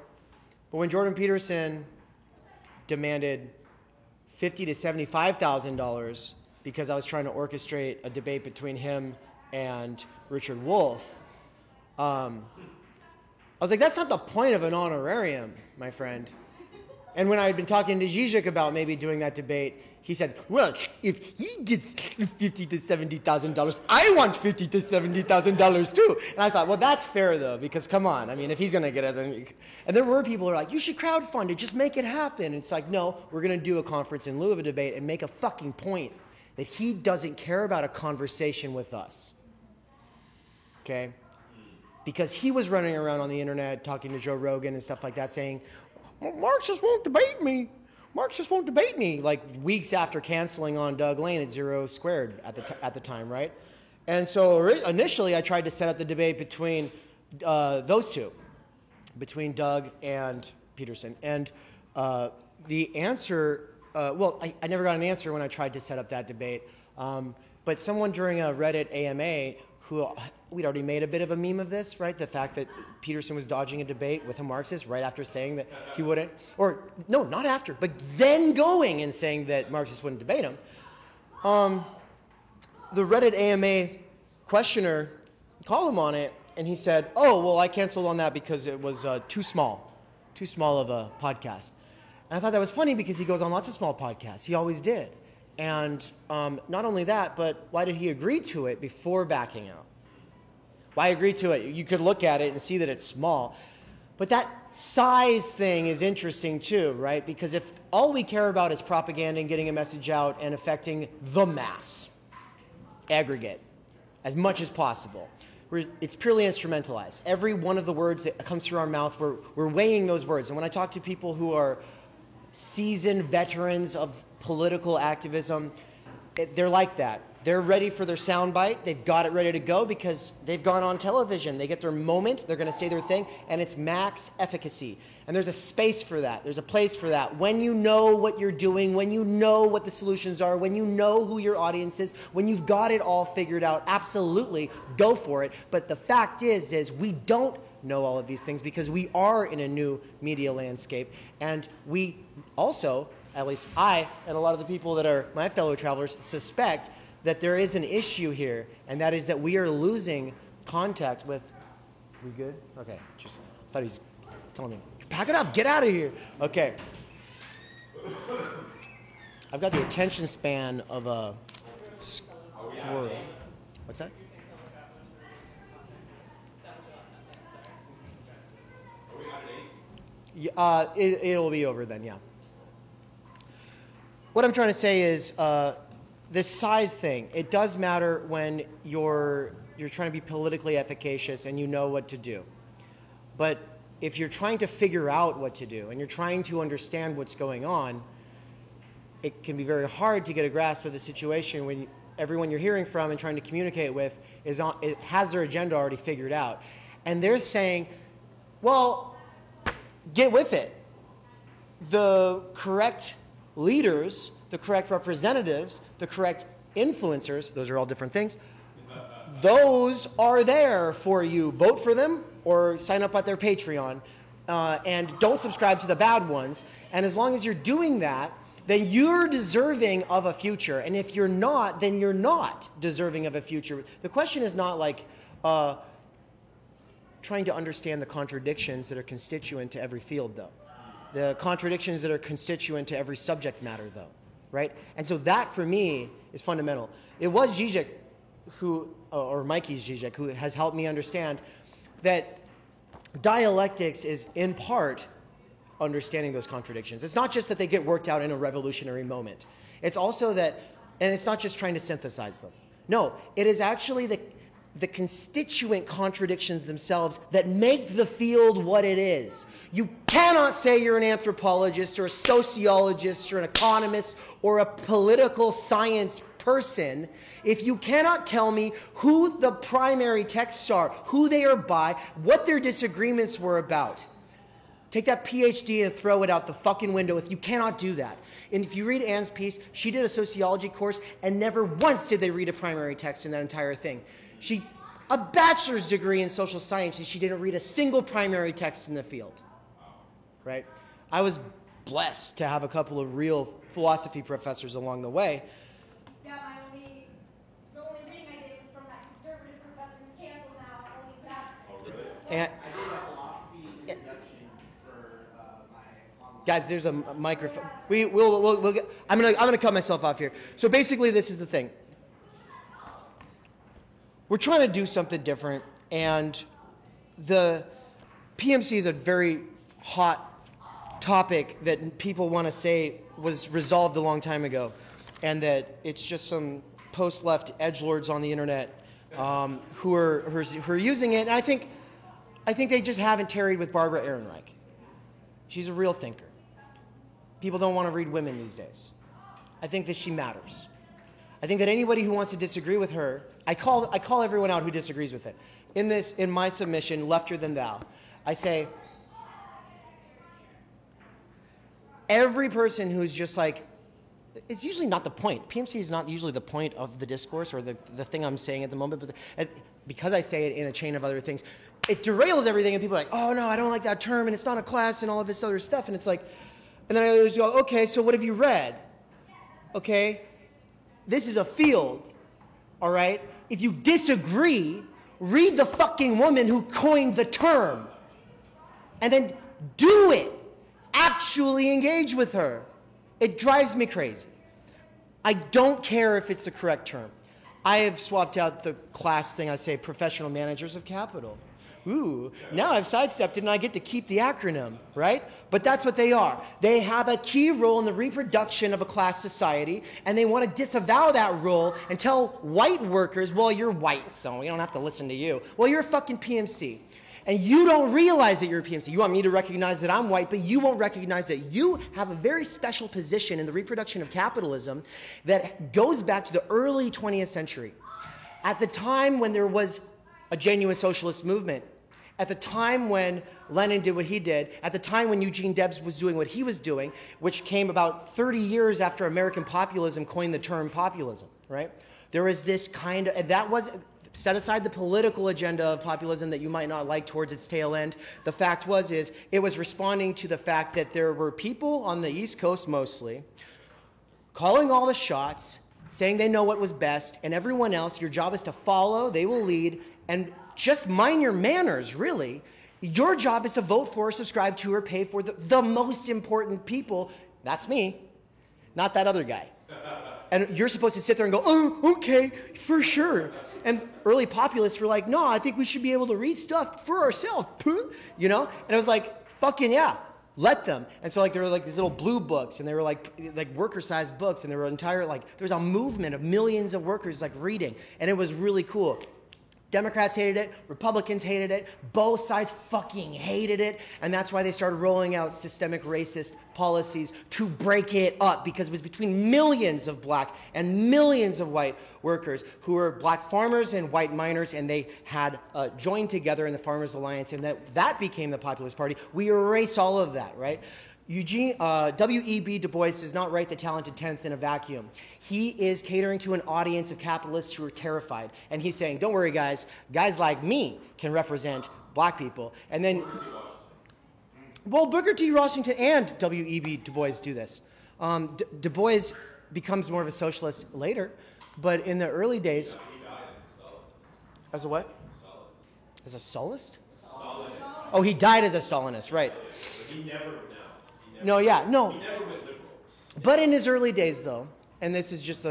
but when Jordan Peterson demanded $50,000 to $75,000 because I was trying to orchestrate a debate between him and Richard Wolff, I was like, that's not the point of an honorarium, my friend. And when I had been talking to Zizek about maybe doing that debate, he said, well, if he gets $50,000 to $70,000, I want $50,000 to $70,000 too. And I thought, well, that's fair though, because come on, I mean, if he's going to get it, then... And there were people who were like, you should crowdfund it, just make it happen. And it's like, no, we're going to do a conference in lieu of a debate and make a fucking point that he doesn't care about a conversation with us. Okay? Because he was running around on the internet talking to Joe Rogan and stuff like that saying, Marxists won't debate me. Marxists won't debate me, like weeks after canceling on Doug Lane at Zero Squared at the time, right? And so initially I tried to set up the debate between those two, between Doug and Peterson. And the answer, I never got an answer when I tried to set up that debate. But someone during a Reddit AMA we'd already made a bit of a meme of this, right? The fact that Peterson was dodging a debate with a Marxist right after saying that he wouldn't, or no, not after, but then going and saying that Marxists wouldn't debate him. The Reddit AMA questioner called him on it, and he said, oh, well, I canceled on that because it was too small of a podcast. And I thought that was funny because he goes on lots of small podcasts. He always did. And not only that, but why did he agree to it before backing out? Why agree to it? You could look at it and see that it's small. But that size thing is interesting too, right? Because if all we care about is propaganda and getting a message out and affecting the mass, aggregate, as much as possible, it's purely instrumentalized. Every one of the words that comes through our mouth, we're weighing those words. And when I talk to people who are seasoned veterans of political activism, they're like that. They're ready for their soundbite. They've got it ready to go because they've gone on television. They get their moment. They're going to say their thing, and it's max efficacy. And there's a space for that. There's a place for that. When you know what you're doing, when you know what the solutions are, when you know who your audience is, when you've got it all figured out, absolutely go for it. But the fact is we don't know all of these things because we are in a new media landscape. And we also, at least I and a lot of the people that are my fellow travelers, suspect that there is an issue here, and that is that we are losing contact with... We good? Okay, just thought he's telling me, pack it up, get out of here. Okay. I've got the attention span of a squirrel. What's that? It'll be over then, yeah. What I'm trying to say is this size thing, it does matter when you're trying to be politically efficacious and you know what to do. But if you're trying to figure out what to do and you're trying to understand what's going on, it can be very hard to get a grasp of the situation when everyone you're hearing from and trying to communicate with it has their agenda already figured out. And they're saying, well, get with it. The correct leaders, the correct representatives, the correct influencers, those are all different things, those are there for you. Vote for them or sign up at their Patreon and don't subscribe to the bad ones. And as long as you're doing that, then you're deserving of a future. And if you're not, then you're not deserving of a future. The question is not like trying to understand the contradictions that are constituent to every field, though. The contradictions that are constituent to every subject matter, though, right? And so that, for me, is fundamental. It was Zizek or Mikey Zizek, who has helped me understand that dialectics is, in part, understanding those contradictions. It's not just that they get worked out in a revolutionary moment. It's also that, and it's not just trying to synthesize them. No, it is actually the constituent contradictions themselves that make the field what it is. You cannot say you're an anthropologist or a sociologist or an economist or a political science person if you cannot tell me who the primary texts are, who they are by, what their disagreements were about. Take that PhD and throw it out the fucking window if you cannot do that. And if you read Anne's piece, she did a sociology course and never once did they read a primary text in that entire thing. A bachelor's degree in social science, and she didn't read a single primary text in the field, right? I was blessed to have a couple of real philosophy professors along the way. Yeah, the only reading I did was from that conservative professor who's canceled now. I only passed. And, I did a philosophy introduction for my online. guys, there's a microphone. We'll get, I'm gonna cut myself off here. So basically, this is the thing. We're trying to do something different, and the PMC is a very hot topic that people want to say was resolved a long time ago, and that it's just some post-left edgelords on the internet who are using it. And I think they just haven't tarried with Barbara Ehrenreich. She's a real thinker. People don't want to read women these days. I think that she matters. I think that anybody who wants to disagree with her, I call everyone out who disagrees with it. In my submission, Lefter Than Thou, I say, every person who's just like, it's usually not the point. PMC is not usually the point of the discourse or the thing I'm saying at the moment, but because I say it in a chain of other things, it derails everything, and people are like, oh no, I don't like that term, and it's not a class, and all of this other stuff, and it's like, and then I always go, okay, so what have you read? Okay, this is a field, all right? If you disagree, read the fucking woman who coined the term, and then do it. Actually engage with her. It drives me crazy. I don't care if it's the correct term. I have swapped out the class thing. I say professional managers of capital. Ooh, now I've sidestepped it and I get to keep the acronym, right? But that's what they are. They have a key role in the reproduction of a class society, and they want to disavow that role and tell white workers, well, you're white, so we don't have to listen to you. Well, you're a fucking PMC. And you don't realize that you're a PMC. You want me to recognize that I'm white, but you won't recognize that you have a very special position in the reproduction of capitalism that goes back to the early 20th century. At the time when there was a genuine socialist movement, at the time when Lenin did what he did, at the time when Eugene Debs was doing what he was doing, which came about 30 years after American populism coined the term populism, right? There was this kind of, and that was, set aside the political agenda of populism that you might not like towards its tail end. The fact was, it was responding to the fact that there were people on the East Coast mostly calling all the shots, saying they know what was best, and everyone else, your job is to follow, they will lead, and just mind your manners, really. Your job is to vote for, subscribe to, or pay for the most important people. That's me, not that other guy. And you're supposed to sit there and go, oh, okay, for sure. And early populists were like, no, I think we should be able to read stuff for ourselves, you know? And it was like, fucking yeah, let them. And so like there were like these little blue books, and they were like worker-sized books, and there were entire, like, there was a movement of millions of workers like reading, and it was really cool. Democrats hated it, Republicans hated it, both sides fucking hated it, and that's why they started rolling out systemic racist policies to break it up, because it was between millions of black and millions of white workers who were black farmers and white miners, and they had joined together in the Farmers Alliance, and that became the Populist Party. We erase all of that, right? W.E.B. Du Bois does not write The Talented Tenth in a vacuum. He is catering to an audience of capitalists who are terrified. And he's saying, don't worry, guys like me can represent black people. And then, well, Booker T. Washington and W.E.B. Du Bois do this. Du Bois becomes more of a socialist later, but in the early days... As a what? As a Stalinist? Oh, he died as a Stalinist, right. He never... No, yeah, no. He never went liberal. But in his early days, though, and this is just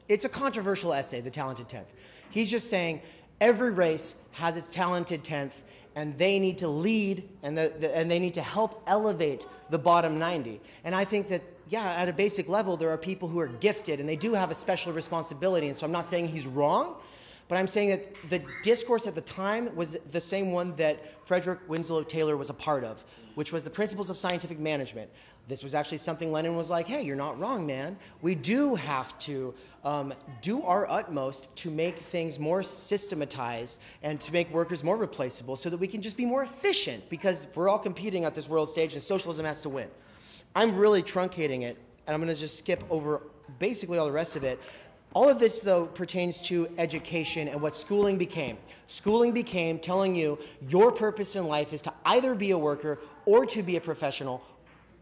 it's a controversial essay, The Talented Tenth. He's just saying every race has its talented tenth, and they need to lead, and they need to help elevate the bottom 90. And I think that, yeah, at a basic level, there are people who are gifted, and they do have a special responsibility. And so I'm not saying he's wrong, but I'm saying that the discourse at the time was the same one that Frederick Winslow Taylor was a part of, which was the principles of scientific management. This was actually something Lenin was like, hey, you're not wrong, man. We do have to do our utmost to make things more systematized and to make workers more replaceable so that we can just be more efficient, because we're all competing at this world stage and socialism has to win. I'm really truncating it, and I'm going to just skip over basically all the rest of it. All of this, though, pertains to education and what schooling became. Schooling became telling you your purpose in life is to either be a worker or to be a professional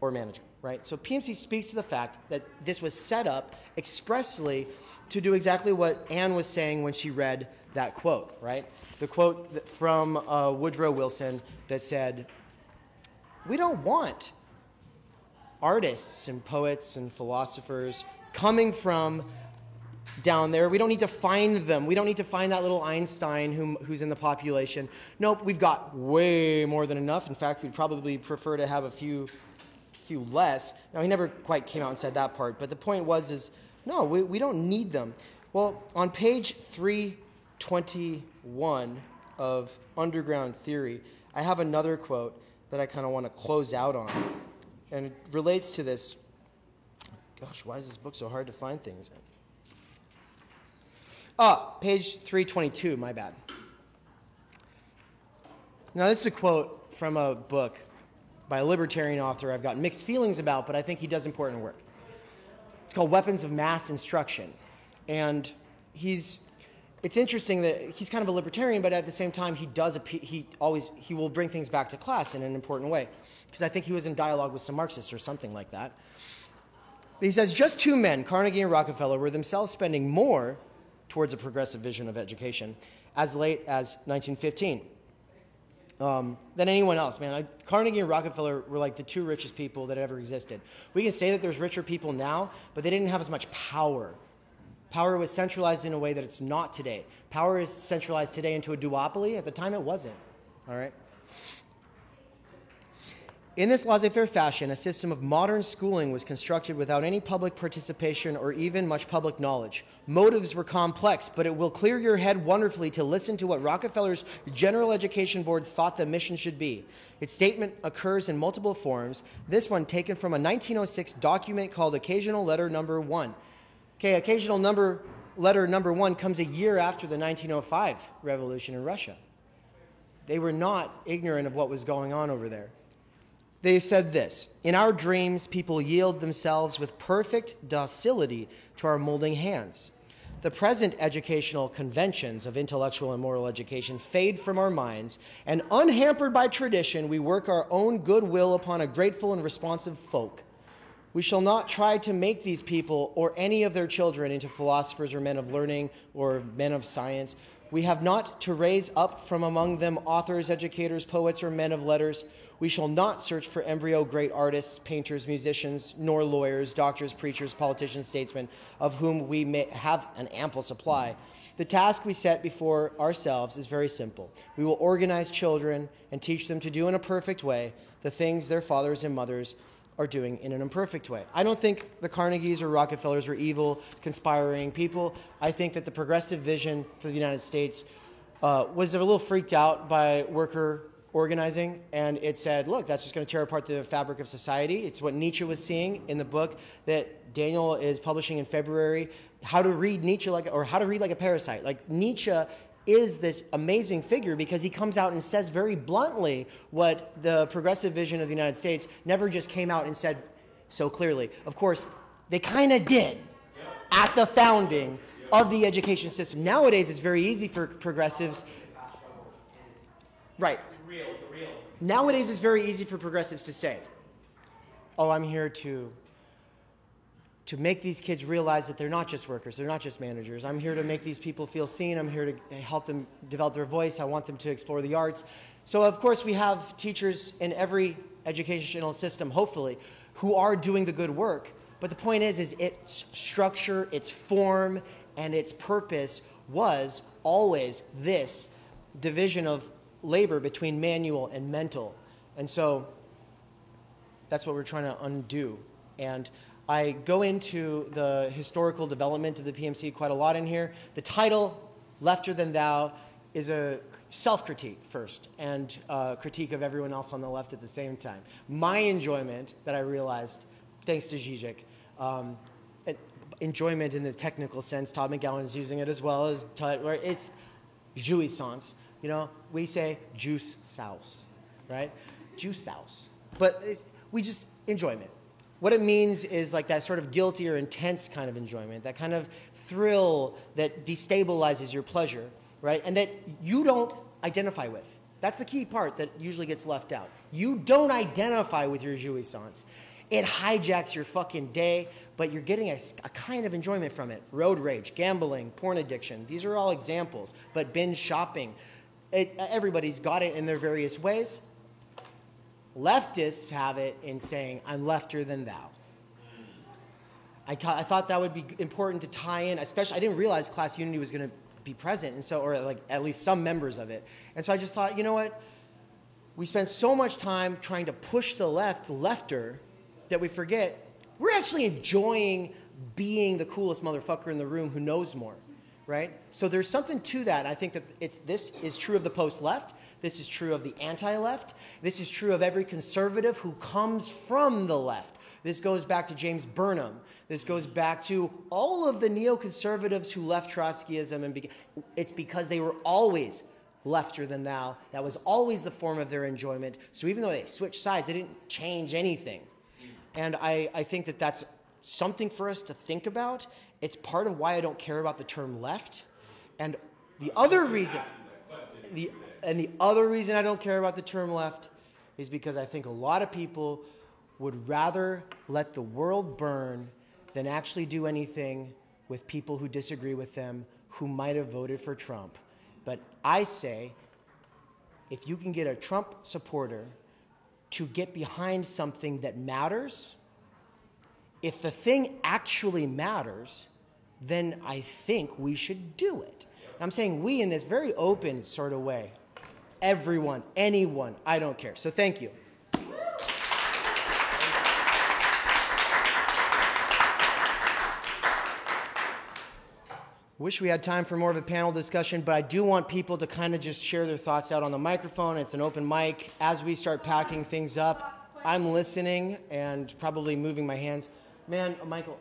or manager, right? So PMC speaks to the fact that this was set up expressly to do exactly what Anne was saying when she read that quote, right? The quote from Woodrow Wilson that said, we don't want artists and poets and philosophers coming from down there. We don't need to find them. We don't need to find that little Einstein who's in the population. Nope, we've got way more than enough. In fact, we'd probably prefer to have a few less. Now, he never quite came out and said that part, but the point was, no, we don't need them. Well, on page 321 of Underground Theory, I have another quote that I kind of want to close out on, and it relates to this. Gosh, why is this book so hard to find things in? Page 322, my bad. Now, this is a quote from a book by a libertarian author I've got mixed feelings about, but I think he does important work. It's called Weapons of Mass Instruction. And it's interesting that he's kind of a libertarian, but at the same time, he will bring things back to class in an important way. Because I think he was in dialogue with some Marxists or something like that. But he says, just two men, Carnegie and Rockefeller, were themselves spending more towards a progressive vision of education as late as 1915 than anyone else, man. Carnegie and Rockefeller were like the two richest people that ever existed. We can say that there's richer people now, but they didn't have as much power. Power was centralized in a way that it's not today. Power is centralized today into a duopoly. At the time, it wasn't. All right? In this laissez-faire fashion, a system of modern schooling was constructed without any public participation or even much public knowledge. Motives were complex, but it will clear your head wonderfully to listen to what Rockefeller's General Education Board thought the mission should be. Its statement occurs in multiple forms, this one taken from a 1906 document called Occasional Letter Number 1. Okay, Letter Number 1 comes a year after the 1905 revolution in Russia. They were not ignorant of what was going on over there. They said this: in our dreams, people yield themselves with perfect docility to our molding hands. The present educational conventions of intellectual and moral education fade from our minds, and unhampered by tradition, we work our own goodwill upon a grateful and responsive folk. We shall not try to make these people or any of their children into philosophers or men of learning or men of science. We have not to raise up from among them authors, educators, poets, or men of letters. We shall not search for embryo great artists, painters, musicians, nor lawyers, doctors, preachers, politicians, statesmen, of whom we may have an ample supply. The task we set before ourselves is very simple. We will organize children and teach them to do in a perfect way the things their fathers and mothers are doing in an imperfect way. I don't think the Carnegies or Rockefellers were evil, conspiring people. I think that the progressive vision for the United States was a little freaked out by worker organizing, and it said, look, that's just going to tear apart the fabric of society. It's what Nietzsche was seeing in the book that Daniel is publishing in February, How to Read Nietzsche Like a Parasite. Like, Nietzsche is this amazing figure because he comes out and says very bluntly what the progressive vision of the United States never just came out and said so clearly. Of course, they kind of did at the founding of the education system. Nowadays, it's very easy for progressives. Right. Nowadays, it's very easy for progressives to say, oh, I'm here to make these kids realize that they're not just workers, they're not just managers. I'm here to make these people feel seen. I'm here to help them develop their voice. I want them to explore the arts. So, of course, we have teachers in every educational system, hopefully, who are doing the good work. But the point is its structure, its form, and its purpose was always this division of labor between manual and mental. And so that's what we're trying to undo. And I go into the historical development of the PMC quite a lot in here. The title, Lefter Than Thou, is a self-critique first, and critique of everyone else on the left at the same time. My enjoyment that I realized, thanks to Zizek, enjoyment in the technical sense, Todd McGowan is using it as well as it's jouissance. You know, we say juice sauce, right? Juice sauce. But we just enjoyment. What it means is like that sort of guilty or intense kind of enjoyment, that kind of thrill that destabilizes your pleasure, right? And that you don't identify with. That's the key part that usually gets left out. You don't identify with your jouissance. It hijacks your fucking day, but you're getting a kind of enjoyment from it. Road rage, gambling, porn addiction. These are all examples. But binge shopping. Everybody's got it in their various ways. Leftists have it in saying, I'm lefter than thou. I thought that would be important to tie in, especially, I didn't realize class unity was going to be present, and so, or like at least some members of it. And so I just thought, you know what? We spend so much time trying to push the lefter, that we forget we're actually enjoying being the coolest motherfucker in the room who knows more, right? So there's something to that. I think that this is true of the post-left. This is true of the anti-left. This is true of every conservative who comes from the left. This goes back to James Burnham. This goes back to all of the neoconservatives who left Trotskyism. And it's because they were always lefter than thou. That was always the form of their enjoyment. So even though they switched sides, they didn't change anything. And I think that that's something for us to think about. It's part of why I don't care about the term left. And the other reason... the other reason I don't care about the term left is because I think a lot of people would rather let the world burn than actually do anything with people who disagree with them, who might have voted for Trump. But I say, if you can get a Trump supporter to get behind something that matters, if the thing actually matters, then I think we should do it. I'm saying we in this very open sort of way. Everyone, anyone, I don't care. So thank you. Wish we had time for more of a panel discussion, but I do want people to kind of just share their thoughts out on the microphone. It's an open mic. As we start packing things up, I'm listening and probably moving my hands. Man, Michael,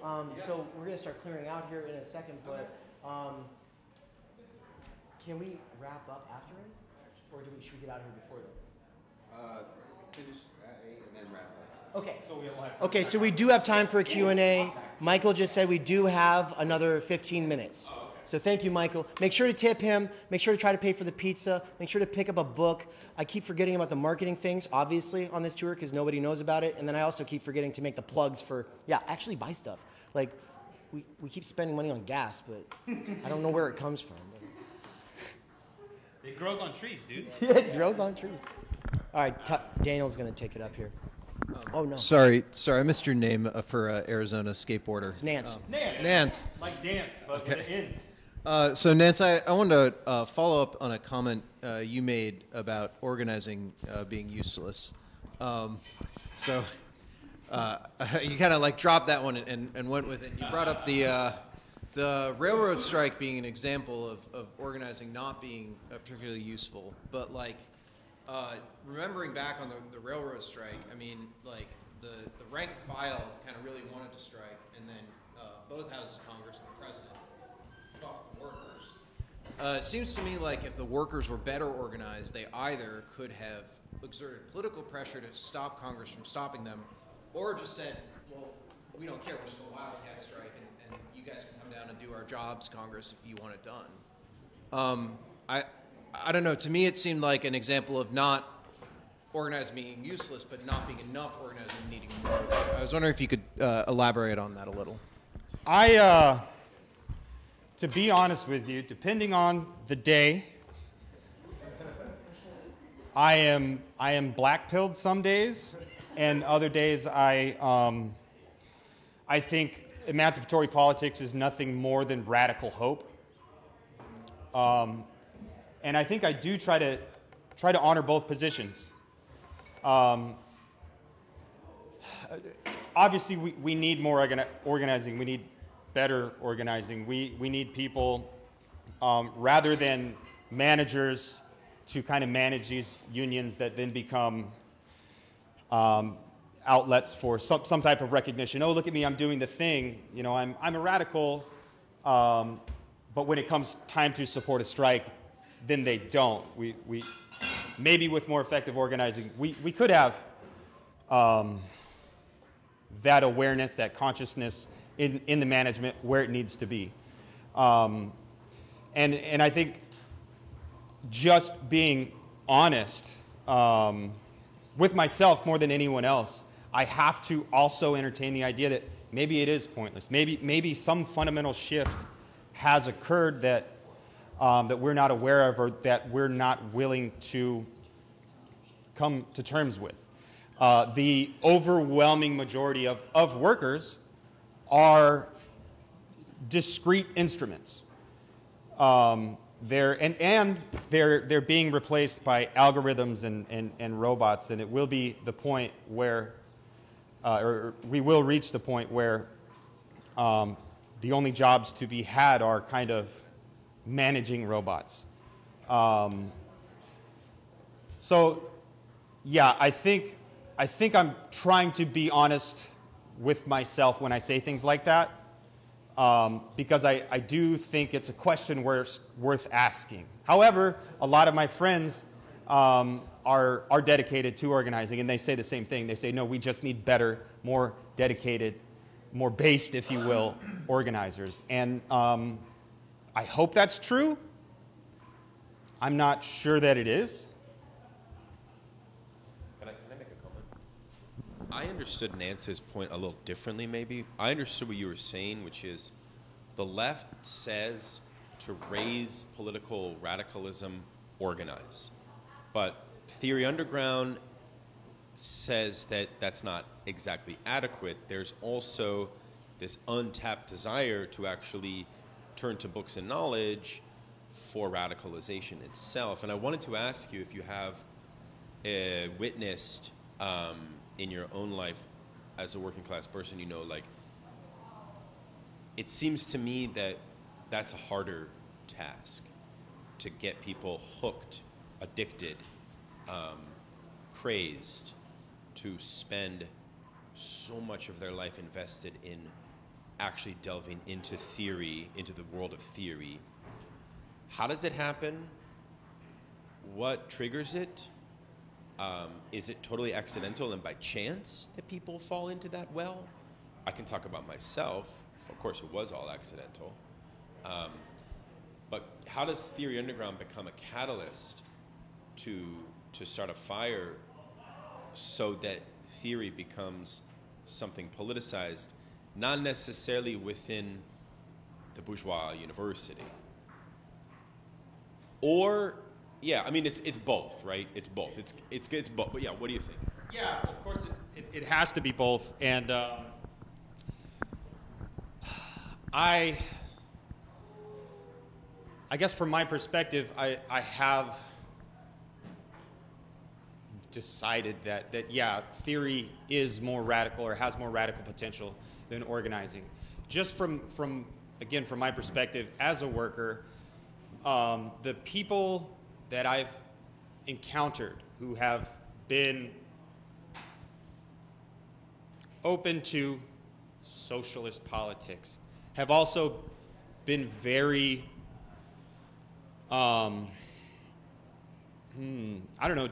so we're going to start clearing out here in a second, but can we wrap up after it? Or should we get out here before then? Finish at 8 and then wrap up. Okay, so we do have time for a Q&A. Michael just said we do have another 15 minutes. So thank you, Michael. Make sure to tip him. Make sure to try to pay for the pizza. Make sure to pick up a book. I keep forgetting about the marketing things, obviously, on this tour because nobody knows about it. And then I also keep forgetting to make the plugs for, actually buy stuff. Like, we keep spending money on gas, but I don't know where it comes from. It grows on trees, dude. It grows on trees. All right, Daniel's going to take it up here. Oh, no. Sorry, I missed your name for Arizona skateboarder. It's Nance. Nance. Like dance, but with an N. So Nance, I wanted to follow up on a comment you made about organizing being useless. You kind of like dropped that one and went with it. You brought up the railroad strike being an example of organizing not being particularly useful, but like remembering back on the railroad strike, I mean, like the rank and file kind of really wanted to strike, and then both houses of Congress and the president talked to the workers. It seems to me like if the workers were better organized, they either could have exerted political pressure to stop Congress from stopping them, or just said, well, we don't care, we're just going to wildcat strike, and you guys can come down and do our jobs, Congress, if you want it done. I don't know, to me it seemed like an example of not organized being useless, but not being enough organized and needing more. I was wondering if you could elaborate on that a little. To be honest with you, depending on the day, I am black-pilled some days, and other days I think emancipatory politics is nothing more than radical hope. And I think I do try to honor both positions. Obviously, we need more organizing. We need better organizing. We need people, rather than managers, to kind of manage these unions that then become outlets for some type of recognition. Oh, look at me, I'm doing the thing. You know, I'm a radical, but when it comes time to support a strike, then they don't. We maybe with more effective organizing, we could have that awareness, that consciousness in the management where it needs to be. And I think just being honest with myself more than anyone else, I have to also entertain the idea that maybe it is pointless. Maybe some fundamental shift has occurred that we're not aware of or that we're not willing to come to terms with. The overwhelming majority of workers are discrete instruments. They're being replaced by algorithms and robots, and it will be the point where, or we will reach the point where the only jobs to be had are kind of managing robots. So, yeah, I think I'm trying to be honest with myself when I say things like that, because I do think it's a question worth asking. However, a lot of my friends are dedicated to organizing, and they say the same thing. They say, no, we just need better, more dedicated, more based, if you will, organizers. And I hope that's true. I'm not sure that it is. Can I make a comment? I understood Nance's point a little differently, maybe. I understood what you were saying, which is the left says to raise political radicalism, organize. But Theory Underground says that that's not exactly adequate. There's also this untapped desire to actually turn to books and knowledge for radicalization itself. And I wanted to ask you if you have witnessed in your own life as a working class person, you know, like, it seems to me that that's a harder task, to get people hooked, addicted, crazed, to spend so much of their life invested in actually delving into theory, into the world of theory. How does it happen? What triggers it? Is it totally accidental and by chance that people fall into that well? I can talk about myself. Of course, it was all accidental. But how does Theory Underground become a catalyst to start a fire so that theory becomes something politicized, not necessarily within the bourgeois university? Or, yeah, I mean, it's both, right? It's both. It's both. But yeah, what do you think? Yeah, of course it has to be both. And I guess from my perspective, I have decided that yeah, theory is more radical or has more radical potential than organizing. Just from my perspective as a worker, the people that I've encountered who have been open to socialist politics have also been very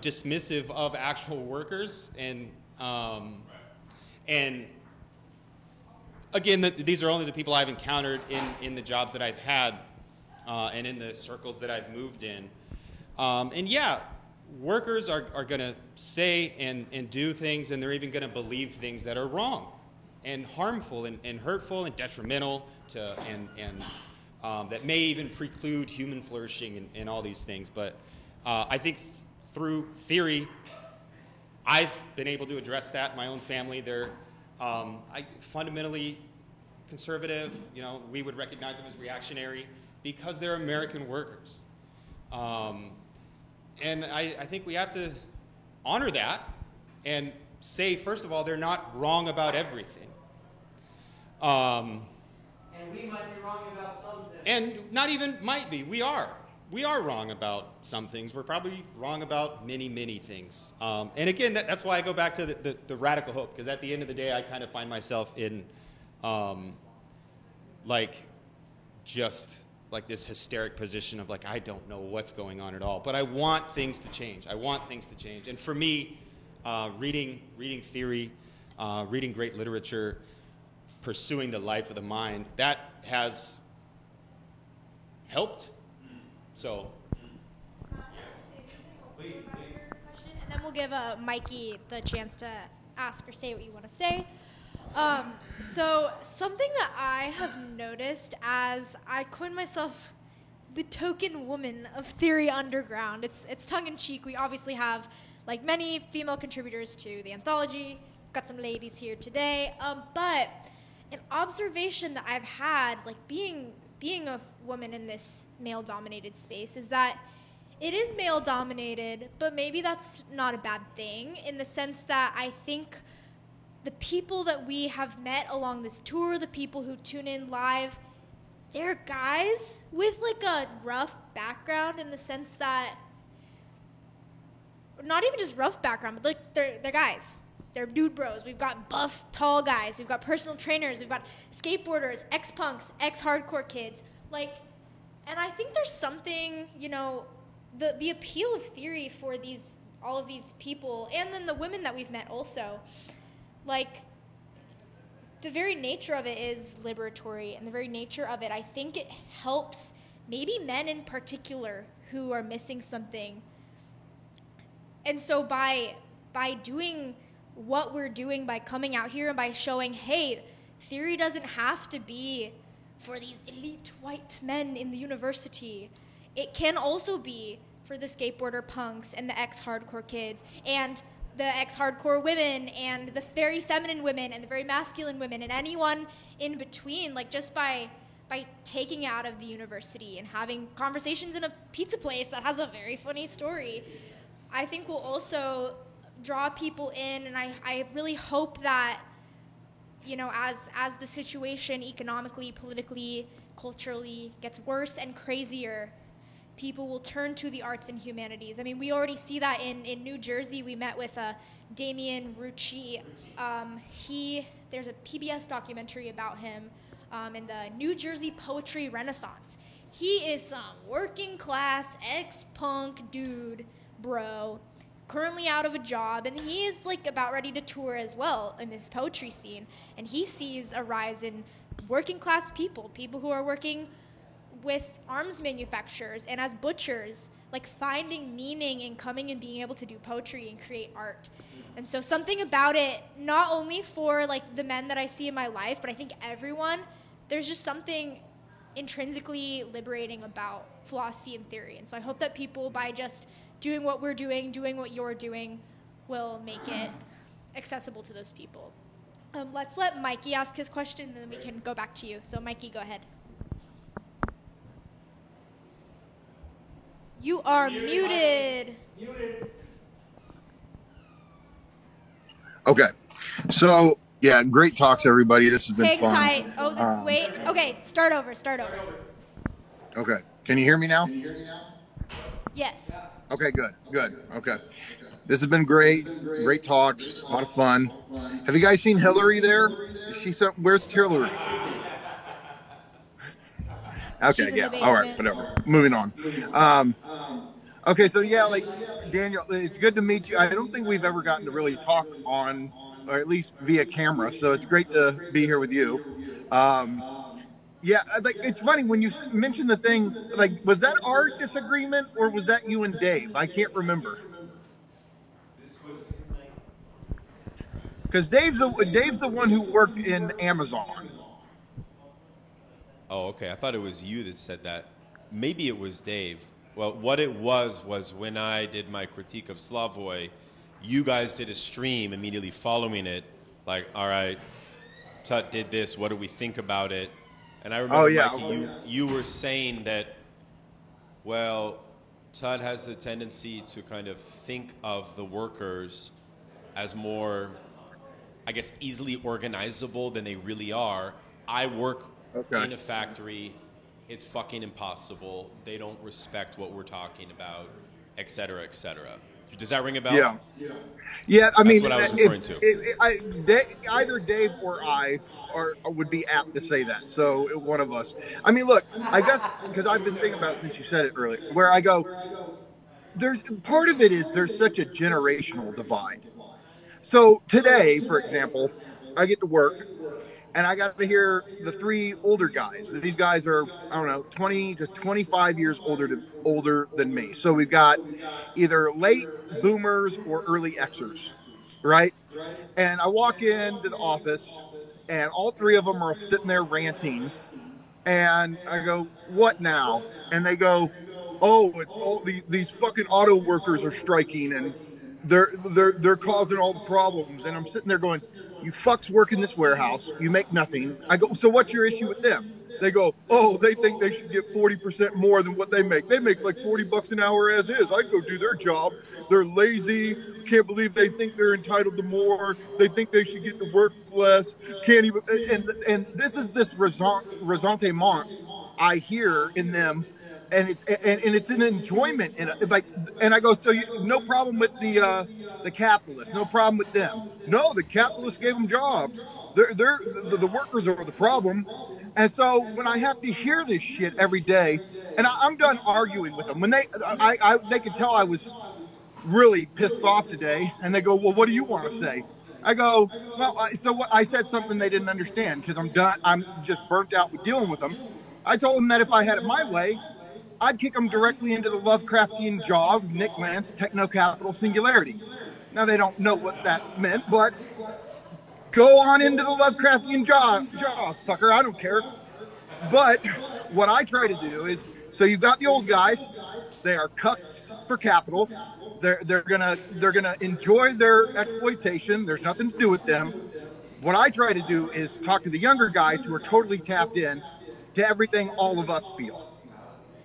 dismissive of actual workers, and again, these are only the people I've encountered in the jobs that I've had and in the circles that I've moved in. And yeah, workers are going to say and do things, and they're even going to believe things that are wrong and harmful and hurtful and detrimental to and that may even preclude human flourishing and all these things. But I think through theory, I've been able to address that in my own family. They're fundamentally conservative. We would recognize them as reactionary because they're American workers. And I think we have to honor that and say, first of all, they're not wrong about everything. And we might be wrong about some things. And not even might be. We are. We are wrong about some things. We're probably wrong about many, many things. And again, that's why I go back to the radical hope, because at the end of the day, I kind of find myself in like this hysteric position of I don't know what's going on at all. But I want things to change. And for me, reading theory, reading great literature, pursuing the life of the mind, that has helped. So, please. And then we'll give Mikey the chance to ask or say what you want to say. So something that I have noticed as I coin myself the token woman of Theory Underground, it's tongue-in-cheek. We obviously have many female contributors to the anthology. Got some ladies here today. But an observation that I've had, being a woman in this male-dominated space, is that it is male-dominated, but maybe that's not a bad thing, in the sense that I think the people that we have met along this tour, the people who tune in live, they're guys with a rough background, in the sense that, not even just rough background, but they're guys. They're dude bros. We've got buff, tall guys. We've got personal trainers. We've got skateboarders, ex-punks, ex-hardcore kids. And I think there's something, the appeal of theory for all of these people, and then the women that we've met also, the very nature of it is liberatory, and the very nature of it, I think it helps maybe men in particular who are missing something. And so by doing what we're doing, by coming out here and by showing, hey, theory doesn't have to be for these elite white men in the university. It can also be for the skateboarder punks and the ex-hardcore kids and the ex-hardcore women and the very feminine women and the very masculine women and anyone in between. Just by taking it out of the university and having conversations in a pizza place that has a very funny story, I think will also draw people in. And I really hope that you know, as the situation economically, politically, culturally gets worse and crazier, people will turn to the arts and humanities. I mean, we already see that in New Jersey. We met with Damien Rucci. There's a PBS documentary about him in the New Jersey Poetry Renaissance. He is some working class ex-punk dude, bro, currently out of a job, and he is like about ready to tour as well in this poetry scene. And he sees a rise in working class people who are working with arms manufacturers and as butchers, like finding meaning in coming and being able to do poetry and create art. And so something about it, not only for like the men that I see in my life, but I think everyone, there's just something intrinsically liberating about philosophy and theory. And so I hope that people, by just doing what we're doing what you're doing, will make it accessible to those people. Let's let Mikey ask his question, and then we can go back to you. So Mikey, go ahead. You are muted. Okay. So, yeah, great talks, everybody. This has been Hang fun. tight. Oh, wait. Okay, start over. Okay. Can you hear me now? Yes. Okay, good. Okay. This has been great. Great talks. A lot of fun. Have you guys seen Hillary there? Where's Hillary? Okay, yeah. All right, whatever. Moving on. Okay, so yeah, like Daniel, it's good to meet you. I don't think we've ever gotten to really talk on, or at least via camera. So it's great to be here with you. Yeah, like it's funny when you mentioned the thing. Like, was that our disagreement or was that you and Dave? I can't remember. Because Dave's the one who worked in Amazon. Oh, okay. I thought it was you that said that. Maybe it was Dave. Well, what it was when I did my critique of Slavoj, you guys did a stream immediately following it. Like, all right, Tut did this. What do we think about it? And I remember, Mikey, you were saying that, well, Tut has the tendency to kind of think of the workers as more, I guess, easily organizable than they really are. I work in a factory. It's fucking impossible. They don't respect what we're talking about, et cetera, et cetera. Does that ring a bell? Yeah. I mean, what I was referring to. Either Dave or I would be apt to say that. So one of us. I mean, look, I guess because I've been thinking about it since you said it earlier, where I go, there's part of it is there's such a generational divide. So today, for example, I get to work. And I got to hear the three older guys. These guys are, I don't know, 20 to 25 years older than me. So we've got either late boomers or early Xers, right? And I walk into the office, and all three of them are sitting there ranting. And I go, what now? And they go, oh, it's all these fucking auto workers are striking, and they're causing all the problems. And I'm sitting there going, you fucks work in this warehouse. You make nothing. I go, so what's your issue with them? They go, oh, they think they should get 40% more than what they make. They make like $40 an hour as is. I go do their job. They're lazy. Can't believe they think they're entitled to more. They think they should get to work less. Can't even. And this is this ressentiment I hear in them. And it's an enjoyment, and I go, so no problem with the capitalists, no problem with them. No, the capitalists gave them jobs. The workers are the problem, and so when I have to hear this shit every day, and I'm done arguing with them. When they can tell I was really pissed off today, and they go, well, what do you want to say? I go, well, I said something they didn't understand because I'm done. I'm just burnt out with dealing with them. I told them that if I had it my way, I'd kick them directly into the Lovecraftian jaws of Nick Lance, techno-capital singularity. Now, they don't know what that meant, but go on into the Lovecraftian jaws, fucker. I don't care. But what I try to do is, so you've got the old guys. They are cucks for capital. They're gonna enjoy their exploitation. There's nothing to do with them. What I try to do is talk to the younger guys who are totally tapped in to everything all of us feel.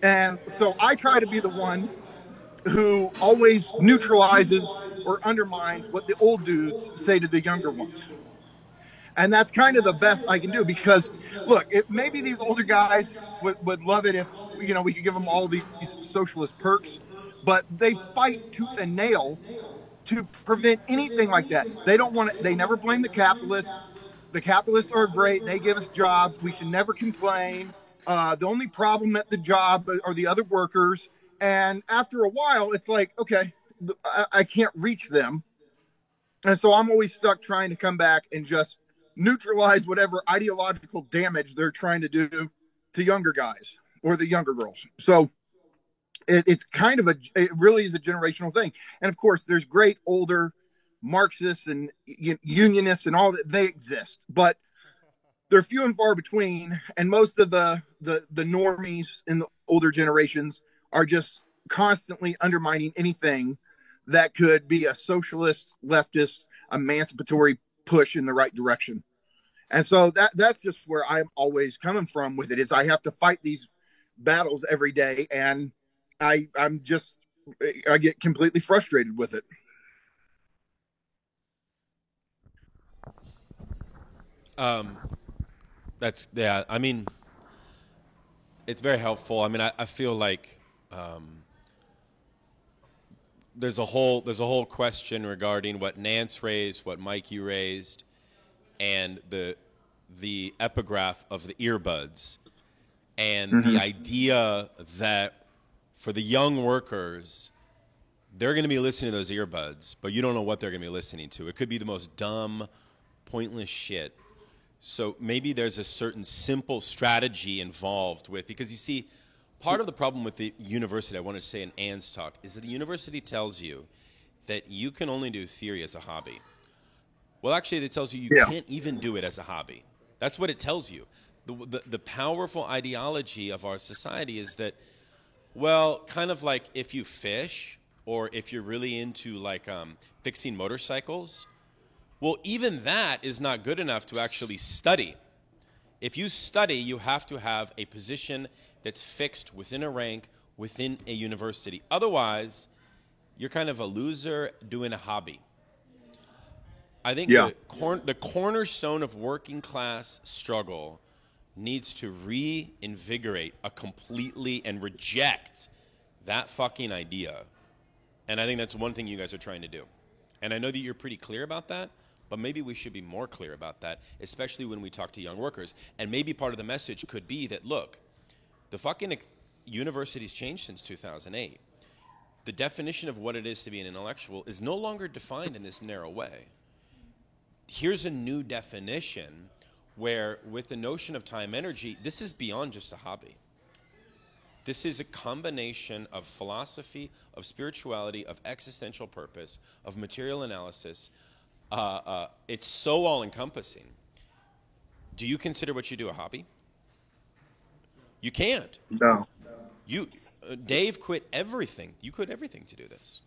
And so I try to be the one who always neutralizes or undermines what the old dudes say to the younger ones. And that's kind of the best I can do because, look, maybe these older guys would love it if, we could give them all these socialist perks, but they fight tooth and nail to prevent anything like that. They don't want it. They never blame the capitalists. The capitalists are great. They give us jobs. We should never complain. The only problem at the job are the other workers. And after a while, it's like, okay, I can't reach them. And so I'm always stuck trying to come back and just neutralize whatever ideological damage they're trying to do to younger guys or the younger girls. So it's kind of it really is a generational thing. And of course, there's great older Marxists and unionists and all that. They exist, but they're few and far between. And most of the normies in the older generations are just constantly undermining anything that could be a socialist, leftist, emancipatory push in the right direction. And so that's just where I'm always coming from with it, is I have to fight these battles every day. And I get completely frustrated with it. I mean, it's very helpful. I mean, I feel like there's a whole question regarding what Nance raised, what Mike you raised, and the epigraph of the earbuds, and the idea that for the young workers, they're going to be listening to those earbuds, but you don't know what they're going to be listening to. It could be the most dumb, pointless shit. So maybe there's a certain simple strategy involved with, because you see, part of the problem with the university, I want to say in Ann's talk, is that the university tells you that you can only do theory as a hobby. Well, actually, it tells you you can't even do it as a hobby. That's what it tells you. The powerful ideology of our society is that, well, kind of like if you fish or if you're really into like fixing motorcycles, well, even that is not good enough to actually study. If you study, you have to have a position that's fixed within a rank within a university. Otherwise, you're kind of a loser doing a hobby. I think the cornerstone of working class struggle needs to reinvigorate and reject that fucking idea. And I think that's one thing you guys are trying to do. And I know that you're pretty clear about that, but maybe we should be more clear about that, especially when we talk to young workers. And maybe part of the message could be that, look, the fucking university's changed since 2008. The definition of what it is to be an intellectual is no longer defined in this narrow way. Here's a new definition where, with the notion of time energy, this is beyond just a hobby. This is a combination of philosophy, of spirituality, of existential purpose, of material analysis. It's so all-encompassing. Do you consider what you do a hobby? You can't. No. Dave quit everything. You quit everything to do this,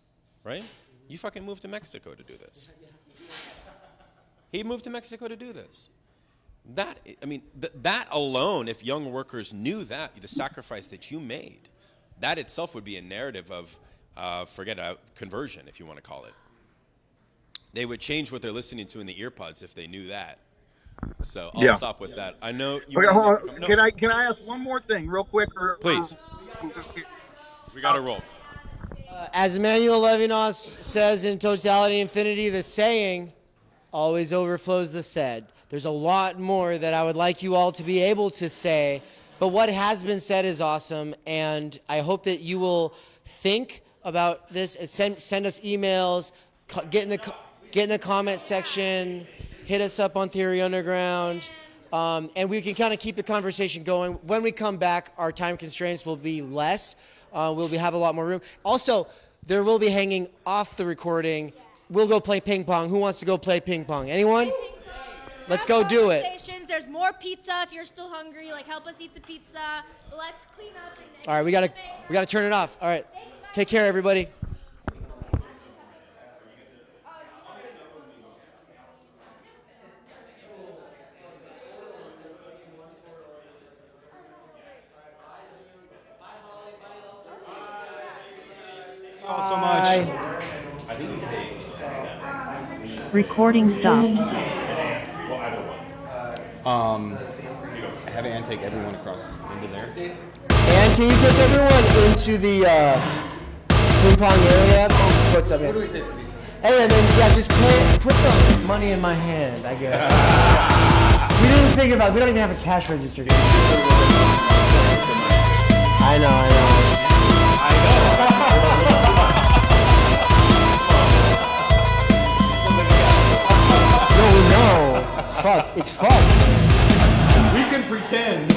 right? You fucking moved to Mexico to do this. He moved to Mexico to do this. That alone, if young workers knew that, the sacrifice that you made, that itself would be a narrative of, conversion, if you want to call it. They would change what they're listening to in the earpods if they knew that. So I'll stop with that. I know. Okay, hold on. No. Can I ask one more thing, real quick? Please. We got to roll. As Emmanuel Levinas says in Totality Infinity, the saying always overflows the said. There's a lot more that I would like you all to be able to say, but what has been said is awesome, and I hope that you will think about this and send us emails, get in the comment section, hit us up on Theory Underground, and we can kind of keep the conversation going. When we come back, our time constraints will be less. We'll have a lot more room. Also, there will be hanging off the recording. We'll go play ping pong. Who wants to go play ping pong? Anyone? Let's go do it. There's more pizza if you're still hungry. Like, help us eat the pizza. Let's clean up. All right, we gotta turn it off. All right, take care, everybody. So much. Recording stops. Have Ann take everyone across into there. And can you take everyone into the ping pong area? What's up, man? Hey, and then just put the money in my hand, I guess. We didn't think about. We don't even have a cash register. I know. No, we know. It's fucked. We can pretend.